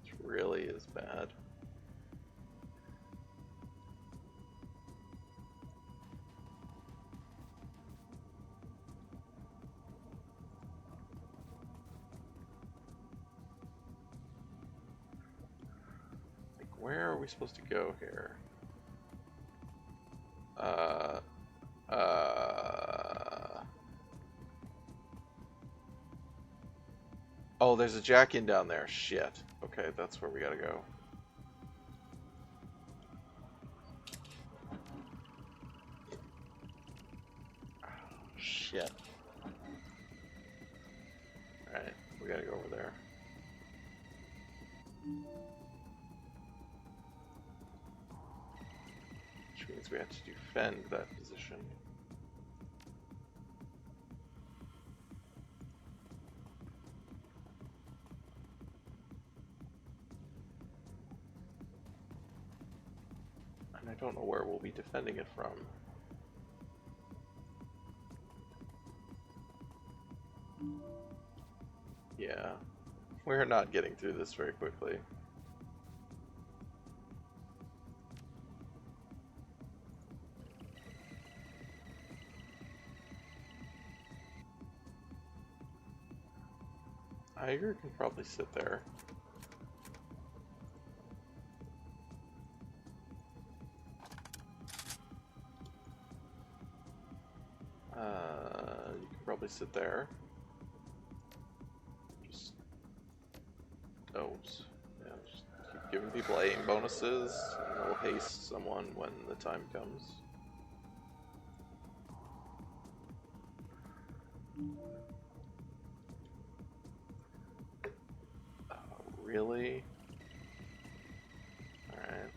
This really is bad. Where are we supposed to go here? Oh, there's a jack-in down there. Shit. Okay, that's where we gotta go. Oh, Shit. Alright, we gotta go over there. Which means we have to defend that position. And I don't know where we'll be defending it from. Yeah, we're not getting through this very quickly. Iger can probably sit there. You can probably sit there. Just those. Yeah, just keep giving people aim bonuses, and we'll haste someone when the time comes. Really? Alright.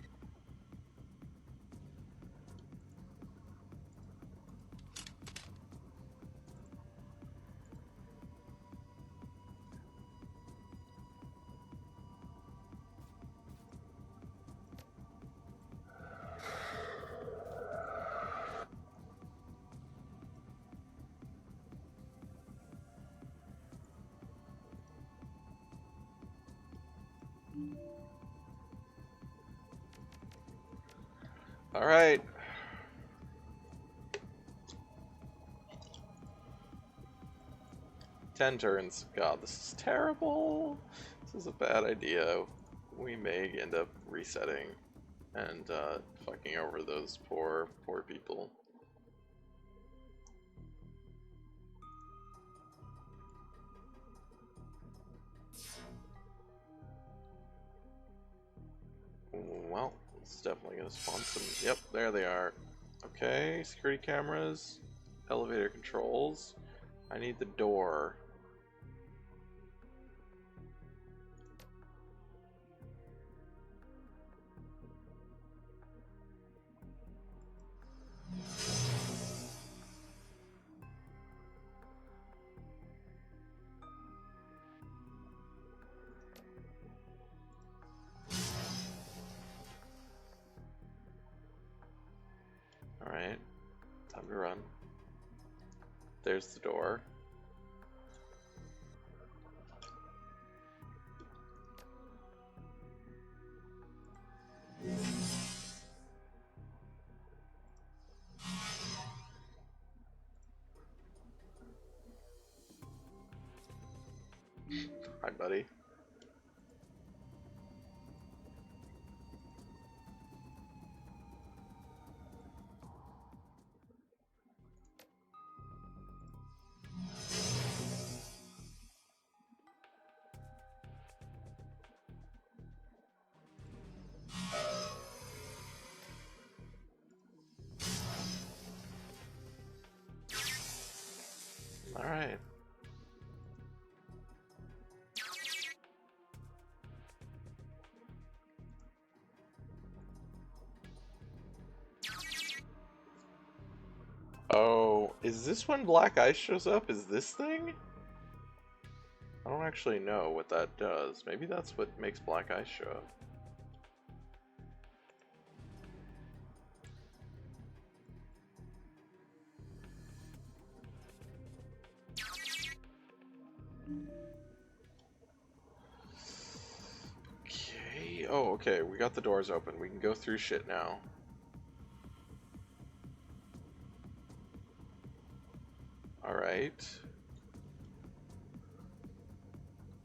Alright. Ten turns. God, this is terrible. This is a bad idea. We may end up resetting and fucking over those poor people. Well, it's definitely gonna spawn some. Yep, there they are. Okay, security cameras, elevator controls. I need the door. Alright, time to run. There's the door. Hi, buddy. Alright. Oh, is this when black ice shows up? Is this thing? I don't actually know what that does. Maybe that's what makes black ice show up. Okay. Oh, okay. We got the doors open. We can go through shit now. Alright.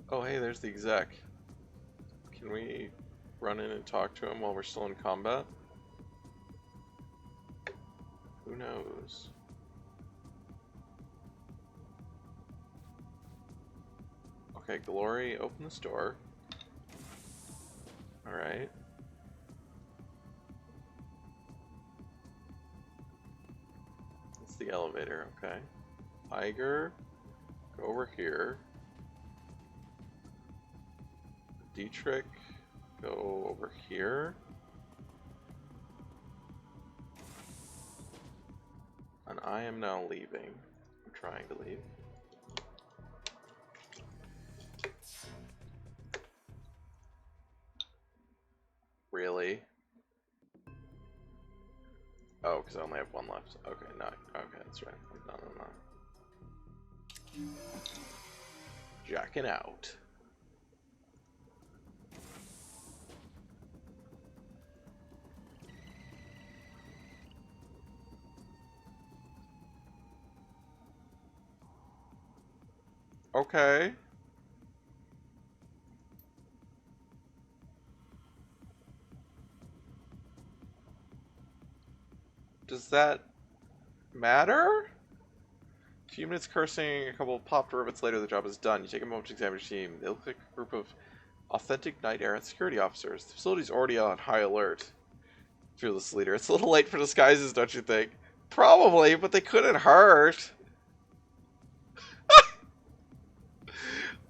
Oh, hey, there's the exec. Can we run in and talk to him while we're still in combat? Who knows? Okay, Glory, open this door. Alright. It's the elevator, okay. Iger, go over here. Dietrich, go over here. And I am now leaving. I'm trying to leave. Really? Oh, because I only have one left. Okay, no. Okay, that's right. No. Jacking out. Okay. Does that matter? A few minutes cursing, a couple of popped rivets later, the job is done. You take a moment to examine your team. They look like a group of authentic knight errant security officers. The facility's already on high alert. Fearless leader. It's a little late for disguises, don't you think? Probably, but they couldn't hurt.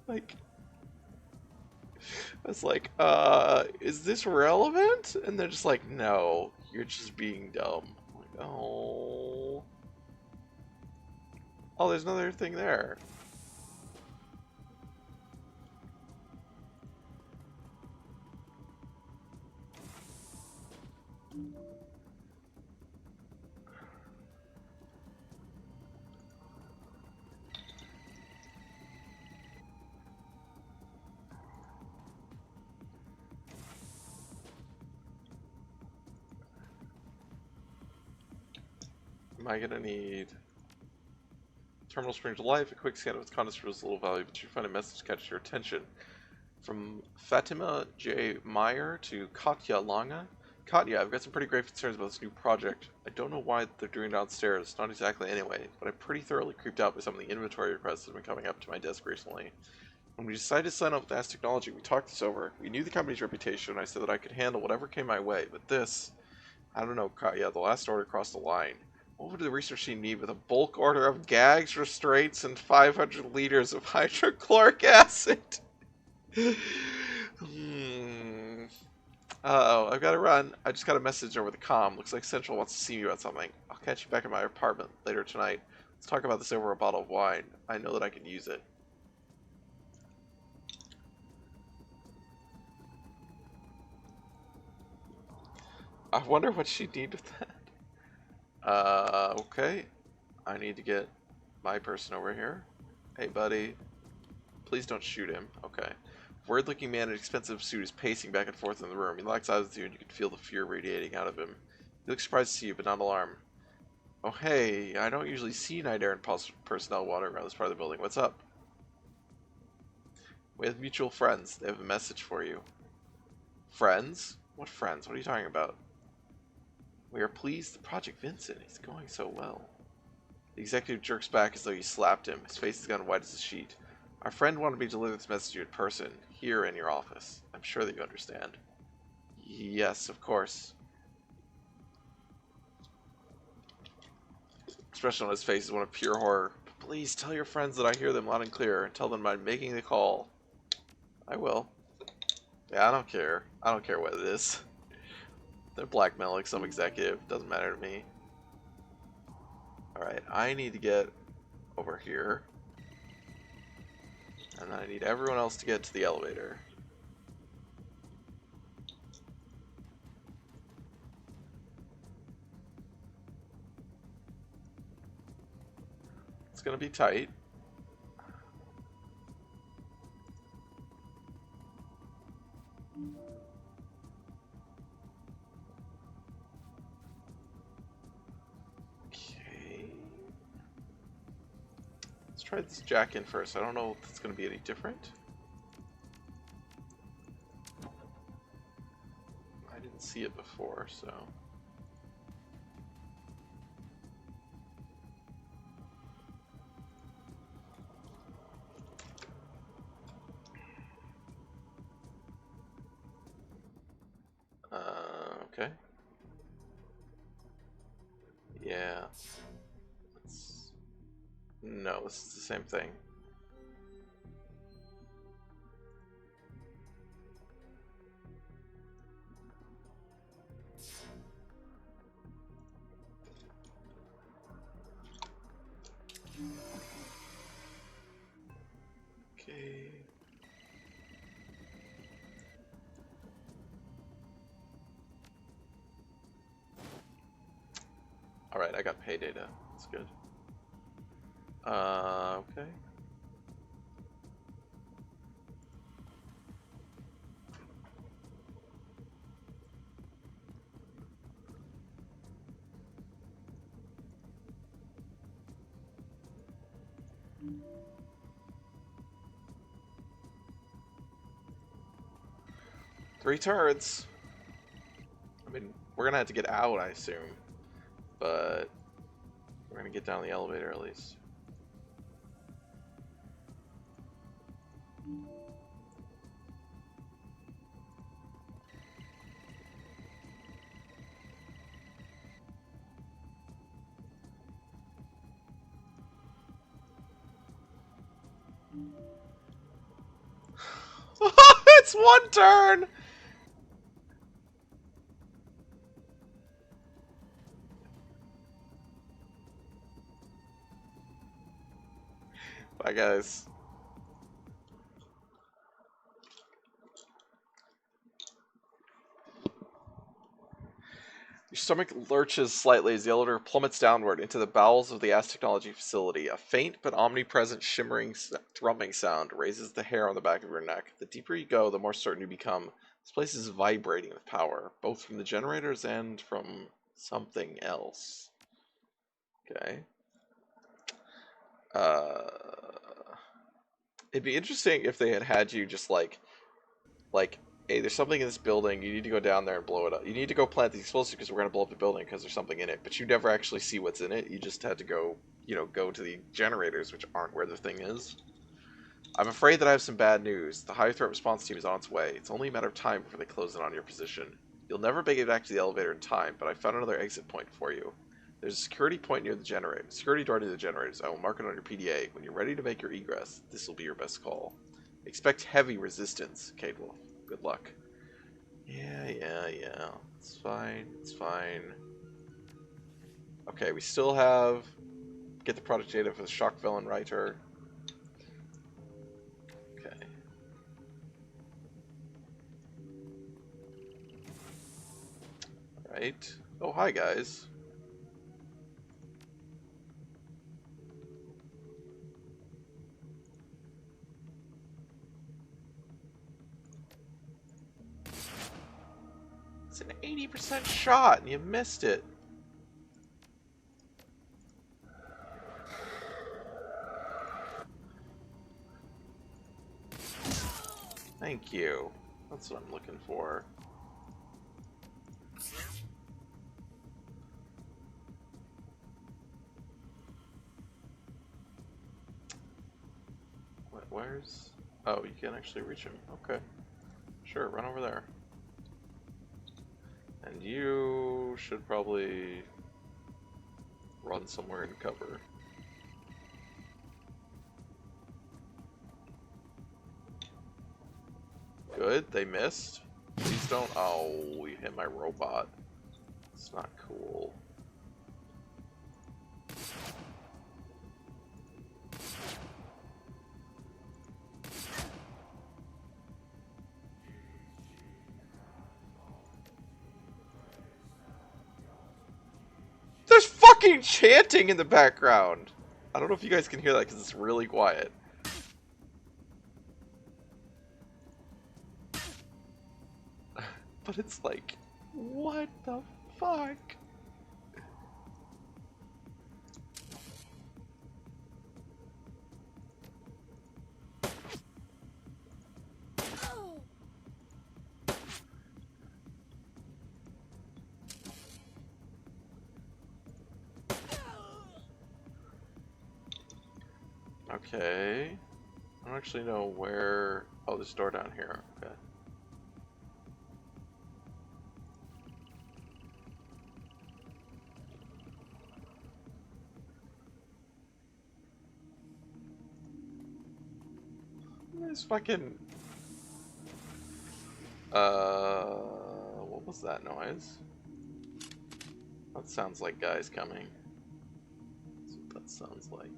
Like, I was like, is this relevant? And they're just like, no, you're just being dumb. I'm like, oh. Oh, there's another thing there. Am I gonna need terminal spring to life? A quick scan of its contents reveals little value, but you find a message to catch your attention. From Fatima J. Meyer to Katya Langa. Katya, I've got some pretty grave concerns about this new project. I don't know why they're doing downstairs, not exactly anyway, but I'm pretty thoroughly creeped out by some of the inventory requests that have been coming up to my desk recently. When we decided to sign up with Ask Technology, we talked this over. We knew the company's reputation, and I said that I could handle whatever came my way, but this... I don't know, Katya, the last order crossed the line. What would the research team need with a bulk order of gags, restraints, and 500 liters of hydrochloric acid? Uh-oh, I've got to run. I just got a message over the comm. Looks like Central wants to see me about something. I'll catch you back at my apartment later tonight. Let's talk about this over a bottle of wine. I know that I can use it. I wonder what she'd need with that. Okay. I need to get my person over here. Hey, buddy. Please don't shoot him. Okay. Weird-looking man in an expensive suit is pacing back and forth in the room. He locks eyes with you, and you can feel the fear radiating out of him. He looks surprised to see you, but not alarmed. Oh, hey. I don't usually see Night Errant personnel wandering around this part of the building. What's up? We have mutual friends. They have a message for you. Friends? What friends? What are you talking about? We are pleased. The Project Vincent is going so well. The executive jerks back as though you slapped him. His face has gone white as a sheet. Our friend wanted me to deliver this message to you in person, here in your office. I'm sure that you understand. Yes, of course. Expression on his face is one of pure horror. Please tell your friends that I hear them loud and clear, and tell them I'm making the call. I will. Yeah, I don't care. I don't care what it is. They're blackmailing some executive. Doesn't matter to me. Alright, I need to get over here. And then I need everyone else to get to the elevator. It's gonna be tight. Okay. Let's try this jack in first. I don't know if it's gonna be any different. I didn't see it before, so... Okay. Yeah. No, this is the same thing. Okay. Alright, I got pay data. That's good. Okay. Three turrets. I mean, we're gonna have to get out, I assume. But we're gonna get down the elevator at least. It's one turn! Bye, guys. Your stomach lurches slightly as the elevator plummets downward into the bowels of the Ass Technology facility. A faint but omnipresent shimmering thrumming sound raises the hair on the back of your neck. The deeper you go, the more certain you become. This place is vibrating with power, both from the generators and from something else. Okay. It'd be interesting if they had you just like, hey, there's something in this building. You need to go down there and blow it up. You need to go plant the explosive because we're gonna blow up the building because there's something in it. But you never actually see what's in it. You just had to go, go to the generators, which aren't where the thing is. I'm afraid that I have some bad news. The high threat response team is on its way. It's only a matter of time before they close in on your position. You'll never make it back to the elevator in time, but I found another exit point for you. There's a security point near the generator. Security door near the generators. I will mark it on your PDA. When you're ready to make your egress, this will be your best call. Expect heavy resistance, Cade Wolf. Good luck. Yeah. It's fine. It's fine. Okay, we still have... Get the product data for the shock villain writer. Okay. Alright. Oh, hi, guys. It's an 80% shot, and you missed it. Thank you. That's what I'm looking for. Where's... Oh, you can't actually reach him. Okay. Sure, run over there. And you should probably run somewhere in cover. Good, they missed. Please don't... Oh, you hit my robot. It's not cool. There's fucking chanting in the background! I don't know if you guys can hear that because it's really quiet. But it's like, what the fuck? Okay. I don't actually know where... Oh, there's a door down here. Okay. is fucking... What was that noise? That sounds like guys coming. That's what that sounds like.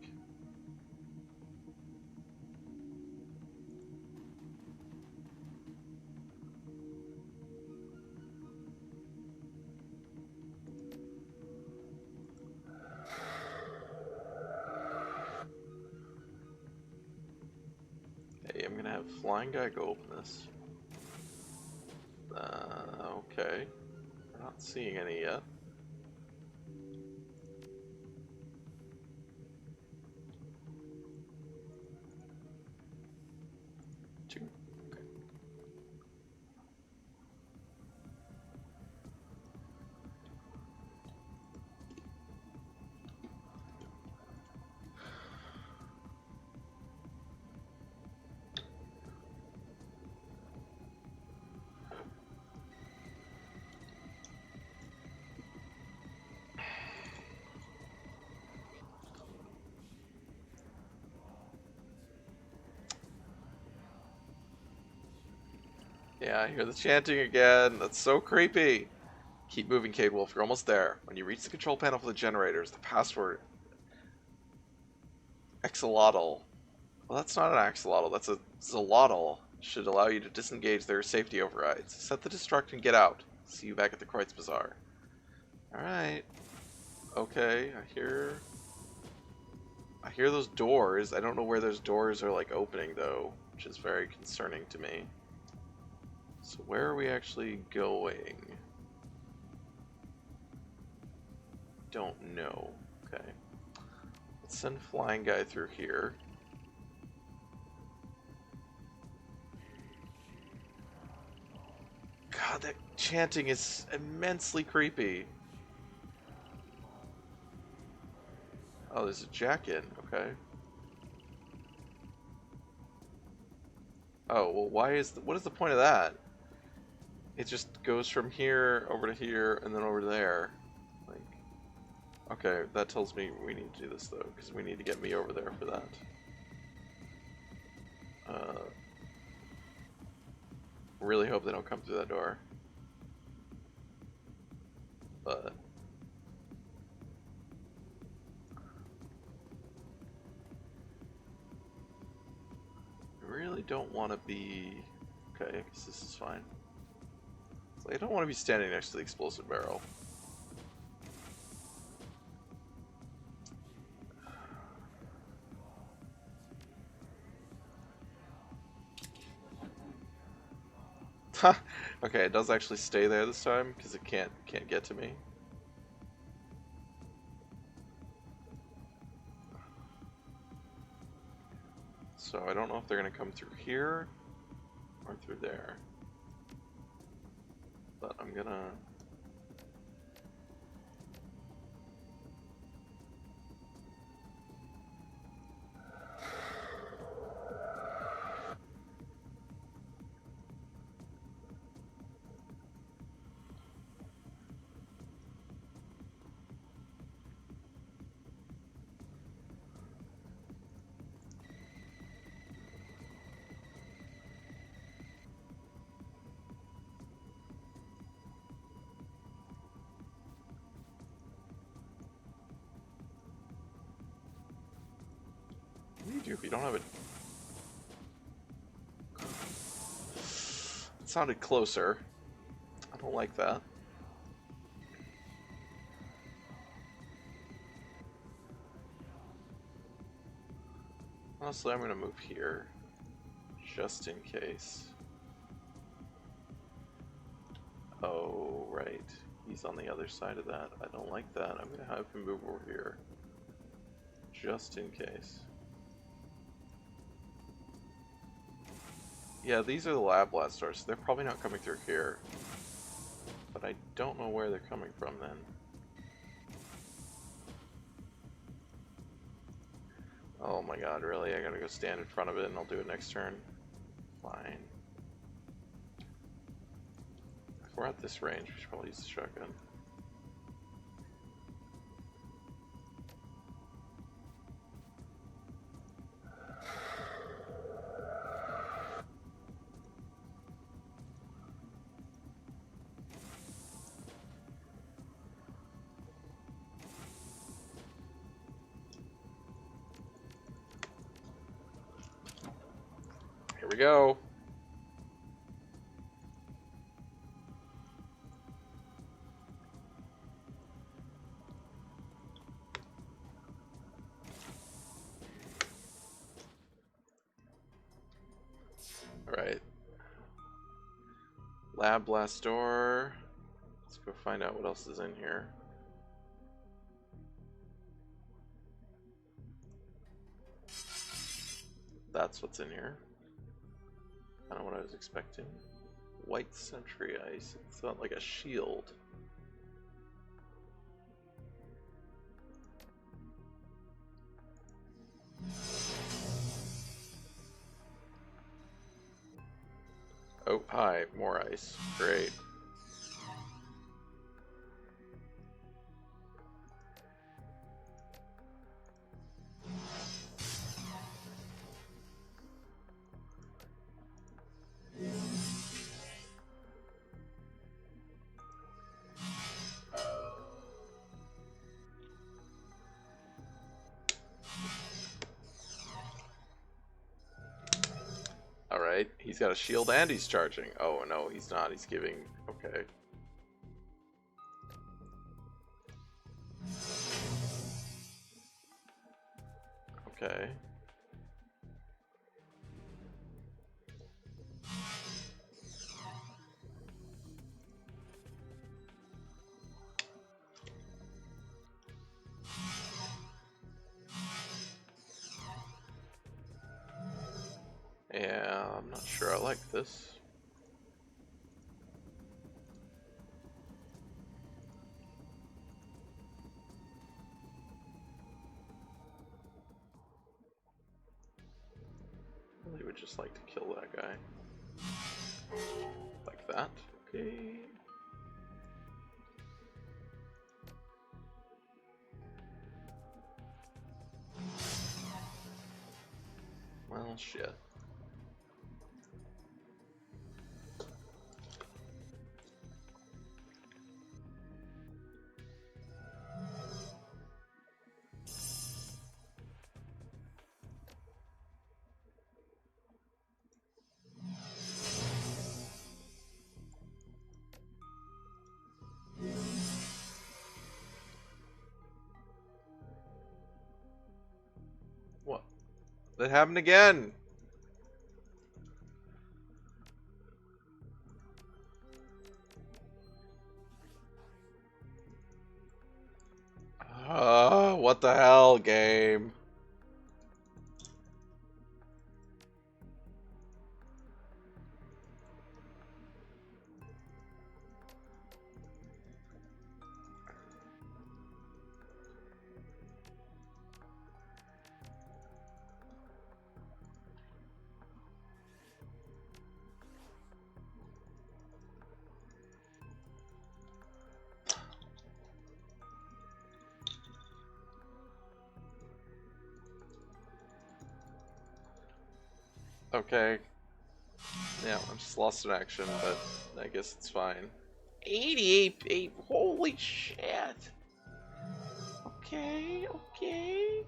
Hey, I'm gonna have Flying Guy go open this. Okay. We're not seeing any yet. Okay. Yeah, I hear the chanting again. That's so creepy. Keep moving, Cade Wolf. You're almost there. When you reach the control panel for the generators, the password axolotl. Well, that's not an axolotl. That's a xolotl. Should allow you to disengage their safety overrides. Set the destruct and get out. See you back at the Kreutz Bazaar. Alright. Okay, I hear those doors. I don't know where those doors are like opening though, which is very concerning to me. So where are we actually going? Don't know. Okay. Let's send Flying Guy through here. God, that chanting is immensely creepy. Oh, there's a jack-in. Okay. Oh, well, what is the point of that? It just goes from here over to here and then over to there. Like, okay, that tells me we need to do this though, because we need to get me over there for that. Really hope they don't come through that door. But I really don't want to be... Okay, I guess this is fine. So I don't want to be standing next to the explosive barrel. Okay, it does actually stay there this time because it can't get to me. So I don't know if they're gonna come through here or through there. But I'm gonna... What do you do if you don't have it? It sounded closer. I don't like that. Honestly, I'm gonna move here, just in case. Oh, right. He's on the other side of that. I don't like that. I'm gonna have him move over here, just in case. Yeah, these are the lab blast doors, so they're probably not coming through here. But I don't know where they're coming from then. Oh my god, really? I gotta go stand in front of it and I'll do it next turn? Fine. If we're at this range, we should probably use the shotgun. we go. Alright. Lab blast door. Let's go find out what else is in here. That's what's in here. Kind of what I was expecting. White Sentry Ice. It's not like a shield. Oh, hi. More ice. Great. Alright, he's got a shield and he's charging. Oh, no, he's not. He's giving... Okay. Okay. Yeah, I'm not sure I like this. I really would just like to kill that guy. Like that. Okay. Well, shit. What? That happened again! What the hell, game? Okay. Yeah, I'm just lost in action, but I guess it's fine. 88, holy shit! Okay, okay.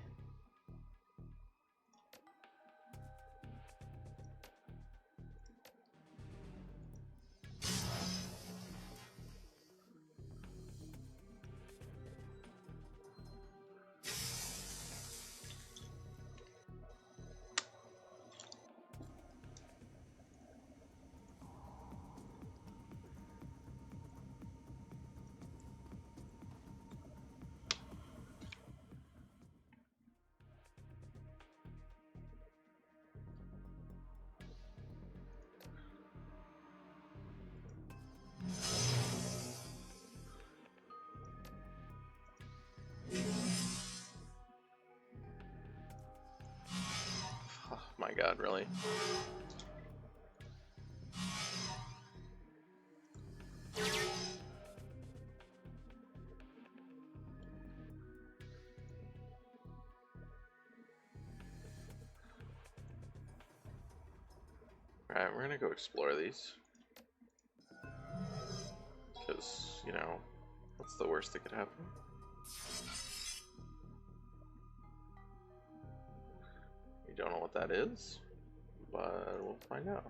Oh my god, really? Alright, we're gonna go explore these. Because, you know, what's the worst that could happen? You don't know what that is? but we'll find out.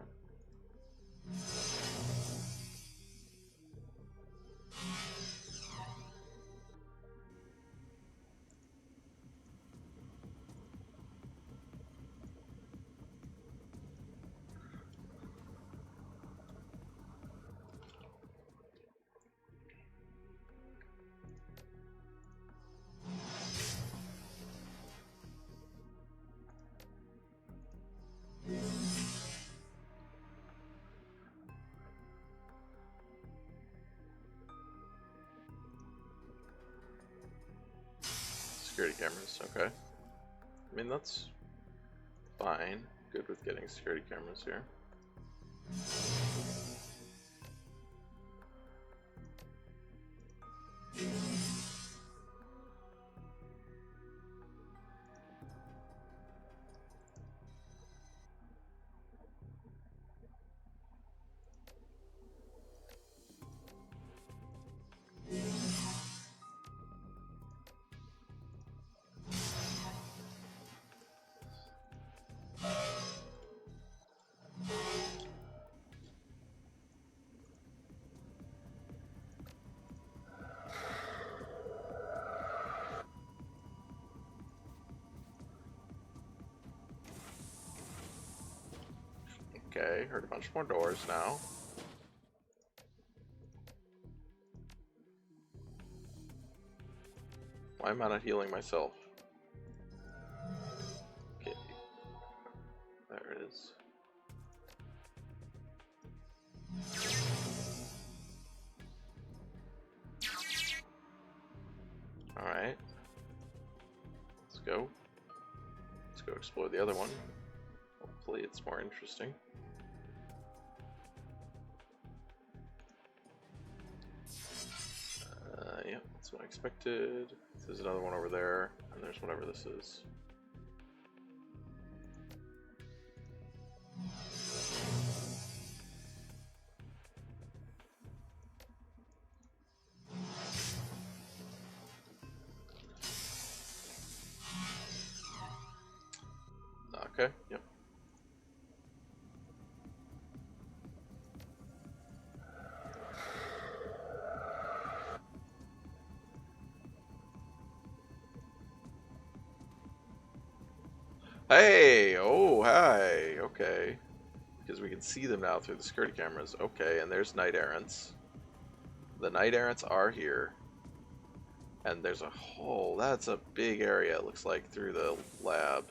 Security cameras, okay. I mean, that's fine. Good with getting security cameras here. Okay, heard a bunch more doors now. Why am I not healing myself? Okay. There it is. Alright. Let's go. Let's go explore the other one. Hopefully it's more interesting. Yeah, that's what I expected. There's another one over there, and there's whatever this is. Okay, yep. Hey! Oh, hi! Okay. Because we can see them now through the security cameras. Okay, and there's Knight Errants. The Knight Errants are here. And there's a hole. That's a big area, it looks like, through the lab.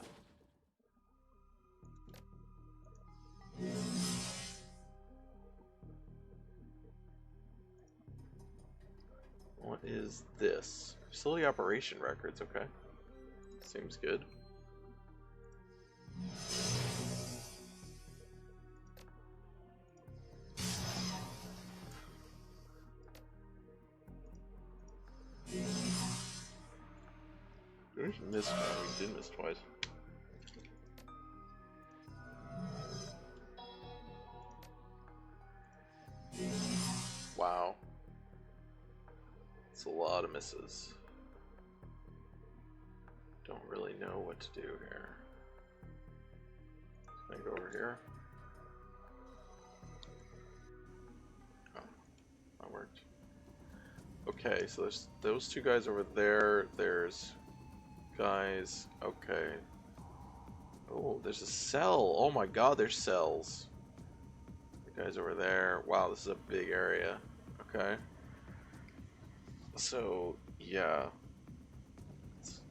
What is this? Facility operation records, okay. Seems good. We missed one. We did miss twice. Wow. It's a lot of misses. Don't really know what to do here. Can I go over here? Oh, that worked. Okay, so there's those two guys over there. There's guys. Okay. Oh, there's a cell. Oh my god, there's cells. The guys over there. Wow, this is a big area. Okay. So, yeah.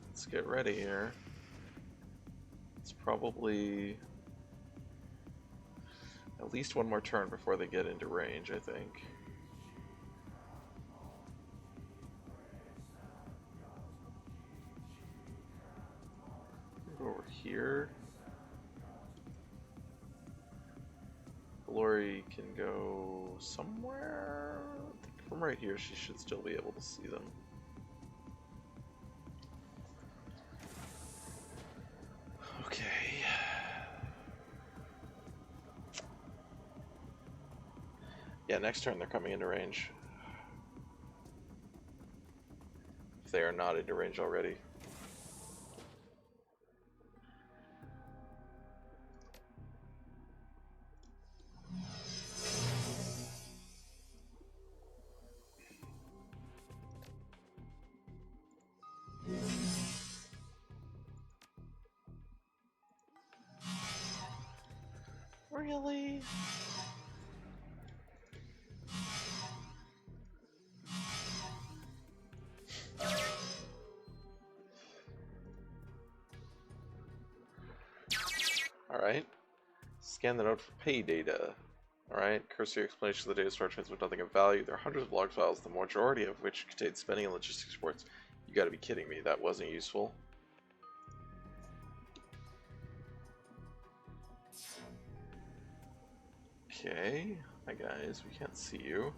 Let's get ready here. It's probably at least one more turn before they get into range, I think. Go over here. Lori can go somewhere. I think from right here, she should still be able to see them. Okay. Yeah, next turn they're coming into range. If they are not into range already. Really? Alright. Scan the node for pay data. Alright. Cursory explanation of the data store transmit nothing of value. There are hundreds of log files, the majority of which contain spending and logistics reports. You gotta be kidding me. That wasn't useful. Okay. Hi guys, we can't see you.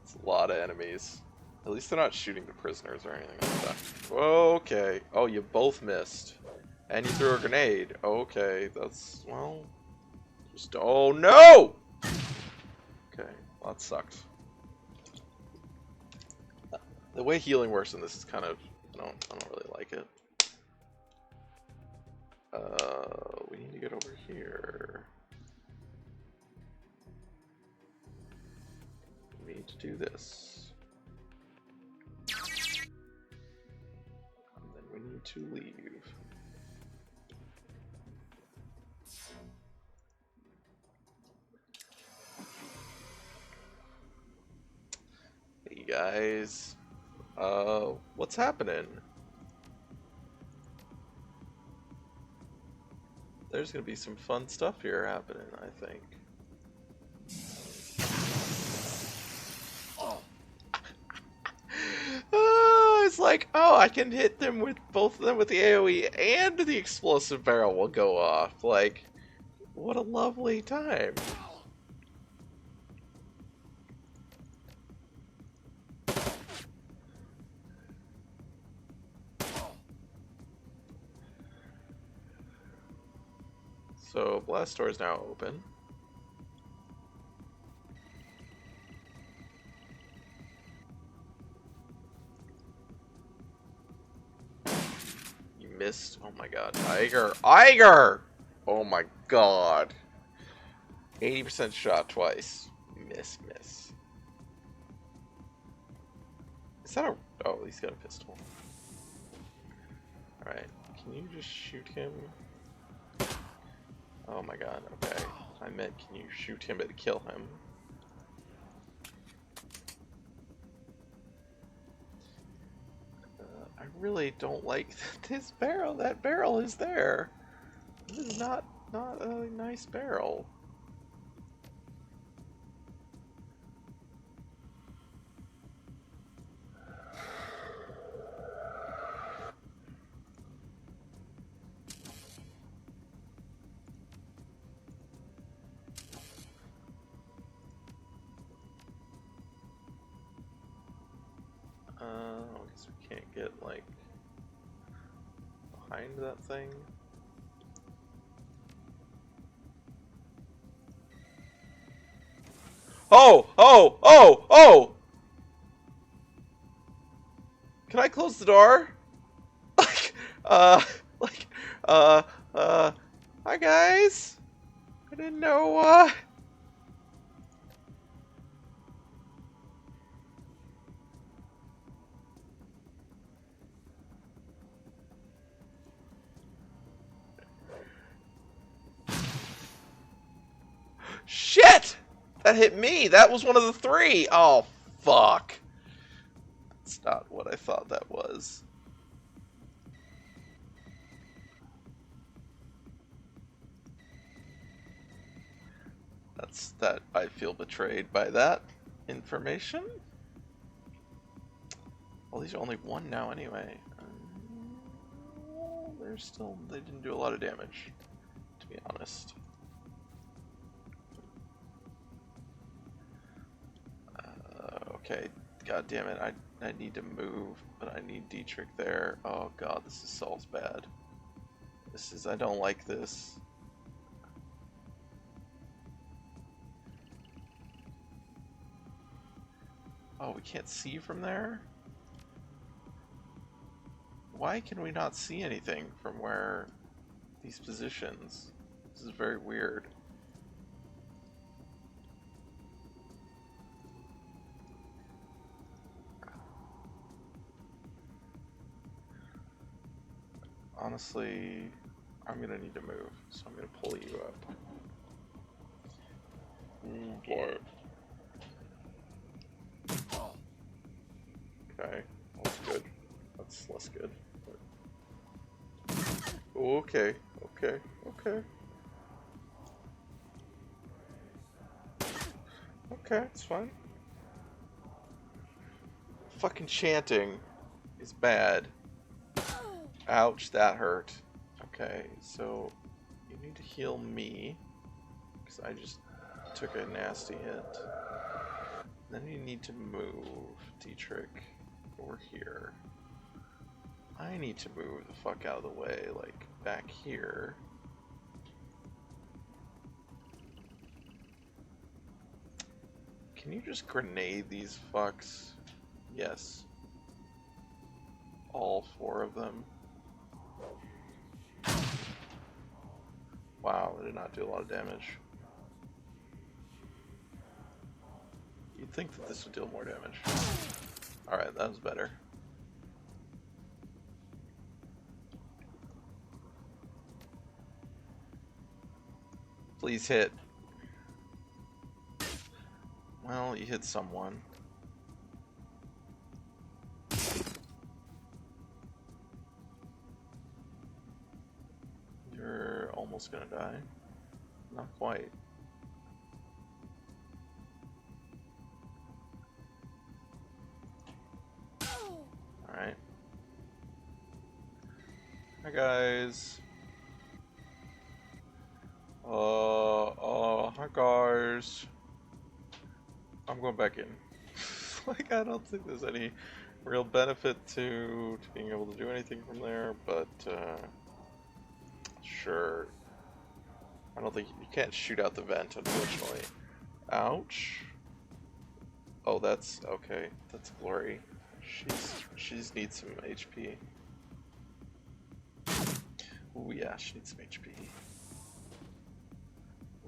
It's a lot of enemies. At least they're not shooting the prisoners or anything like that. Okay. Oh, you both missed. And you threw a grenade. Okay, that's, well... Just, oh no! Okay, well, that sucked. The way healing works in this is kind of... I don't really like it. We need to get over here. We need to do this. And then we need to leave. Hey guys. What's happening? There's gonna be some fun stuff here happening, I think. It's like, oh, I can hit them with both of them with the AoE and the explosive barrel will go off. Like, what a lovely time. So, blast door is now open. You missed. Oh my god. Iger! Iger! Oh my god. 80% shot twice. Miss. Is that a... Oh, he's got a pistol. Alright. Can you just shoot him? Oh my god, okay. I meant, can you shoot him and kill him? I really don't like this barrel. That barrel is there. This is not a nice barrel. I guess we can't get, like, behind that thing. Oh! Can I close the door? Hi guys! I didn't know, Shit! That hit me! That was one of the three! Oh, fuck. That's not what I thought that was. That I feel betrayed by that information. Well, these are only one now anyway. They didn't do a lot of damage, to be honest. Okay, god damn it, I need to move, but I need Dietrich there. Oh god, this is Saul's bad. I don't like this. Oh, we can't see from there? Why can we not see anything from where these positions? This is very weird. Honestly, I'm gonna need to move, so I'm gonna pull you up. Boy. Okay, that's good. That's less good. Okay, okay, okay. Okay, it's fine. Fucking chanting is bad. Ouch, that hurt. Okay, so you need to heal me, because I just took a nasty hit. Then you need to move, Dietrich, over here. I need to move the fuck out of the way, like, back here. Can you just grenade these fucks? Yes. All 4 of them. Wow, that did not do a lot of damage. You'd think that this would deal more damage. Alright, that was better. Please hit. Well, you hit someone. You're almost gonna die. Not quite. Alright. Hi guys. Hi guys. I'm going back in. Like, I don't think there's any real benefit to being able to do anything from there, but, sure. I don't think you can't shoot out the vent, unfortunately. Ouch. Oh, that's okay. That's Glory. She's needs some HP. Oh yeah, she needs some HP.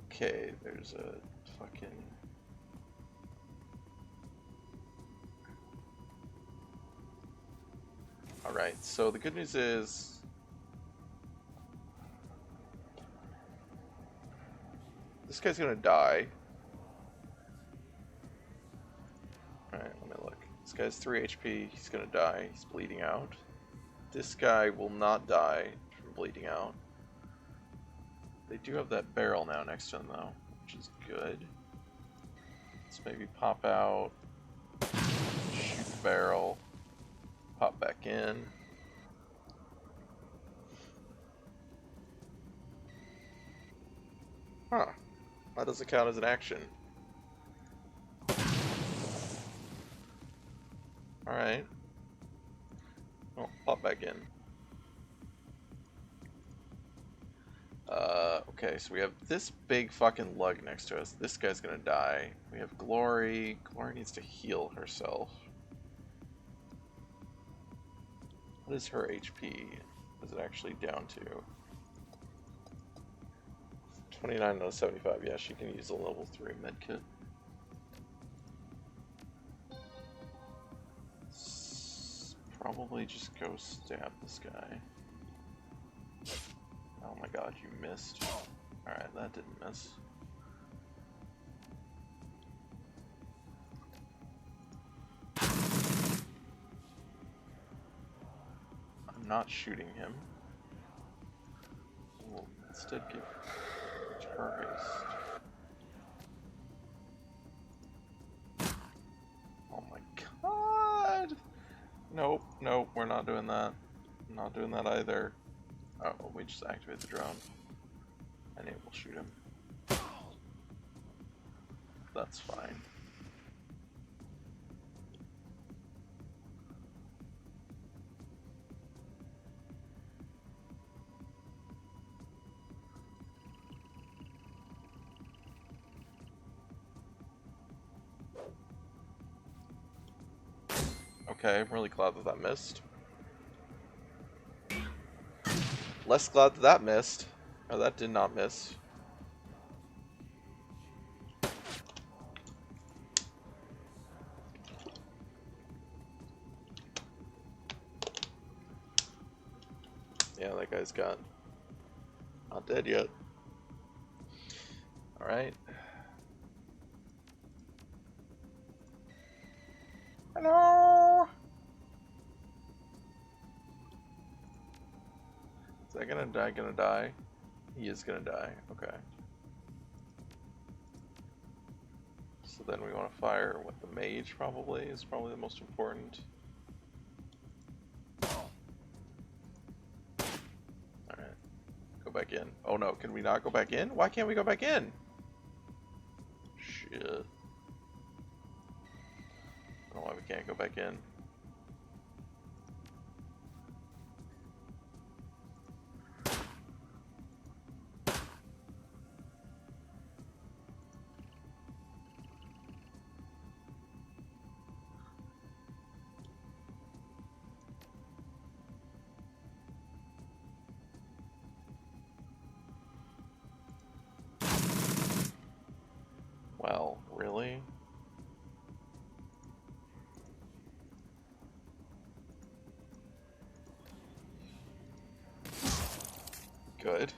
Okay, there's a fucking. Alright, so the good news is this guy's gonna die. Alright, let me look. This guy's 3 HP, he's gonna die, he's bleeding out. This guy will not die from bleeding out. They do have that barrel now next to him though, which is good. Let's maybe pop out, shoot the barrel, pop back in. Huh. That doesn't count as an action. Alright. Oh, pop back in. Okay, so we have this big fucking lug next to us. This guy's gonna die. We have Glory. Glory needs to heal herself. What is her HP? What is it actually down to? 29 out of 75. Yeah, she can use a level 3 medkit. Probably just go stab this guy. Oh my god, you missed. Alright, that didn't miss. I'm not shooting him. We'll instead give her haste. Oh my god! Nope, nope, we're not doing that. I'm not doing that either. Oh, we just activate the drone. And it will shoot him. That's fine. Okay, I'm really glad that that missed. Less glad that that missed. Oh, that did not miss. Yeah, that guy's got... Not dead yet. Alright. Hello! Is that gonna die? He is gonna die. Okay. So then we want to fire with the mage, probably, is probably the most important. Alright. Go back in. Oh no, can we not go back in? Why can't we go back in? Shit. I don't know why we can't go back in. Well, really? Good.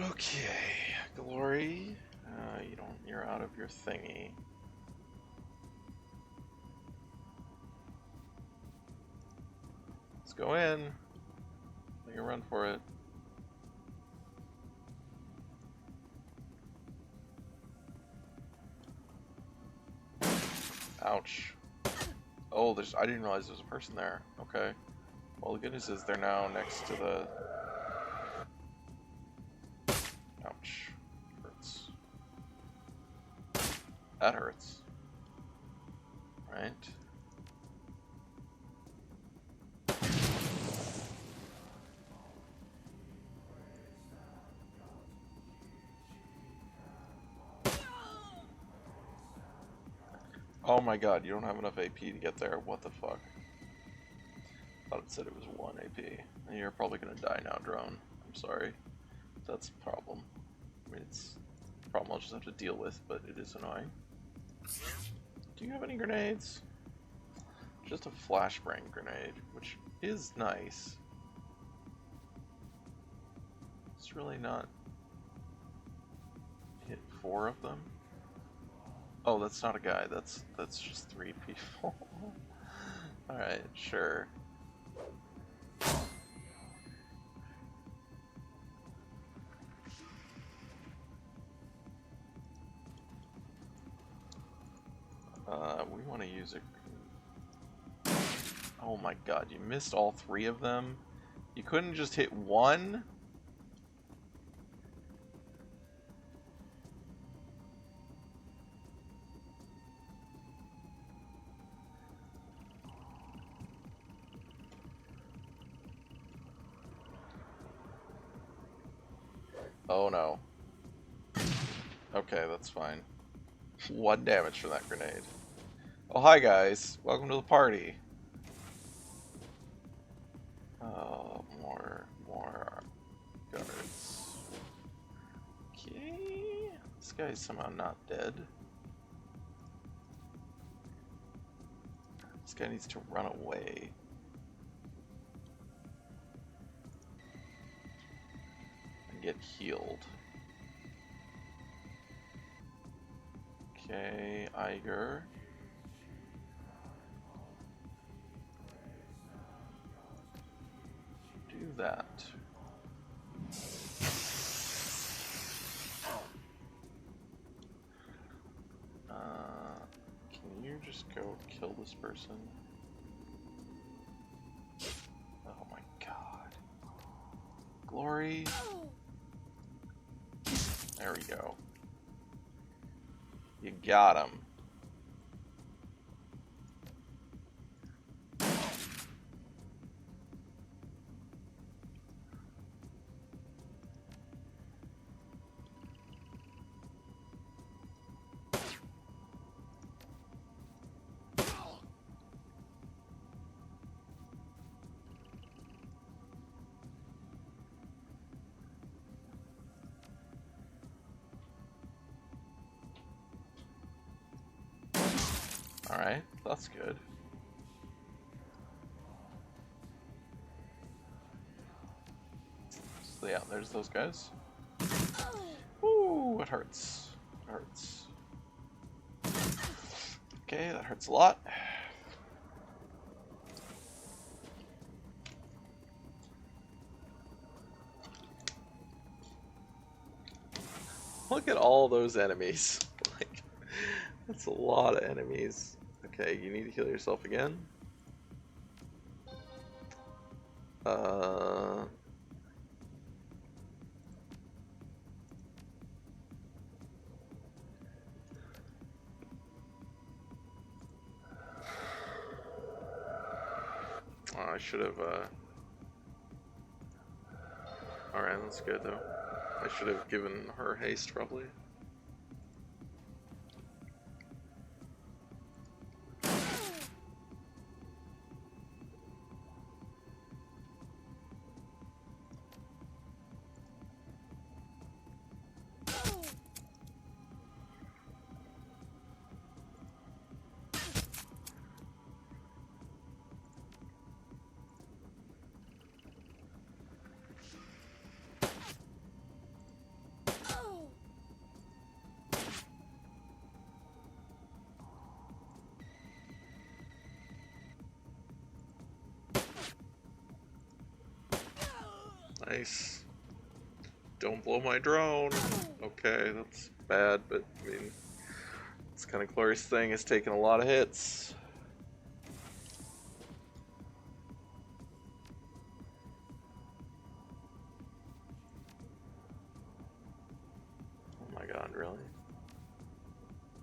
Okay, Glory. You're out of your thingy. Let's go in. Make a run for it. Ouch. Oh, I didn't realize there was a person there. Okay. Well, the good news is they're now next to the... Ouch. Hurts. That hurts. Right. Oh my god, you don't have enough AP to get there. What the fuck? Thought it said it was 1 AP. And you're probably gonna die now, drone. I'm sorry. That's a problem. I mean, it's a problem I'll just have to deal with, but it is annoying. Do you have any grenades? Just a flashbang grenade, which is nice. It's really not... Hit 4 of them? Oh, that's not a guy. That's just 3 people. Alright, sure. We want to use a... Oh my god, you missed all 3 of them? You couldn't just hit 1? Oh no. Okay, that's fine. 1 damage from that grenade. Oh, hi guys. Welcome to the party. Oh, more guards. Okay. This guy's somehow not dead. This guy needs to run away. And get healed. Okay, Iger. Do that. Can you just go kill this person? Oh my god. Glory. There we go. You got him. Alright, that's good. So yeah, there's those guys. Ooh, it hurts. It hurts. Okay, that hurts a lot. Look at all those enemies. Like, that's a lot of enemies. Okay, you need to heal yourself again. Oh, I should have, Alright, that's good though. I should have given her haste, probably. Nice. Don't blow my drone. Okay, that's bad, but I mean, this kind of glorious thing is taking a lot of hits. Oh my god, really?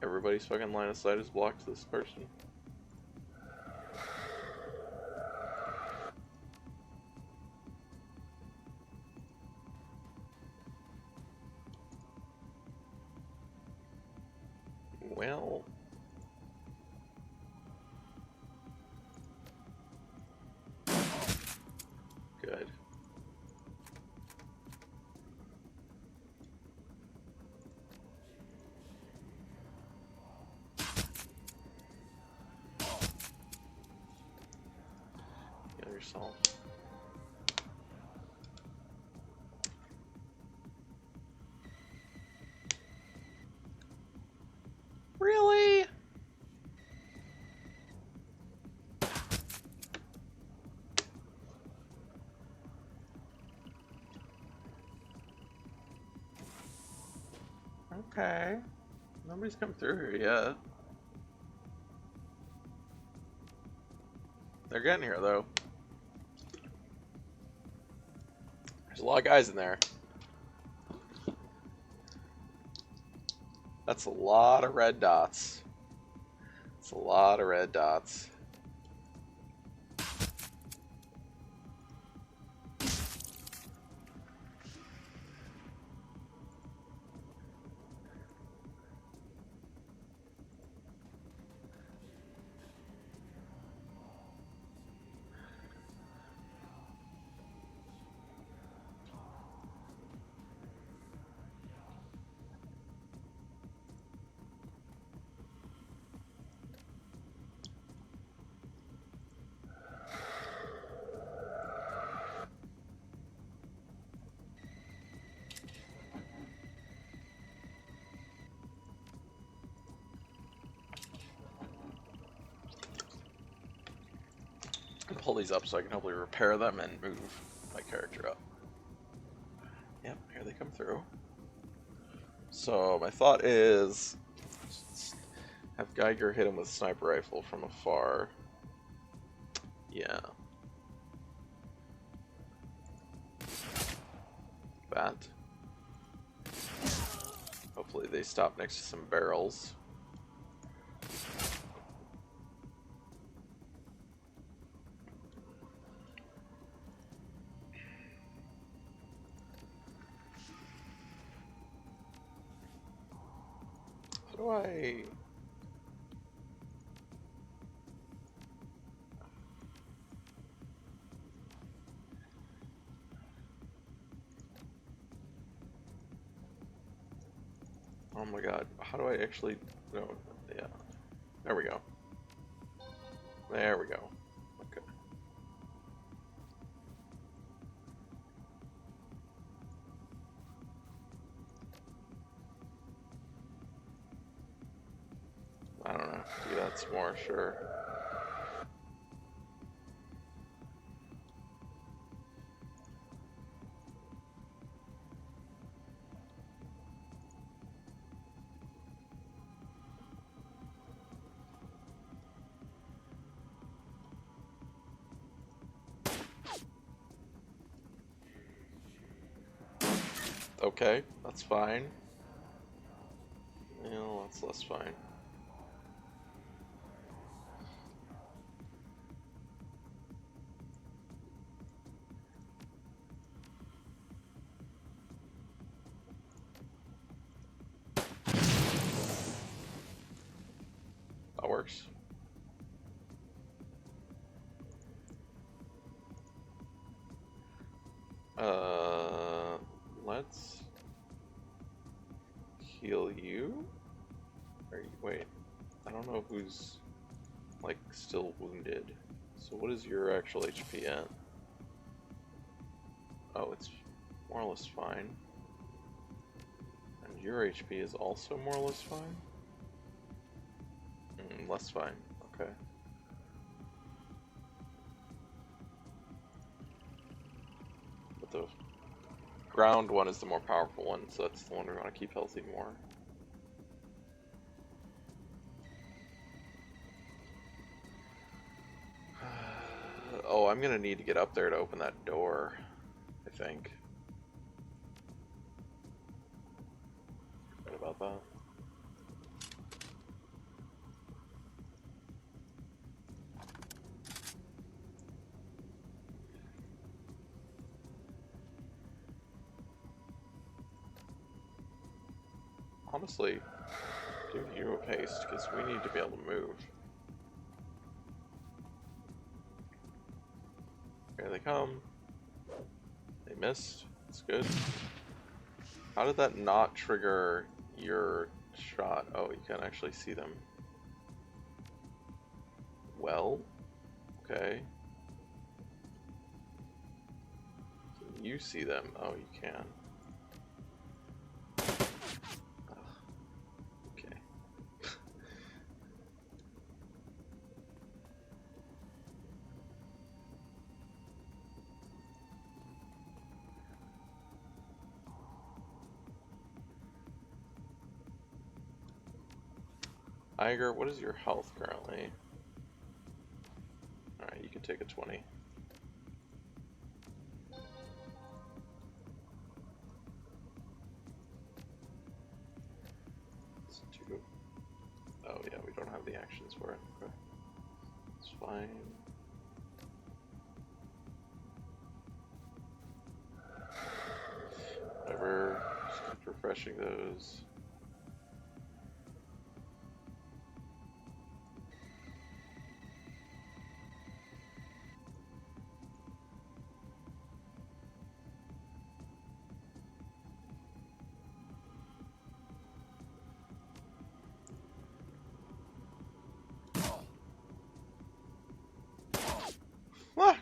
Everybody's fucking line of sight is blocked to this person. Well, good. Heal yourself. Really? Okay. Nobody's come through here yet. They're getting here, though. There's a lot of guys in there. That's a lot of red dots. It's a lot of red dots. Pull these up so I can hopefully repair them and move my character up. Yep, here they come through. So my thought is have Geiger hit him with a sniper rifle from afar. Yeah. That. Hopefully they stop next to some barrels. How do I... Oh my god, how do I actually... No, yeah. There we go. There we go. Okay. I don't know. Do that some more, sure. Okay, that's fine. Yeah, that's less fine. That works. Let's heal you. Wait, I don't know who's like still wounded. So what is your actual HP at? Oh, it's more or less fine. And your HP is also more or less fine? Less fine, okay. But the ground one is the more powerful one, so that's the one we want to keep healthy more. Oh, I'm gonna need to get up there to open that door, I think. Forgot about that. Honestly, give you a haste, because we need to be able to move. Here they come. They missed. That's good. How did that not trigger your shot? Oh, you can actually see them. Well, okay. Can you see them? Oh, you can. Ugh. Okay. Iger, what is your health currently? Alright, you can take a 20. Let's do... Oh yeah, we don't have the actions for it. Okay. It's fine. Whatever. Just keep refreshing those. Ah!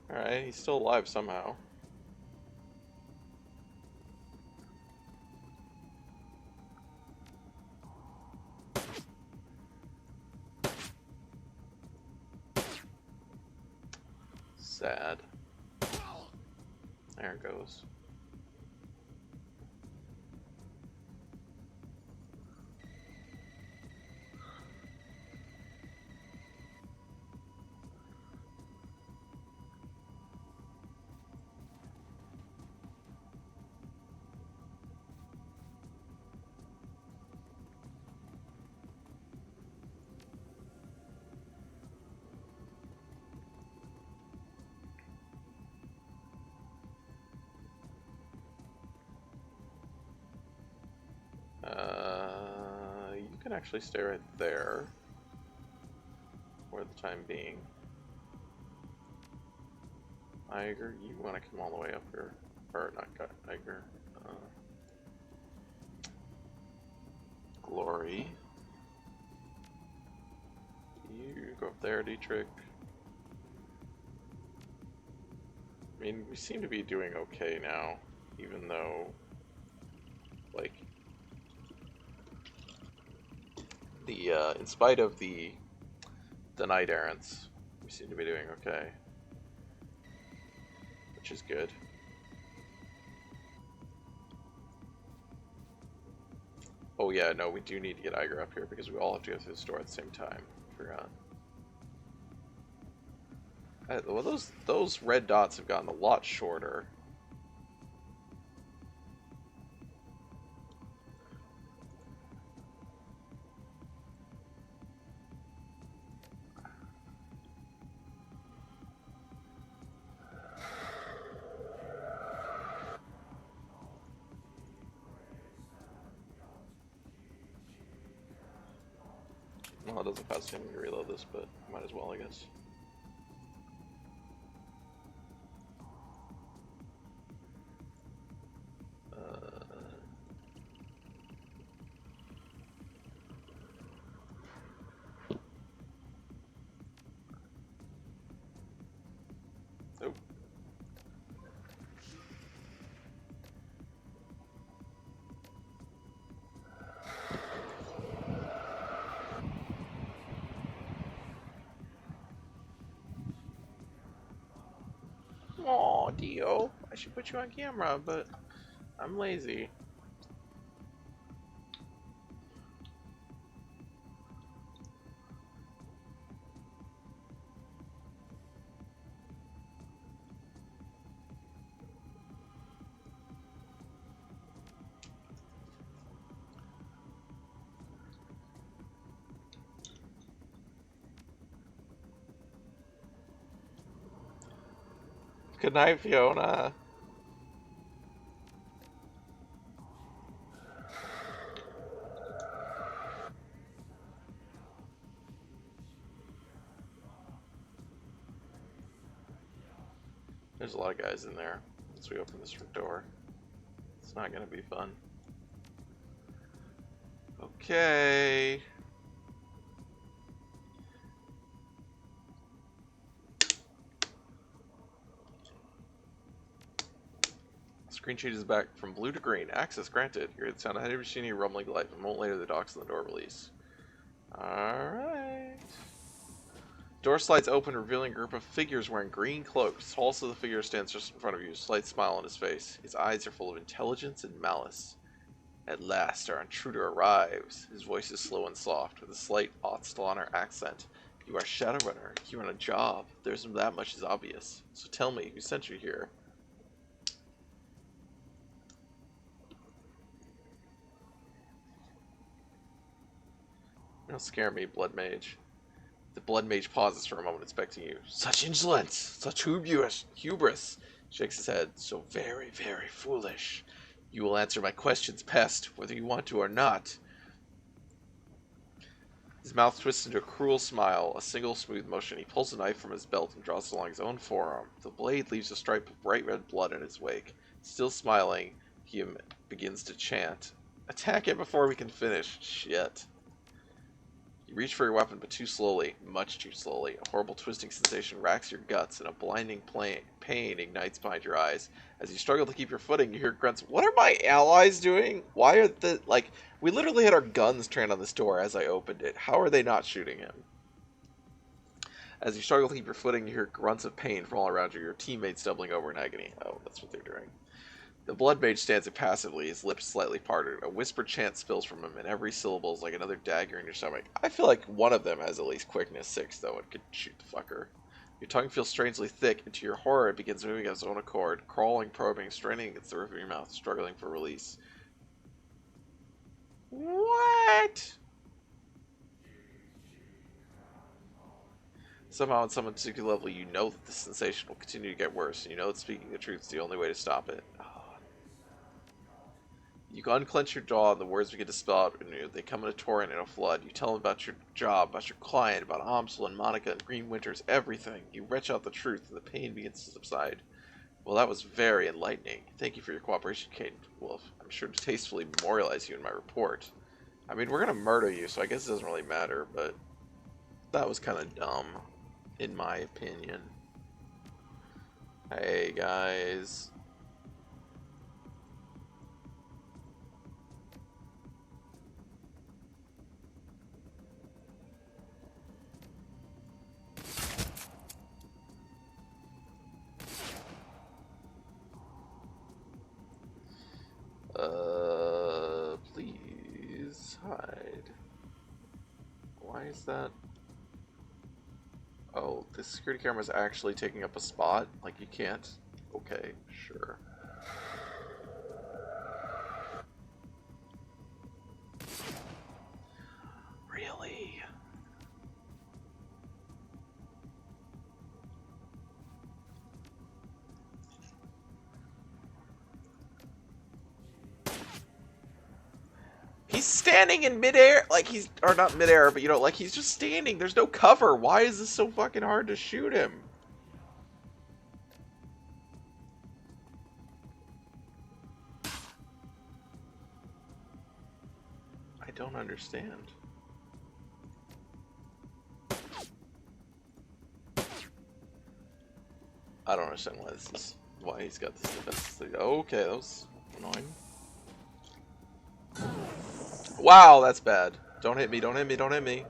Alright, he's still alive somehow. Sad. There it goes. You can actually stay right there for the time being. Iger, you want to come all the way up here. Or not Iger. Glory. You You go up there, Dietrich. I mean, we seem to be doing okay now, even though, like, in spite of the Knight Errants, we seem to be doing okay, which is good. Oh yeah, no, we do need to get Iger up here because we all have to go through the store at the same time. Forgot. Well, those red dots have gotten a lot shorter. Well, it doesn't cost him to reload this, but might as well, I guess. Nope. Aw, Dio. I should put you on camera, but I'm lazy. Good night, Fiona. There's a lot of guys in there. Once we open this door, it's not gonna be fun. Okay. Screen changes back from blue to green. Access granted. You hear the sound of heavy machinery rumbling to life. A moment later, the docks and the door release. Alright. Door slides open, revealing a group of figures wearing green cloaks. Also, the figure stands just in front of you, a slight smile on his face. His eyes are full of intelligence and malice. At last, our intruder arrives. His voice is slow and soft, with a slight Otstalner accent. You are Shadowrunner. You're on a job. There's that much is obvious. So tell me, who sent you here? Don't scare me, Blood Mage. The Blood Mage pauses for a moment, inspecting you. Such insolence! Such hubris! Shakes his head. So very, very foolish. You will answer my questions, pest, whether you want to or not. His mouth twists into a cruel smile, a single smooth motion. He pulls a knife from his belt and draws it along his own forearm. The blade leaves a stripe of bright red blood in its wake. Still smiling, he begins to chant. Attack it before we can finish. Shit. You reach for your weapon, but too slowly, much too slowly. A horrible twisting sensation racks your guts, and a blinding pain ignites behind your eyes. As you struggle to keep your footing, you hear grunts. What are my allies doing? Why are we literally had our guns trained on this door as I opened it. How are they not shooting him? As you struggle to keep your footing, you hear grunts of pain from all around you, your teammates doubling over in agony. Oh, that's what they're doing. The Blood Mage stands impassively, his lips slightly parted. A whispered chant spills from him, and every syllable is like another dagger in your stomach. I feel like one of them has at least quickness 6, though, and could shoot the fucker. Your tongue feels strangely thick, and to your horror, it begins moving of its own accord, crawling, probing, straining against the roof of your mouth, struggling for release. What? Somehow, on some particular level, you know that the sensation will continue to get worse, and you know that speaking the truth is the only way to stop it. You unclench your jaw and the words begin to spill out in you. They come in a torrent and a flood. You tell them about your job, about your client, about Amsel and Monica and Green Winters, everything. You retch out the truth and the pain begins to subside. Well, that was very enlightening. Thank you for your cooperation, Kate Wolf. I'm sure to tastefully memorialize you in my report. I mean, we're going to murder you, so I guess it doesn't really matter, but... That was kind of dumb, in my opinion. Hey, guys. Please hide. Why is that? Oh, the security camera is actually taking up a spot? Like, you can't? Okay, sure. Really? He's standing in midair, like he's, or not midair, but you know, like he's just standing. There's no cover. Why is this so fucking hard to shoot him? I don't understand. I don't understand why this is, why he's got this defense. Okay, that was annoying. Wow, that's bad. Don't hit me, don't hit me, don't hit me.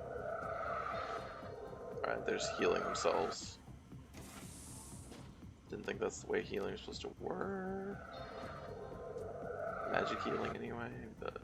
Alright, they're just healing themselves. Didn't think that's the way healing is supposed to work. Magic healing anyway, but...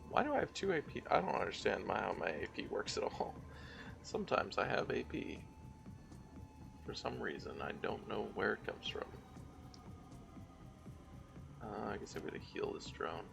Why do I have 2 AP? I don't understand how my AP works at all. Sometimes I have AP. For some reason, I don't know where it comes from. I guess I'm gonna heal this drone.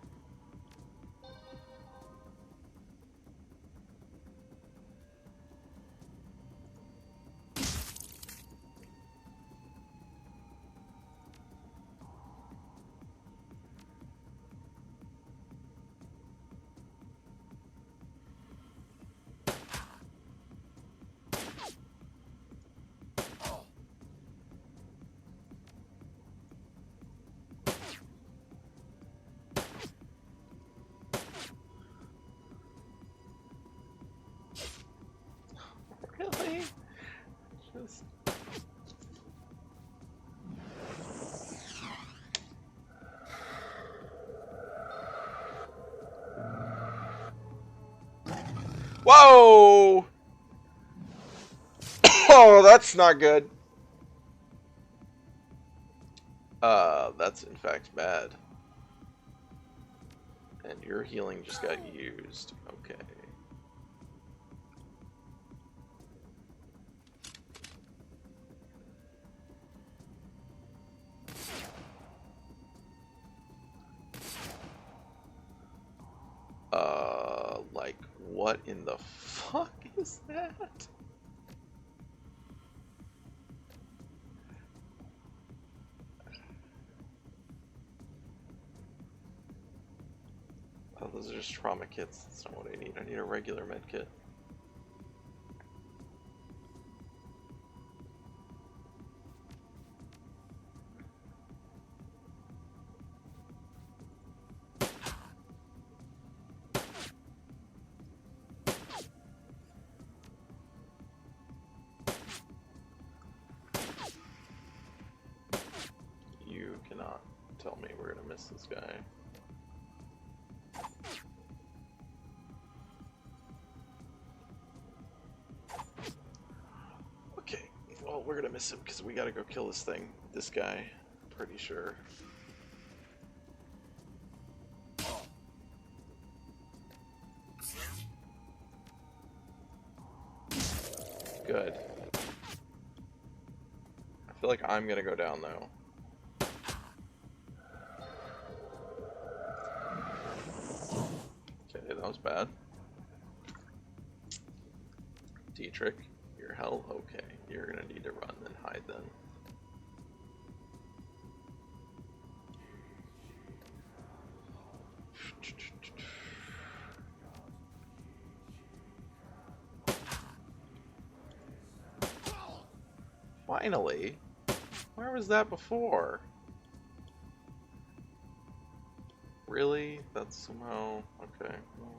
Really? Just... Whoa! Oh, that's not good. That's in fact bad. And your healing just got used. Okay. Like, what in the fuck is that? Oh, those are just trauma kits. That's not what I need. I need a regular med kit. You cannot tell me we're gonna miss this guy. Okay, well, we're gonna miss him because we gotta go kill this thing. This guy, pretty sure. Good. I feel like I'm gonna go down though. Okay, that was bad. Dietrich, you're hell? Okay, you're gonna need to run and hide then. Finally? Where was that before? Really? That's somehow... Okay. Well,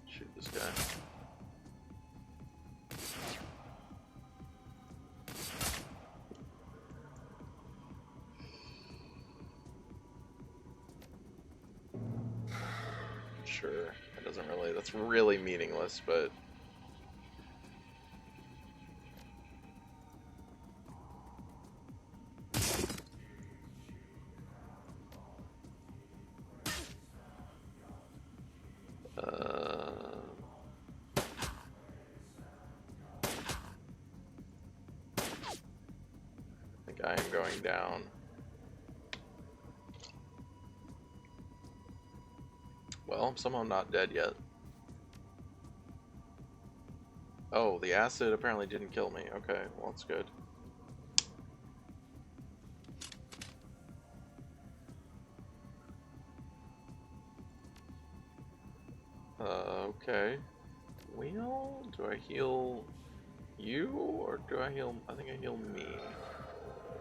shoot this guy. Sure. It doesn't really... That's really meaningless, but... I think I am going down. Well, I'm somehow not dead yet. Oh, the acid apparently didn't kill me. Okay, well, that's good. Okay. Well, do I heal you, or do I heal... I think I heal me.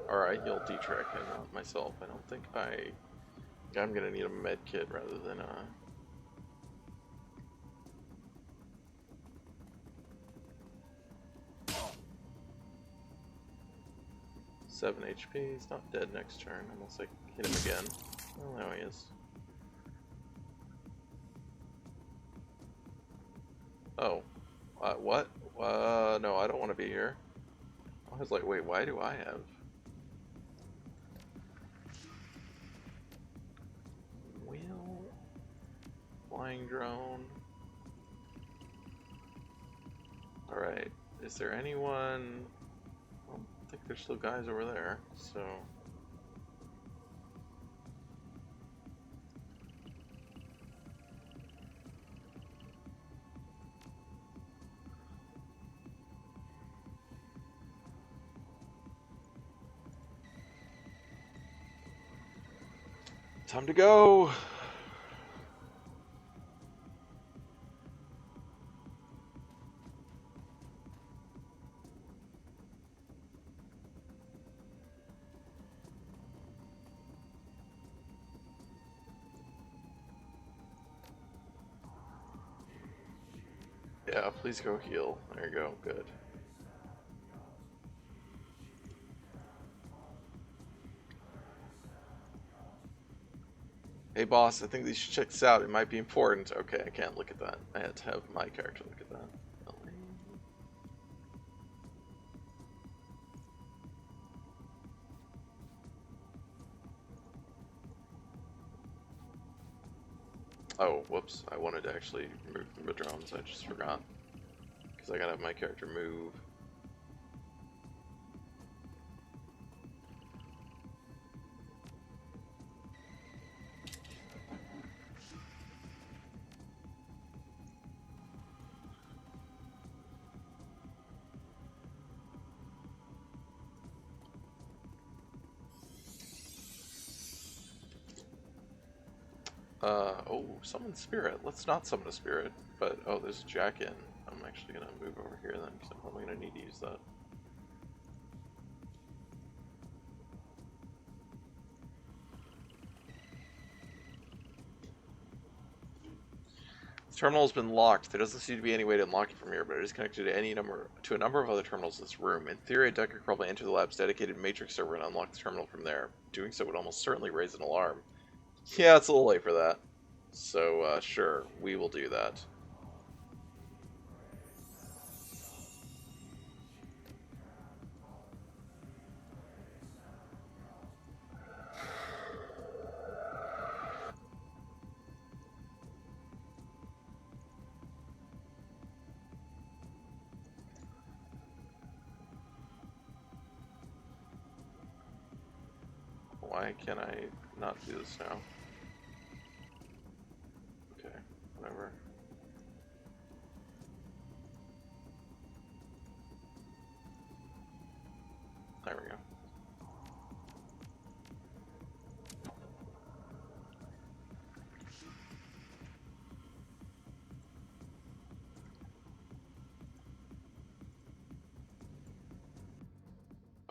Or I heal Dietrich and not myself. I don't think I'm gonna need a med kit rather than a... 7 HP. He's not dead next turn unless I hit him again. Oh, now he is. Oh. What? No, I don't want to be here. I was like, wait, why do I have... Wheel... Flying drone... Alright, is there anyone... I don't think there's still guys over there, so... Time to go! Yeah, please go heal. There you go, good. Hey boss, I think you should check this out. It might be important. Okay, I can't look at that. I had to have my character look at that. Oh, whoops. I wanted to actually move the drones. I just forgot. Because I gotta have my character move. Oh, summon spirit. Let's not summon a spirit. But, oh, there's a jack in. I'm actually gonna move over here then, because I'm probably gonna need to use that. This terminal has been locked. There doesn't seem to be any way to unlock it from here, but it is connected to a number of other terminals in this room. In theory, a deck could probably enter the lab's dedicated matrix server and unlock the terminal from there. Doing so would almost certainly raise an alarm. Yeah, it's a little late for that. So, sure, we will do that. Why can I not do this now? Okay, whatever. There we go.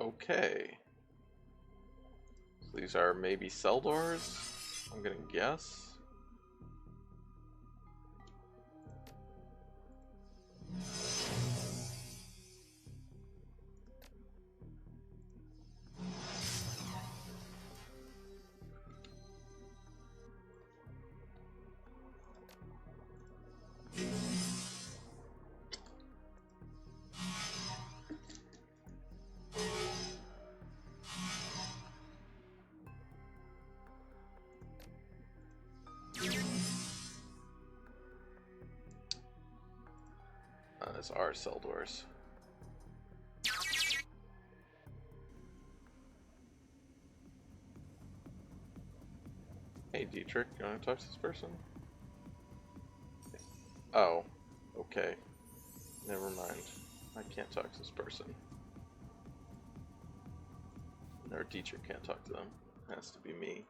Okay. So these are maybe cell doors, I'm gonna guess. Those are cell doors. Hey Dietrich, you want to talk to this person? Oh, okay. Never mind. I can't talk to this person. Or Dietrich can't talk to them. It has to be me.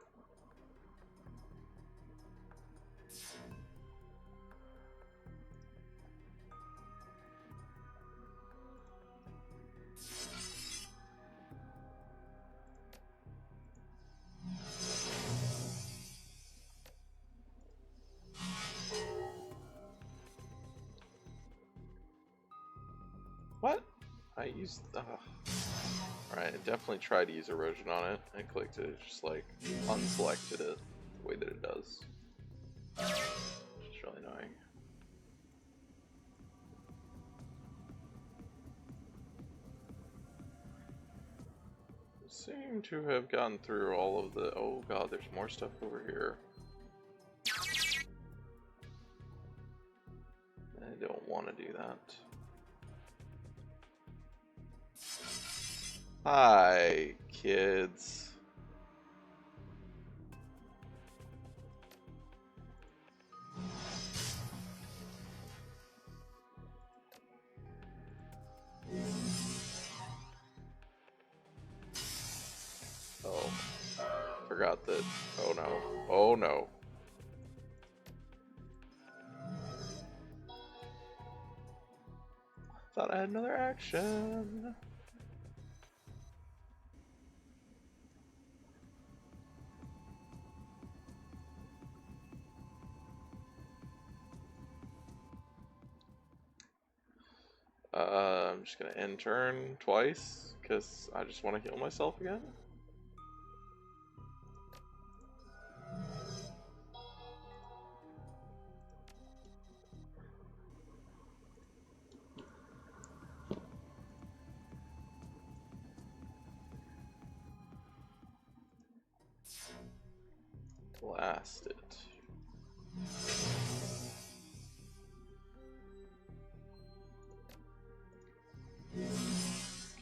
What? I used... Alright, I definitely tried to use erosion on it. I clicked it, just like unselected it the way that it does. It's really annoying. Seem to have gotten through all of the... Oh god, there's more stuff over here. I don't want to do that. Hi, kids. Oh, forgot that. Oh no. Oh no. Thought I had another action. I'm just gonna end turn twice, because I just want to heal myself again. Blast it.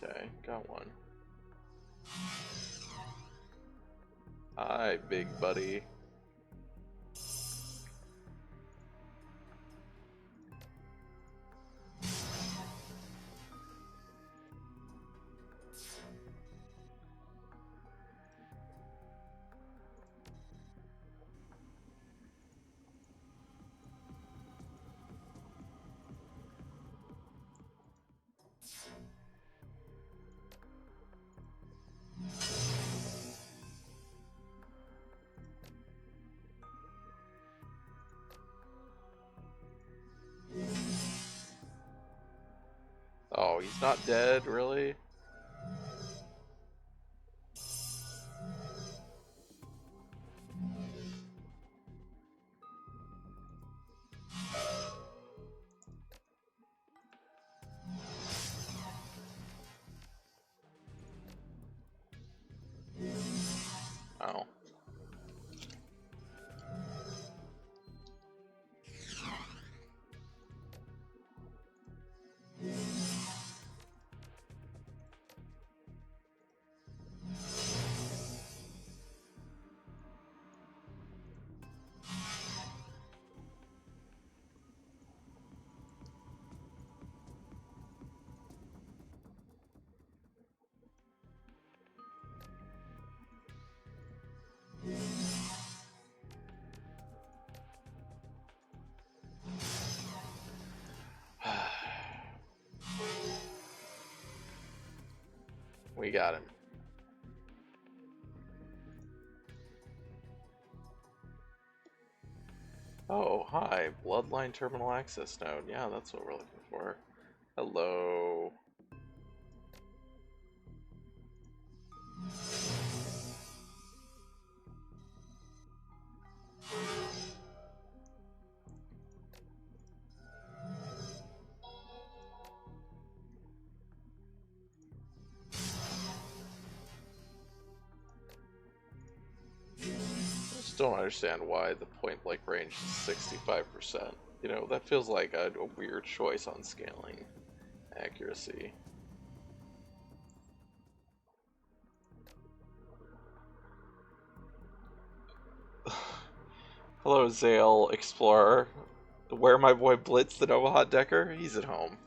Okay, got one. Hi, big buddy. Oh, he's not dead, really? Oh. We got him. Oh, hi. Bloodline terminal access node. Yeah, that's what we're looking for. Hello. I just don't understand why the point blank range is 65%. You know, that feels like a weird choice on scaling accuracy. Hello, Zale Explorer. Where my boy Blitz, the Nova Hot Decker? He's at home.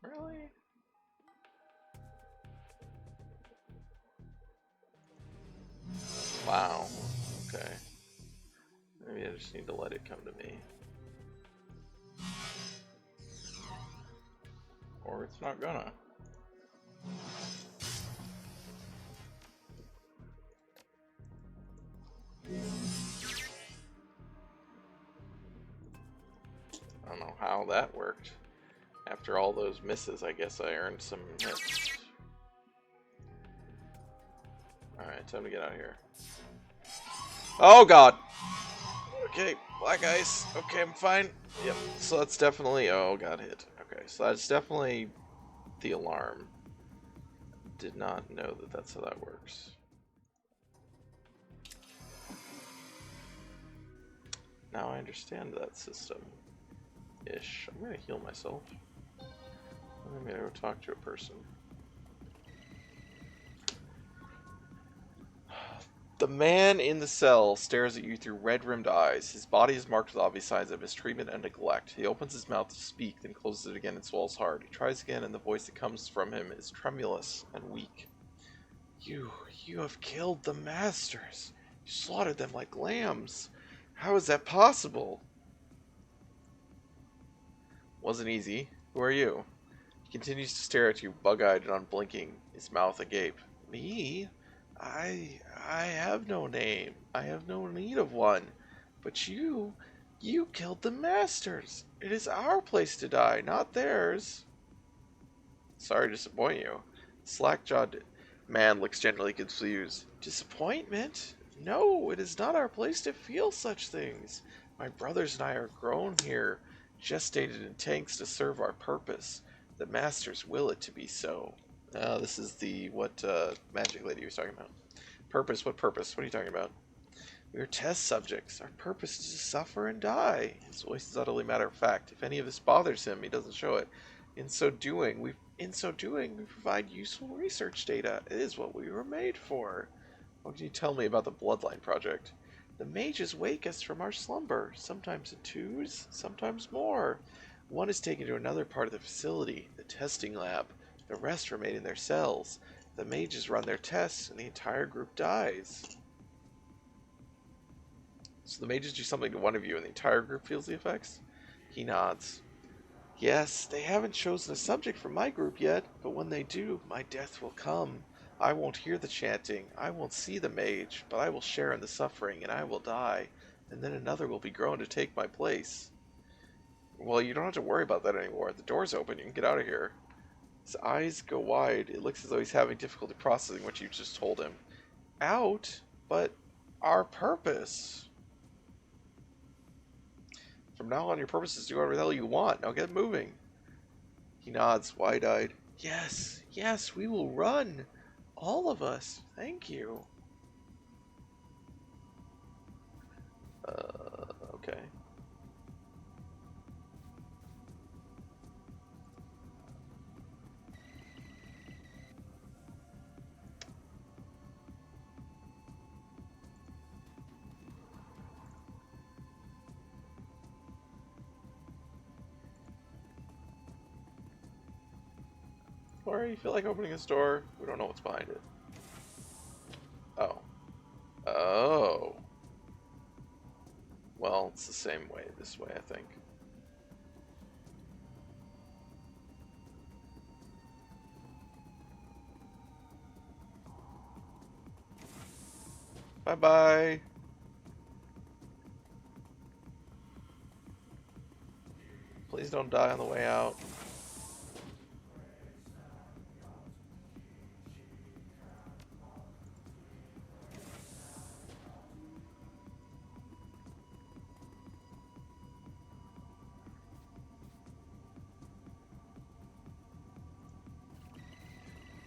Really? Wow. Okay. Maybe I just need to let it come to me. Or it's not gonna. I don't know how that worked. After all those misses, I guess I earned some hits. Alright, time to get out of here. Oh god! Okay, black ice. Okay, I'm fine. Yep, so that's definitely... Oh, got hit. Okay, so that's definitely the alarm. Did not know that that's how that works. Now I understand that system-ish. I'm gonna heal myself. I'm gonna go talk to a person. The man in the cell stares at you through red-rimmed eyes. His body is marked with obvious signs of mistreatment and neglect. He opens his mouth to speak, then closes it again and swallows hard. He tries again, and the voice that comes from him is tremulous and weak. You have killed the masters. You slaughtered them like lambs. How is that possible? Wasn't easy. Who are you? He continues to stare at you, bug-eyed and unblinking, his mouth agape. Me? I have no name. I have no need of one. But you killed the masters. It is our place to die, not theirs. Sorry to disappoint you. Slack-jawed man looks generally confused. Disappointment? No, it is not our place to feel such things. My brothers and I are grown here, gestated in tanks to serve our purpose. The masters will it to be so. This is what magic lady was talking about. Purpose? What purpose? What are you talking about? We are test subjects. Our purpose is to suffer and die. His voice is utterly matter of fact. If any of this bothers him, he doesn't show it. In so doing, we provide useful research data. It is what we were made for. What can you tell me about the Bloodline Project? The mages wake us from our slumber, sometimes in twos, sometimes more. One is taken to another part of the facility, the testing lab. The rest remain in their cells. The mages run their tests, and the entire group dies. So the mages do something to one of you, and the entire group feels the effects? He nods. Yes, they haven't chosen a subject for my group yet, but when they do, my death will come. I won't hear the chanting, I won't see the mage, but I will share in the suffering, and I will die, and then another will be grown to take my place. Well, you don't have to worry about that anymore. The door's open, you can get out of here. His eyes go wide. It looks as though he's having difficulty processing what you just told him. Out? But our purpose. From now on, your purpose is to do whatever the hell you want. Now get moving. He nods, wide-eyed. Yes, we will run. All of us. Thank you. Okay. Or you feel like opening a store? We don't know what's behind it. Oh. Oh. Well, it's the same way this way, I think. Bye-bye. Please don't die on the way out.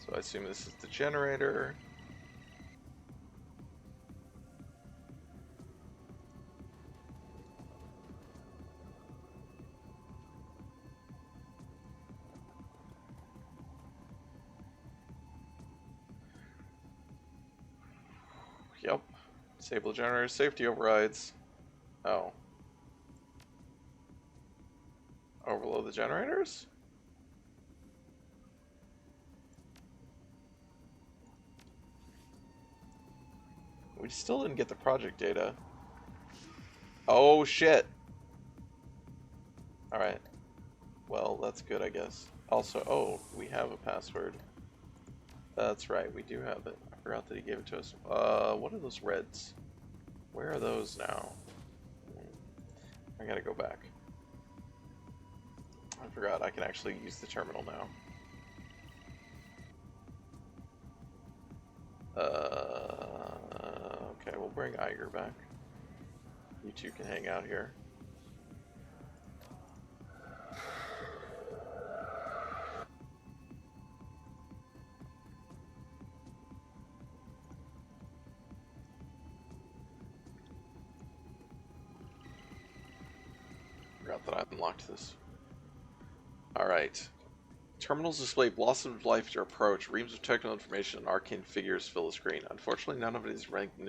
So I assume this is the generator. Yep. Disable generator safety overrides. Oh. Overload the generators? We still didn't get the project data. Oh shit. Alright. Well, that's good, I guess. Also, oh, we have a password. That's right, we do have it. I forgot that he gave it to us. What are those reds? Where are those now? I gotta go back. I forgot I can actually use the terminal now. Okay, we'll bring Iger back. You two can hang out here. Forgot that I unlocked this. Alright. Terminals display blossom of life at your approach. Reams of technical information and arcane figures fill the screen. Unfortunately, none of it is written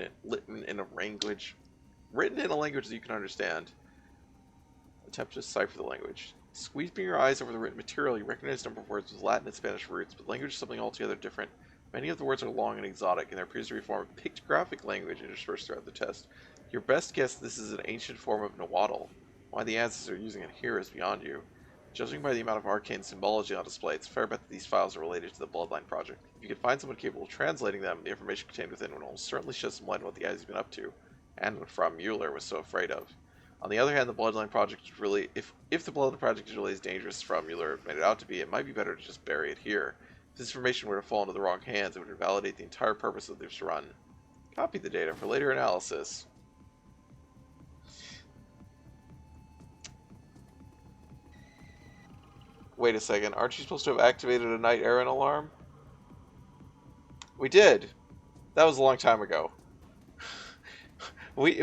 in a language that you can understand. Attempt to decipher the language. Squeezing your eyes over the written material, you recognize a number of words with Latin and Spanish roots, but language is something altogether different. Many of the words are long and exotic, and there appears to be a form of pictographic language interspersed throughout the test. Your best guess this is an ancient form of Nahuatl. Why the answers are using it here is beyond you. Judging by the amount of arcane symbology on display, it's a fair bet that these files are related to the Bloodline Project. If you could find someone capable of translating them, the information contained within will almost certainly shed some light on what the guy's been up to, and what Fra Mueller was so afraid of. On the other hand, the Bloodline Project is really, if the Bloodline Project is really as dangerous as Fra Mueller made it out to be, it might be better to just bury it here. If this information were to fall into the wrong hands, it would invalidate the entire purpose of this run. Copy the data for later analysis. Wait a second, aren't you supposed to have activated a night errant alarm? We did. That was a long time ago. we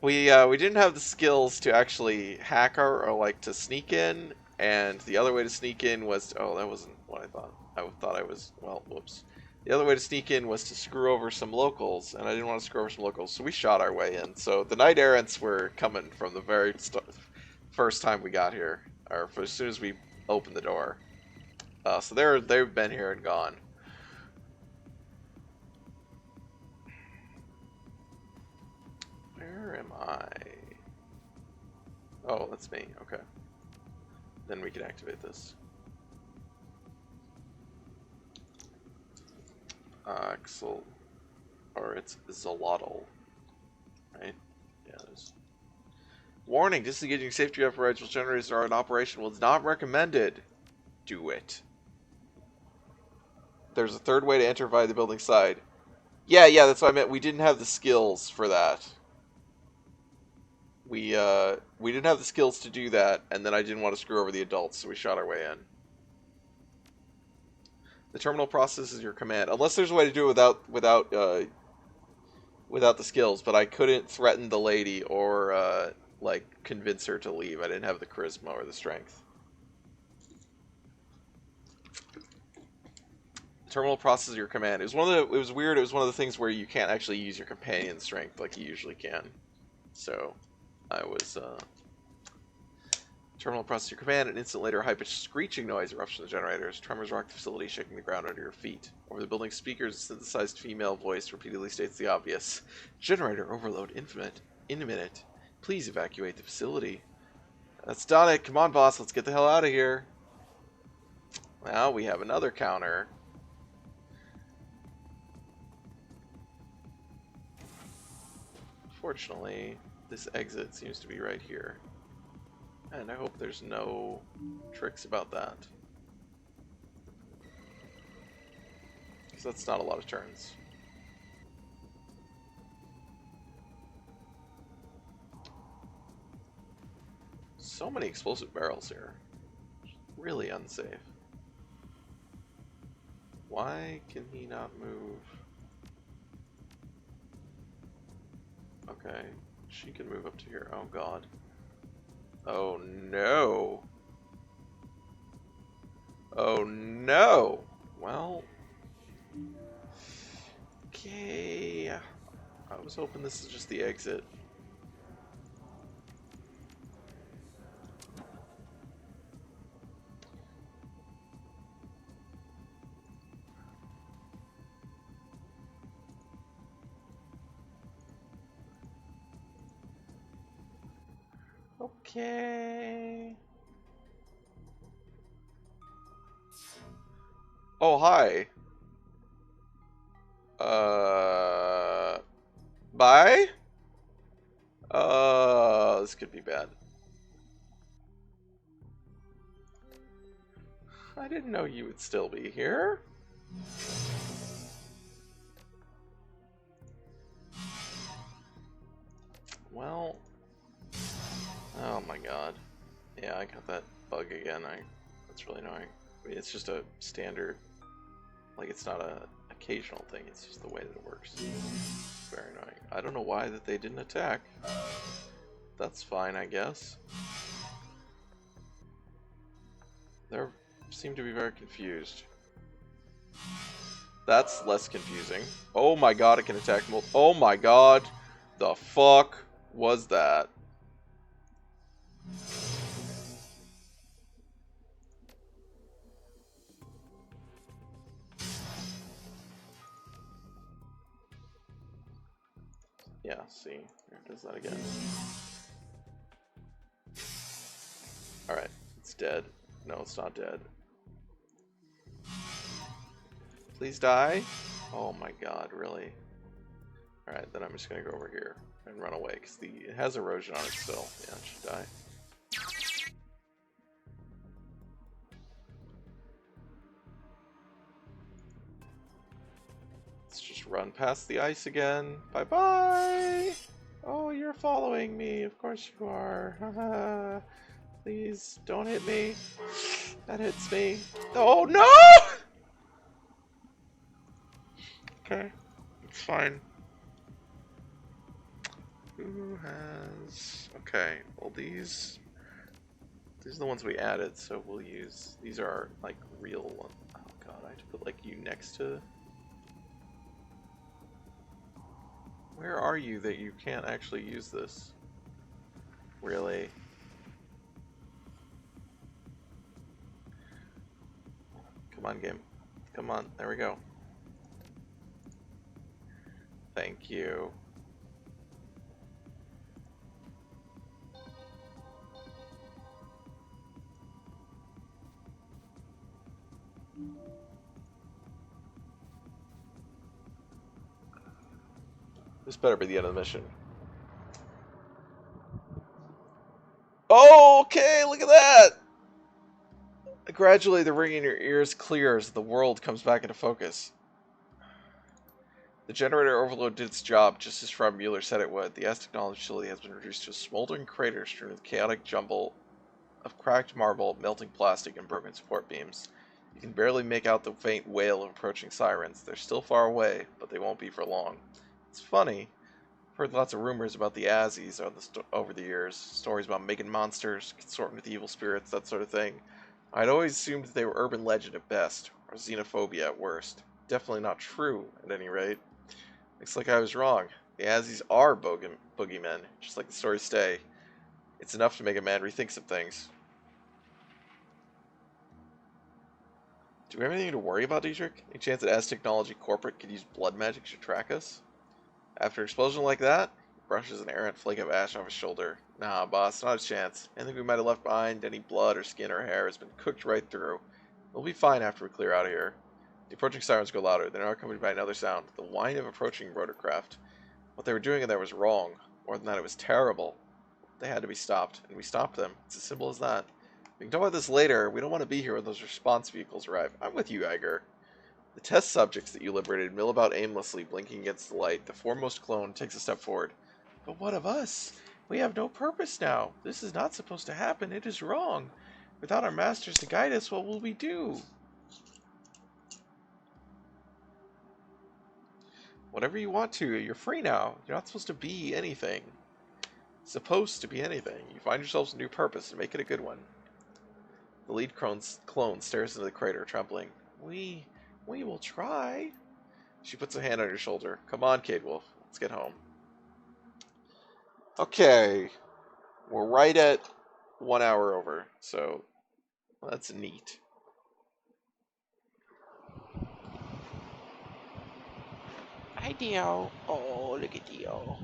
didn't have the skills to actually hack her or like to sneak in, and the other way to sneak in was oh, that wasn't what I thought. I thought I was, well, whoops. The other way to sneak in was to screw over some locals, and I didn't want to screw over some locals, so we shot our way in. So the Knight Errants were coming from the very first time we got here, or as soon as we opened the door. So they've been here and gone. Where am I? Oh, that's me. Okay. Then we can activate this. Axel, or it's Zolotl, right? Yeah. Warning: disengaging safety overrides while generators are in operation was not recommended. Do it. There's a third way to enter via the building side. Yeah, that's what I meant. We didn't have the skills for that. We didn't have the skills to do that, and then I didn't want to screw over the adults, so we shot our way in. The terminal processes your command, unless there's a way to do it without without the skills, but I couldn't threaten the lady or like convince her to leave. I didn't have the charisma or the strength. Terminal processes your command. It was one of the. It was weird. It was one of the things where you can't actually use your companion strength like you usually can. So, I was. Terminal process your command. An instant later, a high-pitched screeching noise erupts from the generators. Tremors rock the facility, shaking the ground under your feet. Over the building's speakers, a synthesized female voice repeatedly states the obvious: "Generator overload in a minute. Please evacuate the facility." That's done it. Come on, boss. Let's get the hell out of here. Now we have another counter. Fortunately, this exit seems to be right here. And I hope there's no tricks about that. Because that's not a lot of turns. So many explosive barrels here. Really unsafe. Why can he not move? Okay, she can move up to here. Oh god. Oh no. Oh no. Well. Okay. I was hoping this is just the exit. Okay. Oh, hi. Bye? This could be bad. I didn't know you would still be here. Well, oh my god. Yeah, I got that bug again. That's really annoying. I mean, it's just a standard, like it's not a occasional thing, it's just the way that it works. Very annoying. I don't know why that they didn't attack. That's fine, I guess. They seem to be very confused. That's less confusing. Oh my god, it can attack multiple. Oh my god. The fuck was that? Yeah, see. Here it does that again. Alright, it's dead. No, it's not dead. Please die? Oh my god, really? Alright, then I'm just gonna go over here and run away, because it has erosion on it still. Yeah, it should die. Let's just run past the ice again. Bye-bye! Oh, you're following me. Of course you are. Haha. Please, don't hit me. That hits me. Oh, no! Okay, it's fine. Who has... Okay, well these are the ones we added, so we'll use... These are, like, real ones. Oh god, I have to put, like, you next to... Where are you that you can't actually use this? Really? Come on, game. Come on, there we go. Thank you. This better be the end of the mission. Oh, okay, look at that! Gradually, the ringing in your ears clears as the world comes back into focus. The generator overload did its job, just as Frog Mueller said it would. The S-Technology facility has been reduced to a smoldering crater strewn with chaotic jumble of cracked marble, melting plastic, and broken support beams. You can barely make out the faint wail of approaching sirens. They're still far away, but they won't be for long. It's funny. Heard lots of rumors about the Azzies over the years. Stories about making monsters, consorting with evil spirits, that sort of thing. I'd always assumed that they were urban legend at best, or xenophobia at worst. Definitely not true, at any rate. Looks like I was wrong. The Azzies are boogeymen, just like the stories say. It's enough to make a man rethink some things. Do we have anything to worry about, Dietrich? Any chance that Aztechnology Corporate could use blood magic to track us? After an explosion like that, he brushes an errant flake of ash off his shoulder. Nah, boss, not a chance. Anything we might have left behind, any blood or skin or hair, has been cooked right through. We'll be fine after we clear out of here. The approaching sirens go louder. They're now accompanied by another sound, the whine of approaching rotorcraft. What they were doing in there was wrong. More than that, it was terrible. They had to be stopped, and we stopped them. It's as simple as that. We can talk about this later. We don't want to be here when those response vehicles arrive. I'm with you, Iger. The test subjects that you liberated mill about aimlessly, blinking against the light. The foremost clone takes a step forward. But what of us? We have no purpose now. This is not supposed to happen. It is wrong. Without our masters to guide us, what will we do? Whatever you want to. You're free now. You're not supposed to be anything. Supposed to be anything. You find yourselves a new purpose and make it a good one. The lead clone stares into the crater, trembling. We will try. She puts a hand on your shoulder. Come on, Cade Wolf. Let's get home. Okay. We're right at 1 hour over, so that's neat. Hi, Dio. Oh, look at Dio.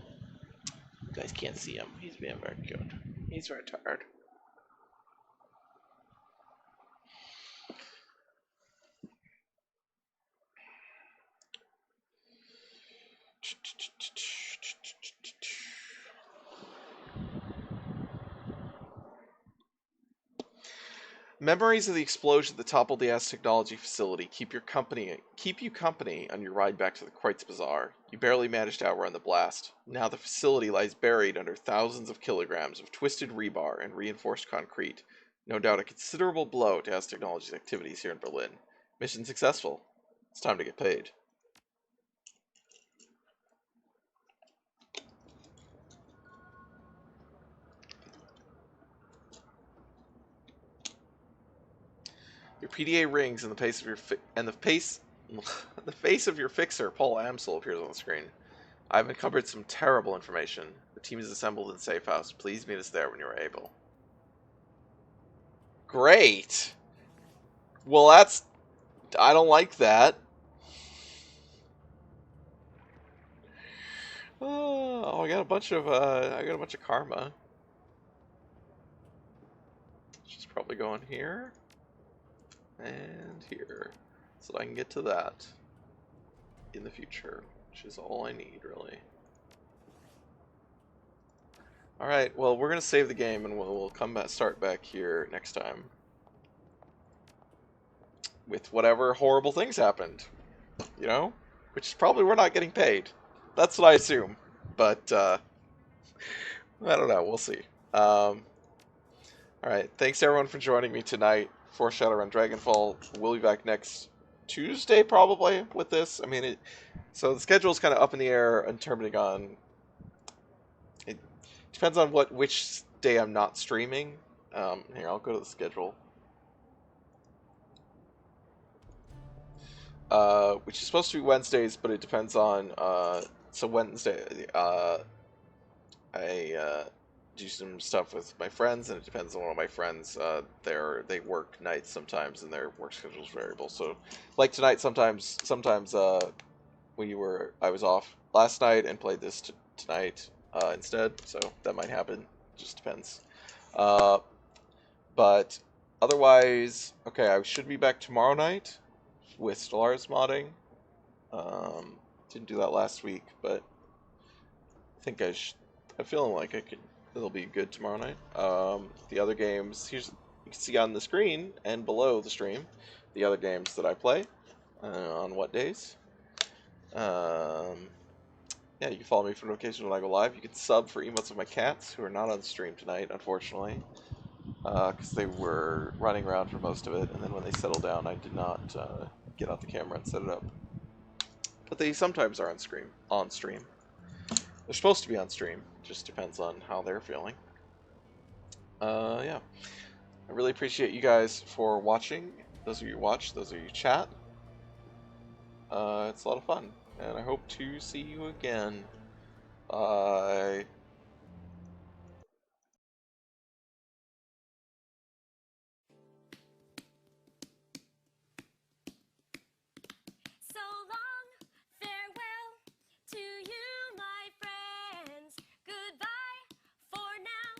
You guys can't see him. He's being very cute. He's very tired. Memories of the explosion that toppled the Aztechnology facility keep you company on your ride back to the Kreutz Bazaar. You barely managed to outrun the blast. Now the facility lies buried under thousands of kilograms of twisted rebar and reinforced concrete. No doubt a considerable blow to Aztechnology's activities here in Berlin. Mission successful. It's time to get paid. Your PDA rings, and the face of the face of your fixer, Paul Amsel, appears on the screen. I've uncovered some terrible information. The team is assembled in safe house. Please meet us there when you are able. Great. Well, I don't like that. Oh, I got a bunch of karma. She's probably going here and here, so I can get to that in the future, which is all I need, really. Alright, well, we're going to save the game, and we'll start back here next time with whatever horrible things happened, you know? Which is probably we're not getting paid. That's what I assume, but, I don't know, we'll see. Alright, thanks everyone for joining me tonight for Shadowrun Dragonfall. We'll be back next Tuesday, probably, with this. I mean, so the schedule's kind of up in the air, and depending on... It depends on which day I'm not streaming. Here, I'll go to the schedule. Which is supposed to be Wednesdays, but it depends on... so Wednesday, I do some stuff with my friends, and it depends on one of my friends. They work nights sometimes, and their work schedule is variable. So, like tonight, sometimes I was off last night and played this tonight instead. So that might happen. Just depends. But otherwise, okay, I should be back tomorrow night with Stellaris modding. Didn't do that last week, but I think I'm feeling like it'll be good tomorrow night. The other games, you can see on the screen and below the stream, the other games that I play, on what days. Yeah, you can follow me for notifications when I go live. You can sub for emotes of my cats, who are not on the stream tonight, unfortunately, because they were running around for most of it, and then when they settled down, I did not get out the camera and set it up. But they sometimes are on stream. They're supposed to be on stream. Just depends on how they're feeling. Yeah. I really appreciate you guys for watching. Those of you who watch, those of you who chat. It's a lot of fun. And I hope to see you again. Bye. So long, farewell to you, my friends. Goodbye for now,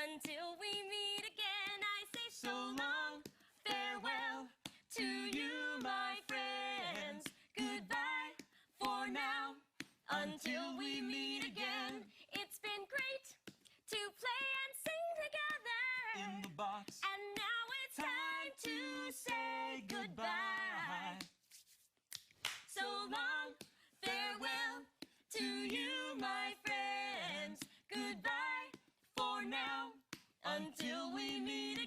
until we meet again. I say so long, farewell to you, my friends. Goodbye for now, until we meet again. It's been great to play and sing together in the box, and now it's time to say goodbye. So long, farewell to you, my friends. Goodbye for now, until we meet again.